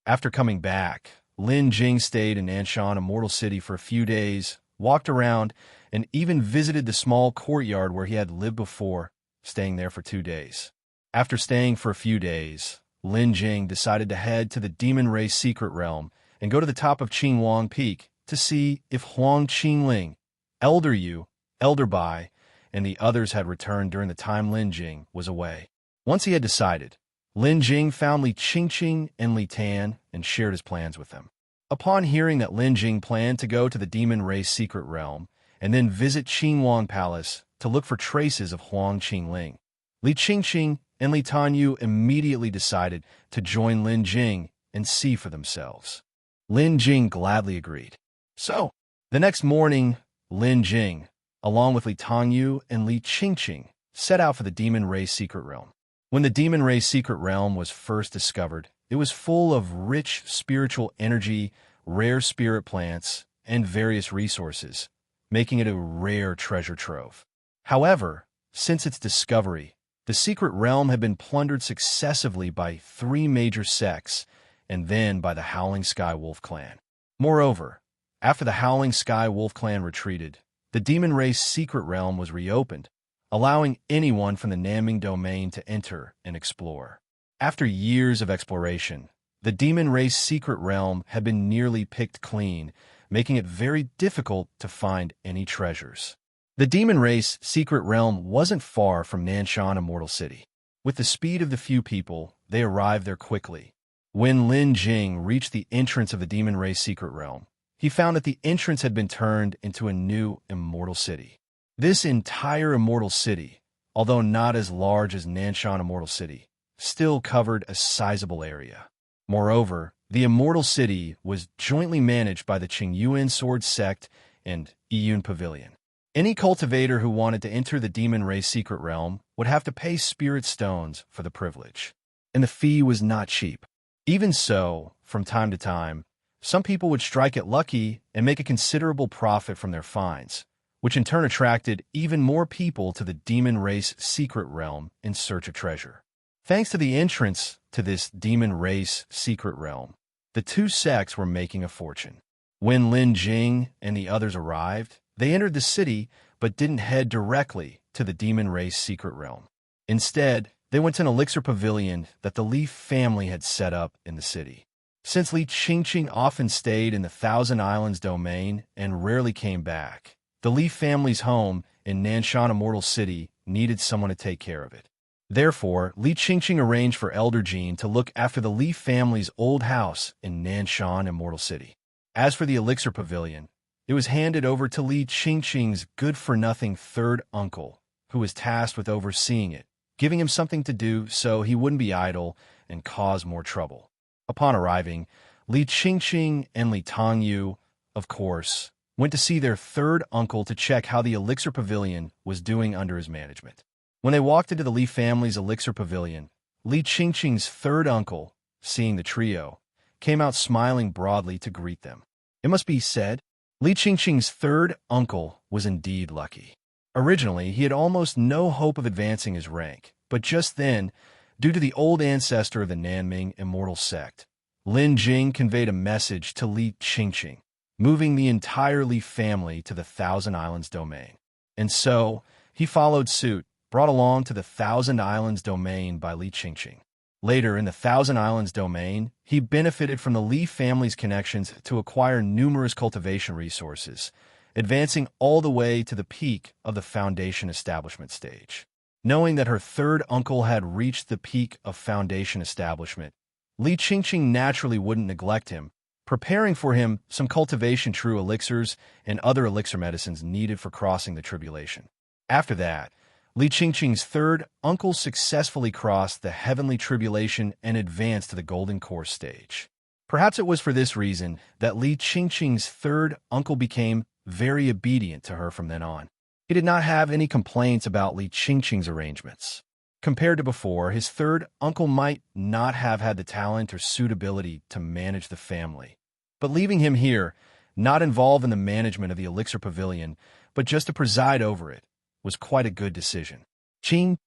After coming back, Lin Jing stayed in Nanshan, Immortal City, for a few days, walked around, and even visited the small courtyard where he had lived before, staying there for 2 days. After staying for a few days, Lin Jing decided to head to the demon race secret realm and go to the top of Qingyuan Peak to see if Huang Qingling, Elder Yu, Elder Bai, and the others had returned during the time Lin Jing was away. Once he had decided, Lin Jing found Li Qingqing and Li Tan and shared his plans with them. Upon hearing that Lin Jing planned to go to the demon race secret realm and then visit Qingyuan Palace to look for traces of Huang Qingling, Li Qingqing and Li Tanyu immediately decided to join Lin Jing and see for themselves. Lin Jing gladly agreed. So, the next morning, Lin Jing, along with Li Tanyu and Li Qingqing, set out for the demon race secret realm. When the demon race secret realm was first discovered, it was full of rich spiritual energy, rare spirit plants, and various resources, making it a rare treasure trove. However, since its discovery, the secret realm had been plundered successively by 3 major sects and then by the Howling Sky Wolf clan. Moreover, after the Howling Sky Wolf clan retreated, the demon race secret realm was reopened, allowing anyone from the Nanming domain to enter and explore. After years of exploration, the demon race secret realm had been nearly picked clean, making it very difficult to find any treasures. The demon race secret realm wasn't far from Nanshan Immortal City. With the speed of the few people, they arrived there quickly. When Lin Jing reached the entrance of the demon race secret realm, he found that the entrance had been turned into a new immortal city. This entire immortal city, although not as large as Nanshan Immortal City, still covered a sizable area. Moreover, the immortal city was jointly managed by the Qingyuan sword sect and Yiyun pavilion. Any cultivator who wanted to enter the demon race secret realm would have to pay spirit stones for the privilege, and the fee was not cheap. Even so, from time to time, some people would strike it lucky and make a considerable profit from their finds, which in turn attracted even more people to the demon race secret realm in search of treasure. Thanks to the entrance to this demon race secret realm, the 2 sects were making a fortune. When Lin Jing and the others arrived, They entered the city, but didn't head directly to the demon race secret realm. Instead, they went to an elixir pavilion that the Li family had set up in the city. Since Li Qingqing often stayed in the Thousand Islands domain and rarely came back, the Li family's home in Nanshan Immortal City needed someone to take care of it. Therefore, Li Qingqing arranged for Elder Jian to look after the Li family's old house in Nanshan Immortal City. As for the elixir pavilion, it was handed over to Li Qingqing's good-for-nothing third uncle, who was tasked with overseeing it, giving him something to do so he wouldn't be idle and cause more trouble. Upon arriving, Li Qingqing and Li Tongyu, of course, went to see their third uncle to check how the elixir pavilion was doing under his management. When they walked into the Li family's elixir pavilion, Li Qingqing's third uncle, seeing the trio, came out smiling broadly to greet them. It must be said, Li Qingqing's third uncle was indeed lucky. Originally, he had almost no hope of advancing his rank, but just then, due to the old ancestor of the Nanming Immortal Sect, Lin Jing conveyed a message to Li Qingqing, moving the entire Li family to the Thousand Islands domain. And so, he followed suit, brought along to the Thousand Islands domain by Li Qingqing. Later, in the Thousand Islands domain, he benefited from the Li family's connections to acquire numerous cultivation resources, advancing all the way to the peak of the Foundation Establishment stage. Knowing that her third uncle had reached the peak of Foundation Establishment, Li Qingqing naturally wouldn't neglect him, preparing for him some cultivation true elixirs and other elixir medicines needed for crossing the tribulation. After that, Li Qingqing's third uncle successfully crossed the heavenly tribulation and advanced to the golden core stage. Perhaps it was for this reason that Li Qingqing's third uncle became very obedient to her from then on. He did not have any complaints about Li Qingqing's arrangements. Compared to before, his third uncle might not have had the talent or suitability to manage the family. But leaving him here, not involved in the management of the elixir pavilion, but just to preside over it, was quite a good decision. Qing,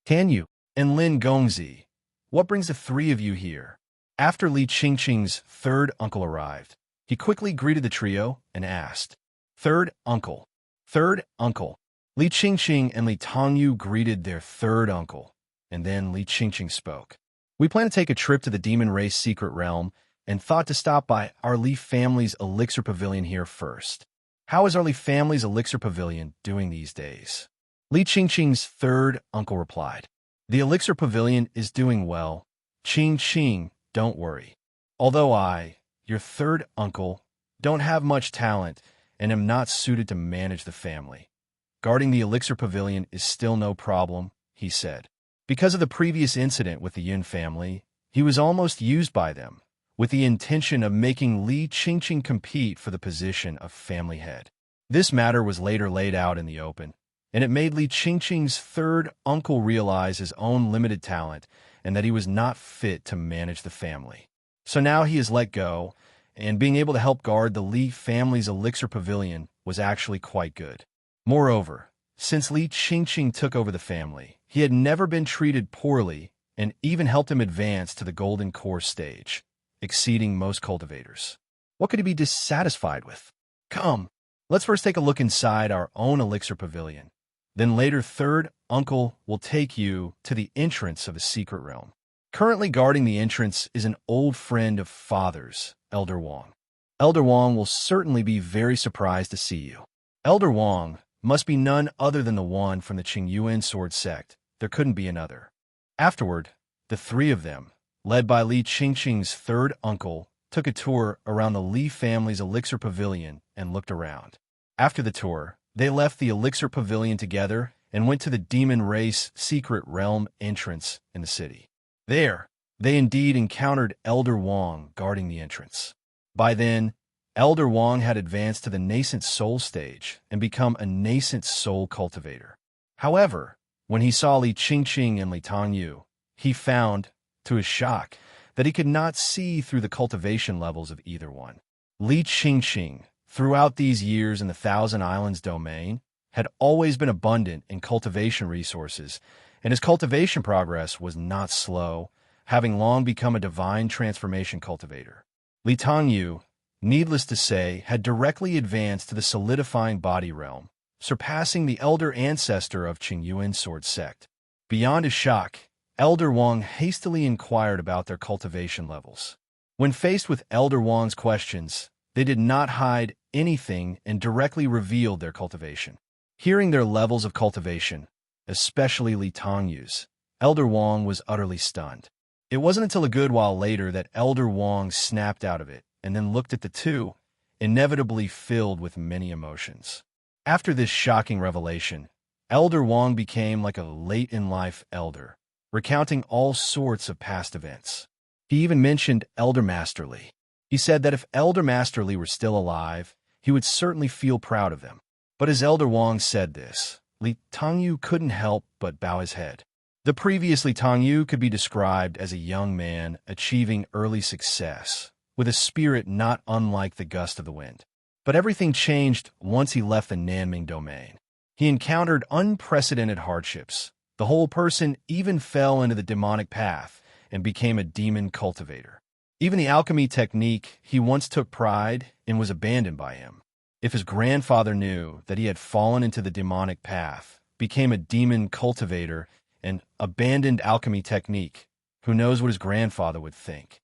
Tan Yu, and Lin Gongzi, what brings the three of you here? After Li Qingqing's third uncle arrived, he quickly greeted the trio and asked, Third uncle. Li Qingqing and Li Tongyu greeted their third uncle, and then Li Qingqing spoke. We plan to take a trip to the demon race secret realm and thought to stop by our Li family's elixir pavilion here first. How is our Li family's elixir pavilion doing these days? Li Qingqing's third uncle replied. The elixir pavilion is doing well. Qing, don't worry. Although I, your third uncle, don't have much talent and am not suited to manage the family, guarding the elixir pavilion is still no problem, he said. Because of the previous incident with the Yun family, he was almost used by them, with the intention of making Li Qingqing compete for the position of family head. This matter was later laid out in the open, and it made Li Qingqing's third uncle realize his own limited talent and that he was not fit to manage the family. So now he is let go, and being able to help guard the Li family's elixir pavilion was actually quite good. Moreover, since Li Qingqing took over the family, he had never been treated poorly and even helped him advance to the golden core stage, exceeding most cultivators. What could he be dissatisfied with? Come, let's first take a look inside our own elixir pavilion. Then later third uncle will take you to the entrance of the secret realm. Currently guarding the entrance is an old friend of father's, Elder Wang. Elder Wang will certainly be very surprised to see you. Elder Wang must be none other than the one from the Qingyuan sword sect. There couldn't be another. Afterward, the three of them, led by Li Qingqing's third uncle, took a tour around the Li family's elixir pavilion and looked around. After the tour, they left the elixir pavilion together and went to the demon race secret realm entrance in the city. There, they indeed encountered Elder Wang guarding the entrance. By then, Elder Wang had advanced to the nascent soul stage and become a nascent soul cultivator. However, when he saw Li Qingqing and Li Tongyu, he found, to his shock, that he could not see through the cultivation levels of either one. Li Qingqing, throughout these years in the Thousand Islands domain, had always been abundant in cultivation resources, and his cultivation progress was not slow, having long become a divine transformation cultivator. Li Tongyu, needless to say, had directly advanced to the solidifying body realm, surpassing the elder ancestor of Qingyuan sword sect. Beyond his shock, Elder Wang hastily inquired about their cultivation levels. When faced with Elder Wang's questions, they did not hide anything and directly revealed their cultivation. Hearing their levels of cultivation, especially Li Tongyu's, Elder Wang was utterly stunned. It wasn't until a good while later that Elder Wang snapped out of it and then looked at the two, inevitably filled with many emotions. After this shocking revelation, Elder Wang became like a late-in-life elder, recounting all sorts of past events. He even mentioned Elder Master Li. He said that if Elder Master Li were still alive, he would certainly feel proud of them. But as Elder Wang said this, Li Tongyu couldn't help but bow his head. The previous Li Tongyu could be described as a young man achieving early success, with a spirit not unlike the gust of the wind. But everything changed once he left the Nanming domain. He encountered unprecedented hardships. The whole person even fell into the demonic path and became a demon cultivator. Even the alchemy technique he once took pride in was abandoned by him. If his grandfather knew that he had fallen into the demonic path, became a demon cultivator, and abandoned alchemy technique, who knows what his grandfather would think.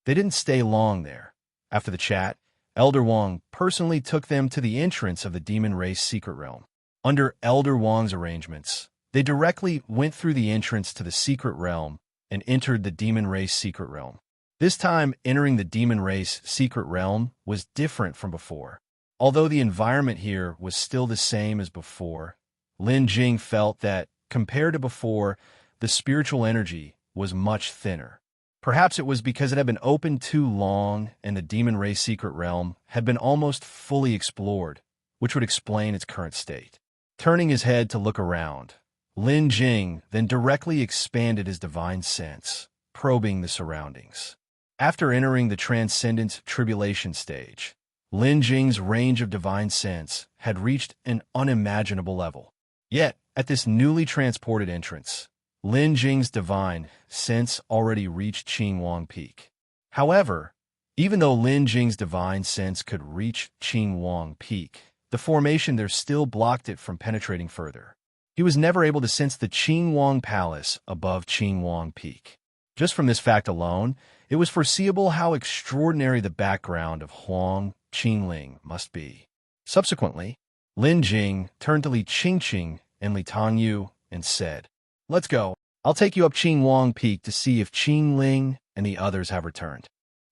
They didn't stay long there. After the chat, Elder Wang personally took them to the entrance of the demon race secret realm. Under Elder Wang's arrangements, they directly went through the entrance to the secret realm and entered the demon race secret realm. This time, entering the demon race secret realm was different from before. Although the environment here was still the same as before, Lin Jing felt that, compared to before, the spiritual energy was much thinner. Perhaps it was because it had been open too long and the demon race secret realm had been almost fully explored, which would explain its current state. Turning his head to look around, Lin Jing then directly expanded his divine sense, probing the surroundings. After entering the transcendent tribulation stage, Lin Jing's range of divine sense had reached an unimaginable level. Yet, at this newly transported entrance, Lin Jing's divine sense already reached Qingyuan Peak. However, even though Lin Jing's divine sense could reach Qingyuan Peak, the formation there still blocked it from penetrating further. He was never able to sense the Qingyuan Palace above Qingyuan Peak. Just from this fact alone, it was foreseeable how extraordinary the background of Huang Qingling must be. Subsequently, Lin Jing turned to Li Qingqing and Li Tongyu and said, "Let's go. I'll take you up Qingyuan Peak to see if Qingling and the others have returned."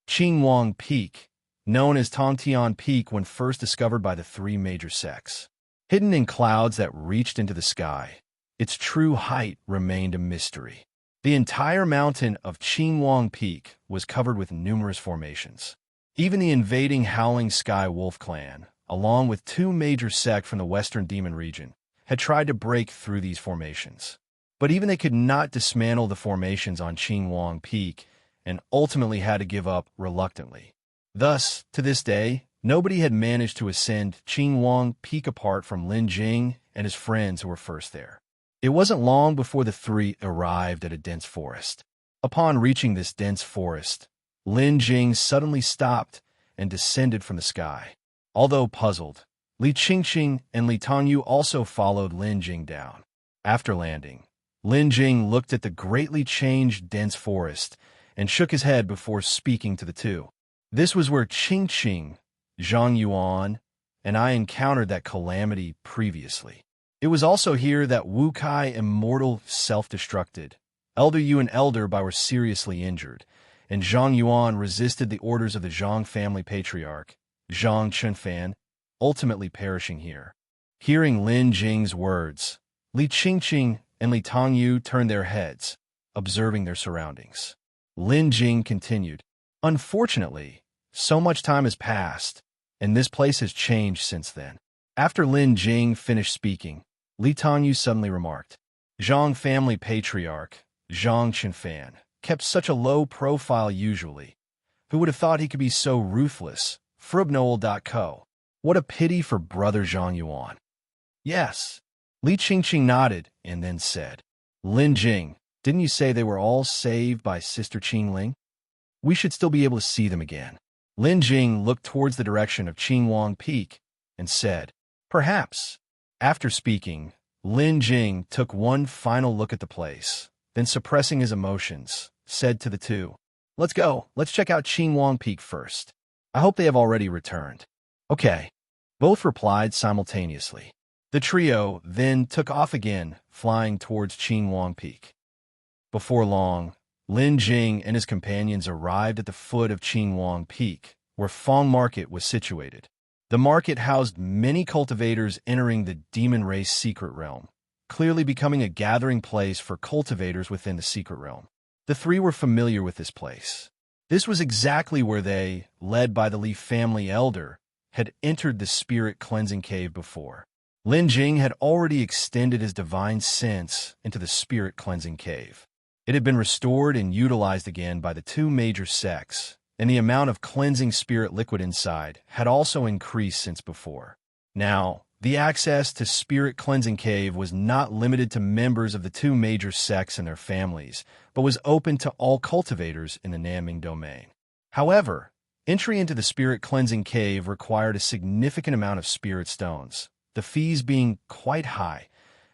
Qingyuan Peak, known as Tongtian Peak when first discovered by the three major sects. Hidden in clouds that reached into the sky, its true height remained a mystery. The entire mountain of Qingyuan Peak was covered with numerous formations. Even the invading Howling Sky Wolf clan, along with two major sects from the western demon region, had tried to break through these formations. But even they could not dismantle the formations on Qingyuan Peak and ultimately had to give up reluctantly. Thus, to this day, nobody had managed to ascend Qingyuan Peak apart from Lin Jing and his friends who were first there. It wasn't long before the three arrived at a dense forest. Upon reaching this dense forest, Lin Jing suddenly stopped and descended from the sky. Although puzzled, Li Qingqing and Li Tongyu also followed Lin Jing down. After landing, Lin Jing looked at the greatly changed dense forest and shook his head before speaking to the two. This was where Qingqing, Zhang Yuan, and I encountered that calamity previously. It was also here that Wu Kai Immortal self-destructed. Elder Yu and Elder Bai were seriously injured, and Zhang Yuan resisted the orders of the Zhang family patriarch, Zhang Chunfan, ultimately perishing here. Hearing Lin Jing's words, Li Qingqing and Li Tongyu turned their heads, observing their surroundings. Lin Jing continued, "Unfortunately, so much time has passed, and this place has changed since then." After Lin Jing finished speaking, Li Tongyu suddenly remarked, "Zhang family patriarch, Zhang Chunfan, kept such a low profile usually. Who would have thought he could be so ruthless? Frubnoel.co. What a pity for brother Zhang Yuan." "Yes." Li Qingqing nodded and then said, "Lin Jing, didn't you say they were all saved by Sister Qingling? We should still be able to see them again." Lin Jing looked towards the direction of Qingyuan Peak and said, "Perhaps." After speaking, Lin Jing took one final look at the place, then suppressing his emotions, said to the two, "Let's go. Let's check out Qingyuan Peak first. I hope they have already returned." "Okay." Both replied simultaneously. The trio then took off again, flying towards Qingyuan Peak. Before long, Lin Jing and his companions arrived at the foot of Qingyuan Peak, where Fong Market was situated. The market housed many cultivators entering the demon race secret realm, clearly becoming a gathering place for cultivators within the secret realm. The three were familiar with this place. This was exactly where they, led by the Li family elder, had entered the spirit cleansing cave before. Lin Jing had already extended his divine sense into the spirit cleansing cave. It had been restored and utilized again by the two major sects, and the amount of cleansing spirit liquid inside had also increased since before. Now, the access to Spirit Cleansing Cave was not limited to members of the two major sects and their families, but was open to all cultivators in the Nanming domain. However, entry into the Spirit Cleansing Cave required a significant amount of spirit stones, the fees being quite high.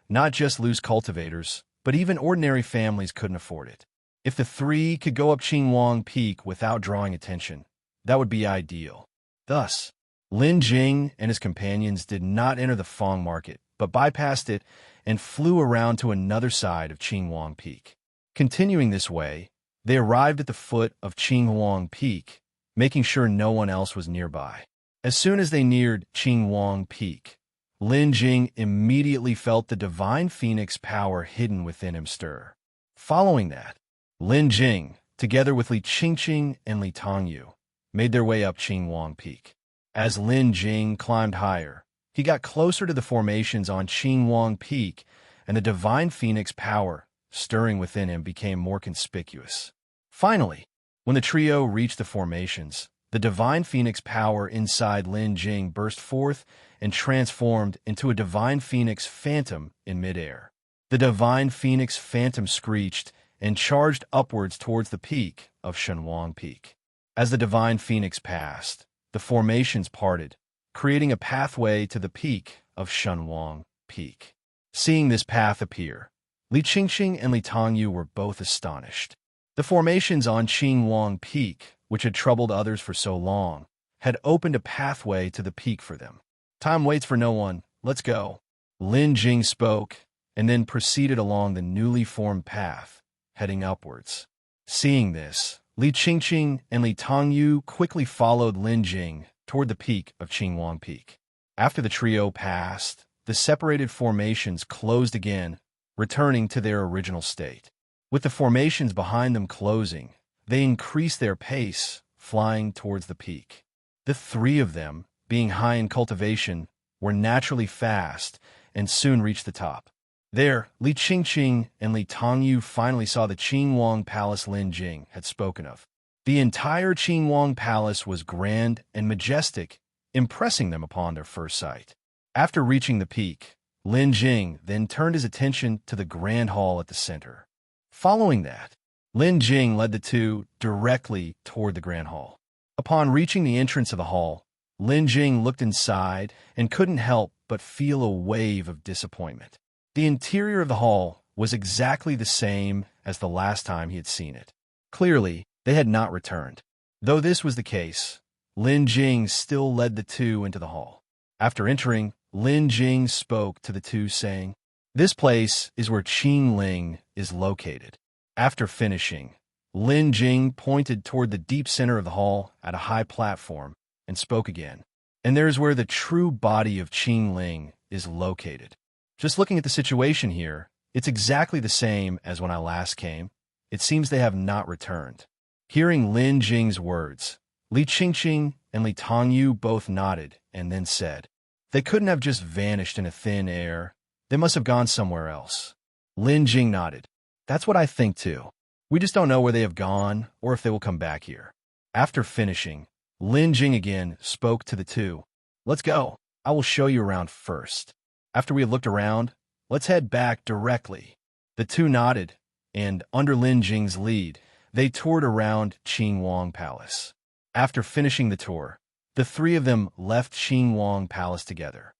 Not just loose cultivators, but even ordinary families couldn't afford it. If the three could go up Qingyuan Peak without drawing attention, that would be ideal. Thus, Lin Jing and his companions did not enter the Fong Market, but bypassed it and flew around to another side of Qingyuan Peak. Continuing this way, they arrived at the foot of Qingyuan Peak, making sure no one else was nearby. As soon as they neared Qingyuan Peak, Lin Jing immediately felt the divine phoenix power hidden within him stir. Following that, Lin Jing, together with Li Qingqing and Li Tongyu, made their way up Qingyuan Peak. As Lin Jing climbed higher, he got closer to the formations on Qingyuan Peak, and the divine phoenix power stirring within him became more conspicuous. Finally, when the trio reached the formations, the divine phoenix power inside Lin Jing burst forth and transformed into a divine phoenix phantom in midair. The divine phoenix phantom screeched and charged upwards towards the peak of Qingyuan Peak. As the divine phoenix passed, the formations parted, creating a pathway to the peak of Qingyuan Peak. Seeing this path appear, Li Qingqing and Li Tongyu were both astonished. The formations on Qingyuan Peak, which had troubled others for so long, had opened a pathway to the peak for them. "Time waits for no one. Let's go." Lin Jing spoke, and then proceeded along the newly formed path, heading upwards. Seeing this, Li Qingqing and Li Tongyu quickly followed Lin Jing toward the peak of Qingyuan Peak. After the trio passed, the separated formations closed again, returning to their original state. With the formations behind them closing, they increased their pace, flying towards the peak. The three of them, being high in cultivation, were naturally fast and soon reached the top. There, Li Qingqing and Li Tongyu finally saw the Qingyuan Palace Lin Jing had spoken of. The entire Qingyuan Palace was grand and majestic, impressing them upon their first sight. After reaching the peak, Lin Jing then turned his attention to the grand hall at the center. Following that, Lin Jing led the two directly toward the grand hall. Upon reaching the entrance of the hall, Lin Jing looked inside and couldn't help but feel a wave of disappointment. The interior of the hall was exactly the same as the last time he had seen it. Clearly, they had not returned. Though this was the case, Lin Jing still led the two into the hall. After entering, Lin Jing spoke to the two, saying, "This place is where Qingling is located." After finishing, Lin Jing pointed toward the deep center of the hall at a high platform and spoke again. "And there is where the true body of Qingling is located. Just looking at the situation here, it's exactly the same as when I last came. It seems they have not returned." Hearing Lin Jing's words, Li Qingqing and Li Tongyu both nodded and then said, "They couldn't have just vanished in a thin air. They must have gone somewhere else." Lin Jing nodded. "That's what I think too. We just don't know where they have gone or if they will come back here." After finishing, Lin Jing again spoke to the two. "Let's go. I will show you around first. After we have looked around, let's head back directly." The two nodded, and under Lin Jing's lead, they toured around Qingyuan Palace. After finishing the tour, the three of them left Qingyuan Palace together.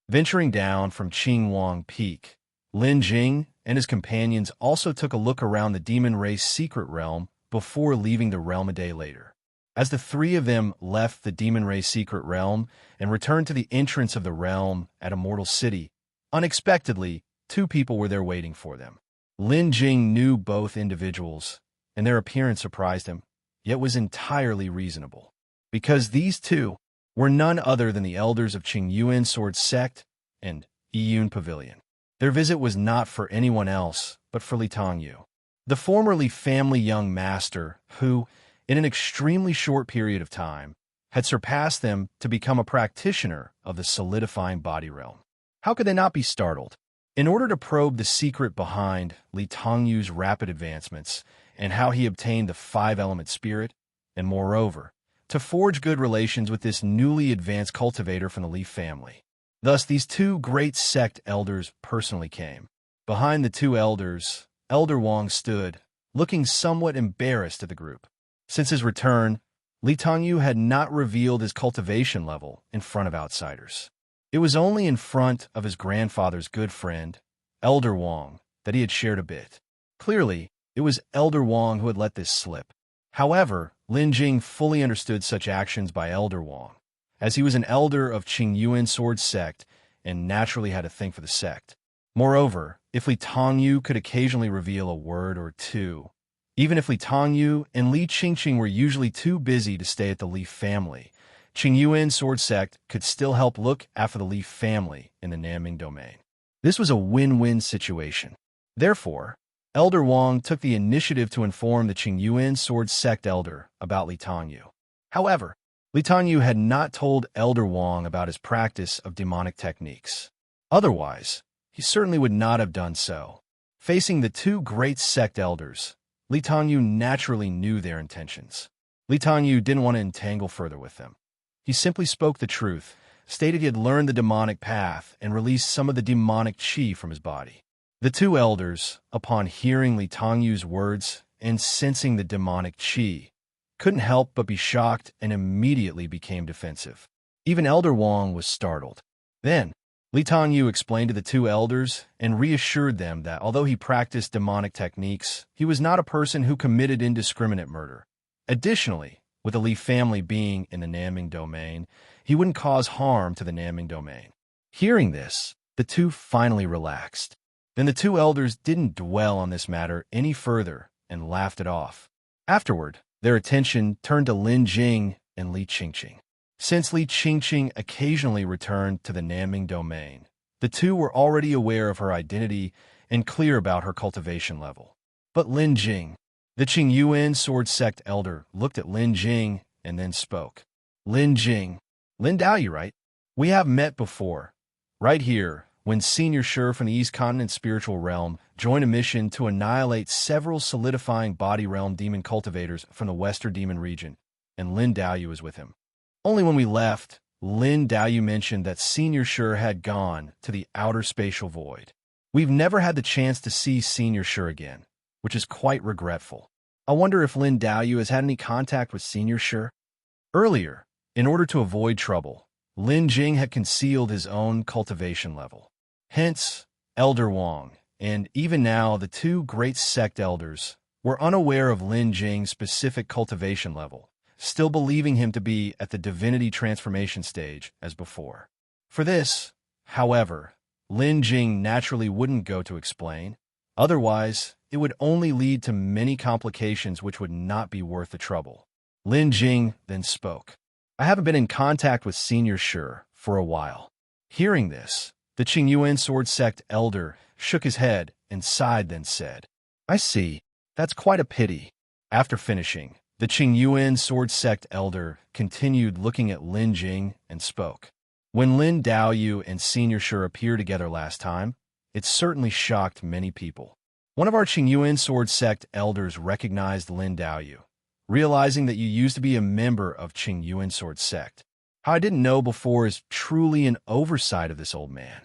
Venturing down from Qingyuan Peak, Lin Jing and his companions also took a look around the demon race secret realm before leaving the realm a day later. As the three of them left the demon race secret realm and returned to the entrance of the realm at Immortal City, unexpectedly, two people were there waiting for them. Lin Jing knew both individuals, and their appearance surprised him, yet was entirely reasonable. Because these two were none other than the elders of Qingyuan Sword Sect and Yiyun Pavilion. Their visit was not for anyone else but for Li Tongyu, the formerly family young master who, in an extremely short period of time, had surpassed them to become a practitioner of the solidifying body realm. How could they not be startled? In order to probe the secret behind Li Tongyu's rapid advancements and how he obtained the five-element spirit, and moreover, to forge good relations with this newly advanced cultivator from the Li family. Thus, these two great sect elders personally came. Behind the two elders, Elder Wang stood, looking somewhat embarrassed at the group. Since his return, Li Tongyu had not revealed his cultivation level in front of outsiders. It was only in front of his grandfather's good friend, Elder Wang, that he had shared a bit. Clearly, it was Elder Wang who had let this slip. However, Lin Jing fully understood such actions by Elder Wang, as he was an elder of Qingyuan Sword Sect and naturally had a thing for the sect. Moreover, if Li Tongyu could occasionally reveal a word or two, even if Li Tongyu and Li Qingqing were usually too busy to stay at the Li family, Qingyuan Sword Sect could still help look after the Li family in the Nanming domain. This was a win-win situation. Therefore, Elder Wang took the initiative to inform the Qingyuan Sword Sect elder about Li Tongyu. However, Li Tongyu had not told Elder Wang about his practice of demonic techniques. Otherwise, he certainly would not have done so. Facing the two great sect elders, Li Tongyu naturally knew their intentions. Li Tongyu didn't want to entangle further with them. He simply spoke the truth, stated he had learned the demonic path, and released some of the demonic qi from his body. The two elders, upon hearing Li Tongyu's words and sensing the demonic qi, couldn't help but be shocked and immediately became defensive. Even Elder Wang was startled. Then, Li Tongyu explained to the two elders and reassured them that although he practiced demonic techniques, he was not a person who committed indiscriminate murder. Additionally, with the Li family being in the Nanming domain, he wouldn't cause harm to the Nanming domain. Hearing this, the two finally relaxed. Then the two elders didn't dwell on this matter any further and laughed it off. Afterward, their attention turned to Lin Jing and Li Qingqing. Since Li Qingqing occasionally returned to the Nanming domain, the two were already aware of her identity and clear about her cultivation level. But Lin Jing, the Qingyuan Sword Sect elder, looked at Lin Jing and then spoke. Lin Jing, Lin Daoyu, right? We have met before. Right here, when Senior Shi from the East Continent Spiritual Realm joined a mission to annihilate several solidifying body realm demon cultivators from the Western Demon region, and Lin Daoyu was with him. Only when we left, Lin Daoyu mentioned that Senior Shi had gone to the outer spatial void. We've never had the chance to see Senior Shi again, which is quite regretful. I wonder if Lin Daoyu has had any contact with Senior Shi? Earlier, in order to avoid trouble, Lin Jing had concealed his own cultivation level. Hence, Elder Wang, and even now the two great sect elders, were unaware of Lin Jing's specific cultivation level, still believing him to be at the divinity transformation stage as before. For this, however, Lin Jing naturally wouldn't go to explain. Otherwise, it would only lead to many complications which would not be worth the trouble. Lin Jing then spoke. I haven't been in contact with Senior Shi for a while. Hearing this, the Qingyuan Sword Sect elder shook his head and sighed, then said, I see. That's quite a pity. After finishing, the Qingyuan Sword Sect elder continued looking at Lin Jing and spoke. When Lin Daoyu and Senior Shi appeared together last time, it certainly shocked many people. One of our Qingyuan Sword Sect elders recognized Lin Daoyu, realizing that you used to be a member of Qingyuan Sword Sect. How I didn't know before is truly an oversight of this old man.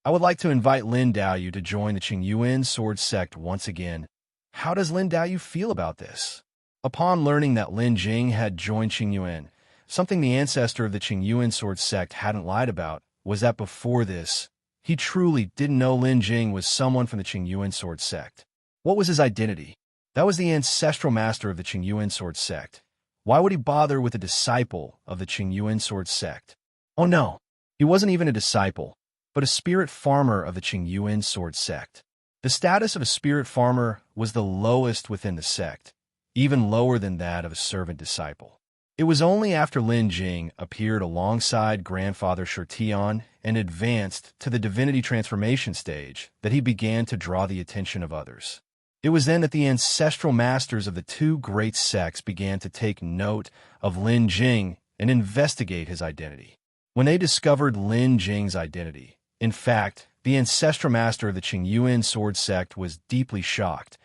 I would like to invite Lin Daoyu to join the Qingyuan Sword Sect once again. How does Lin Daoyu feel about this? Upon learning that Lin Jing had joined Qingyuan, something the ancestor of the Qingyuan sword sect hadn't lied about was that before this, he truly didn't know Lin Jing was someone from the Qingyuan sword sect. What was his identity? That was the ancestral master of the Qingyuan sword sect. Why would he bother with a disciple of the Qingyuan sword sect? Oh no, he wasn't even a disciple, but a spirit farmer of the Qingyuan sword sect. The status of a spirit farmer was the lowest within the sect, even lower than that of a servant disciple. It was only after Lin Jing appeared alongside grandfather Jian and advanced to the divinity transformation stage that he began to draw the attention of others. It was then that the ancestral masters of the two great sects began to take note of Lin Jing and investigate his identity. When they discovered Lin Jing's identity, in fact, the ancestral master of the Qingyuan sword sect was deeply shocked,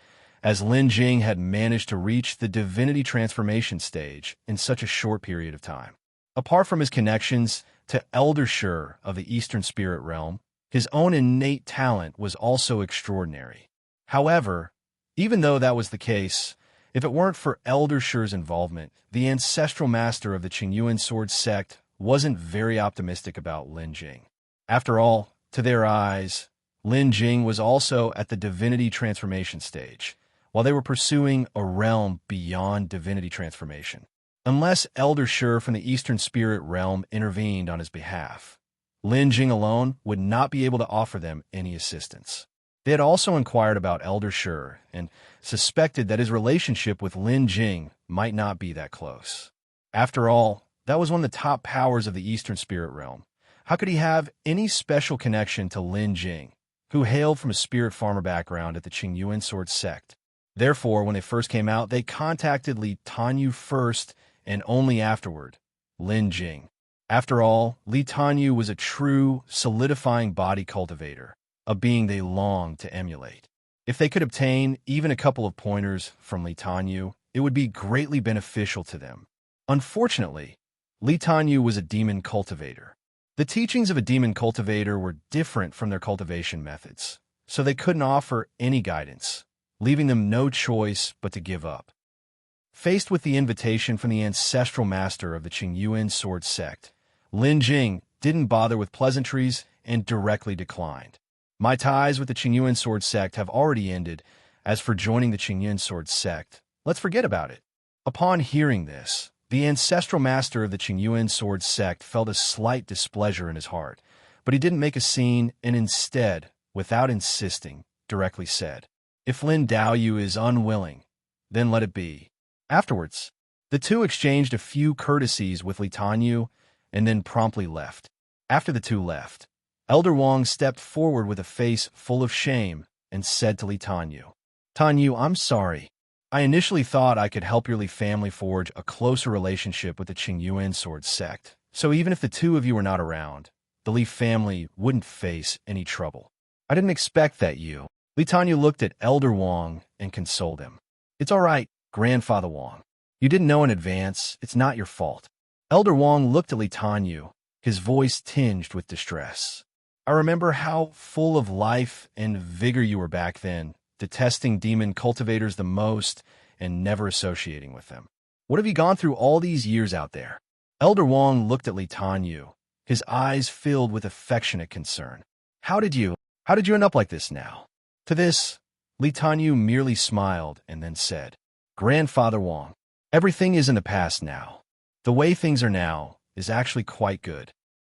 as Lin Jing had managed to reach the divinity transformation stage in such a short period of time. Apart from his connections to elixirs of the Eastern Spirit Realm, his own innate talent was also extraordinary. However, even though that was the case, if it weren't for elixirs' involvement, the ancestral master of the Qingyuan sword sect wasn't very optimistic about Lin Jing. After all, to their eyes, Lin Jing was also at the divinity transformation stage, while they were pursuing a realm beyond divinity transformation. Unless elixirs from the Eastern Spirit Realm intervened on his behalf, Lin Jing alone would not be able to offer them any assistance. They had also inquired about elixirs and suspected that his relationship with Lin Jing might not be that close. After all, that was one of the top powers of the Eastern Spirit Realm. How could he have any special connection to Lin Jing, who hailed from a spirit farmer background at the Qingyuan sword sect? Therefore, when they first came out, they contacted Li Tanyu first and only afterward, Lin Jing. After all, Li Tanyu was a true, solidifying body cultivator, a being they longed to emulate. If they could obtain even a couple of pointers from Li Tanyu, it would be greatly beneficial to them. Unfortunately, Li Tanyu was a demon cultivator. The teachings of a demon cultivator were different from their cultivation methods, so they couldn't offer any guidance, leaving them no choice but to give up. Faced with the invitation from the ancestral master of the Qingyuan sword sect, Lin Jing didn't bother with pleasantries and directly declined. My ties with the Qingyuan sword sect have already ended. As for joining the Qingyuan sword sect, let's forget about it. Upon hearing this, the ancestral master of the Qingyuan sword sect felt a slight displeasure in his heart, but he didn't make a scene and instead, without insisting, directly said, "If Lin Daoyu is unwilling, then let it be." Afterwards, the two exchanged a few courtesies with Li Tanyu and then promptly left. After the two left, Elder Wang stepped forward with a face full of shame and said to Li Tanyu, "Tanyu, I'm sorry. I initially thought I could help your Li family forge a closer relationship with the Qingyuan sword sect, so even if the two of you were not around, the Li family wouldn't face any trouble. I didn't expect that you." Li Tanyu looked at Elder Wang and consoled him. "It's all right, Grandfather Wang. You didn't know in advance. It's not your fault." Elder Wang looked at Li Tanyu, his voice tinged with distress. "I remember how full of life and vigor you were back then, detesting demon cultivators the most and never associating with them. What have you gone through all these years out there?" Elder Wang looked at Li Tanyu, his eyes filled with affectionate concern. How did you end up like this now?" To this, Li Tanyu merely smiled and then said, "Grandfather Wang, everything is in the past now. The way things are now is actually quite good.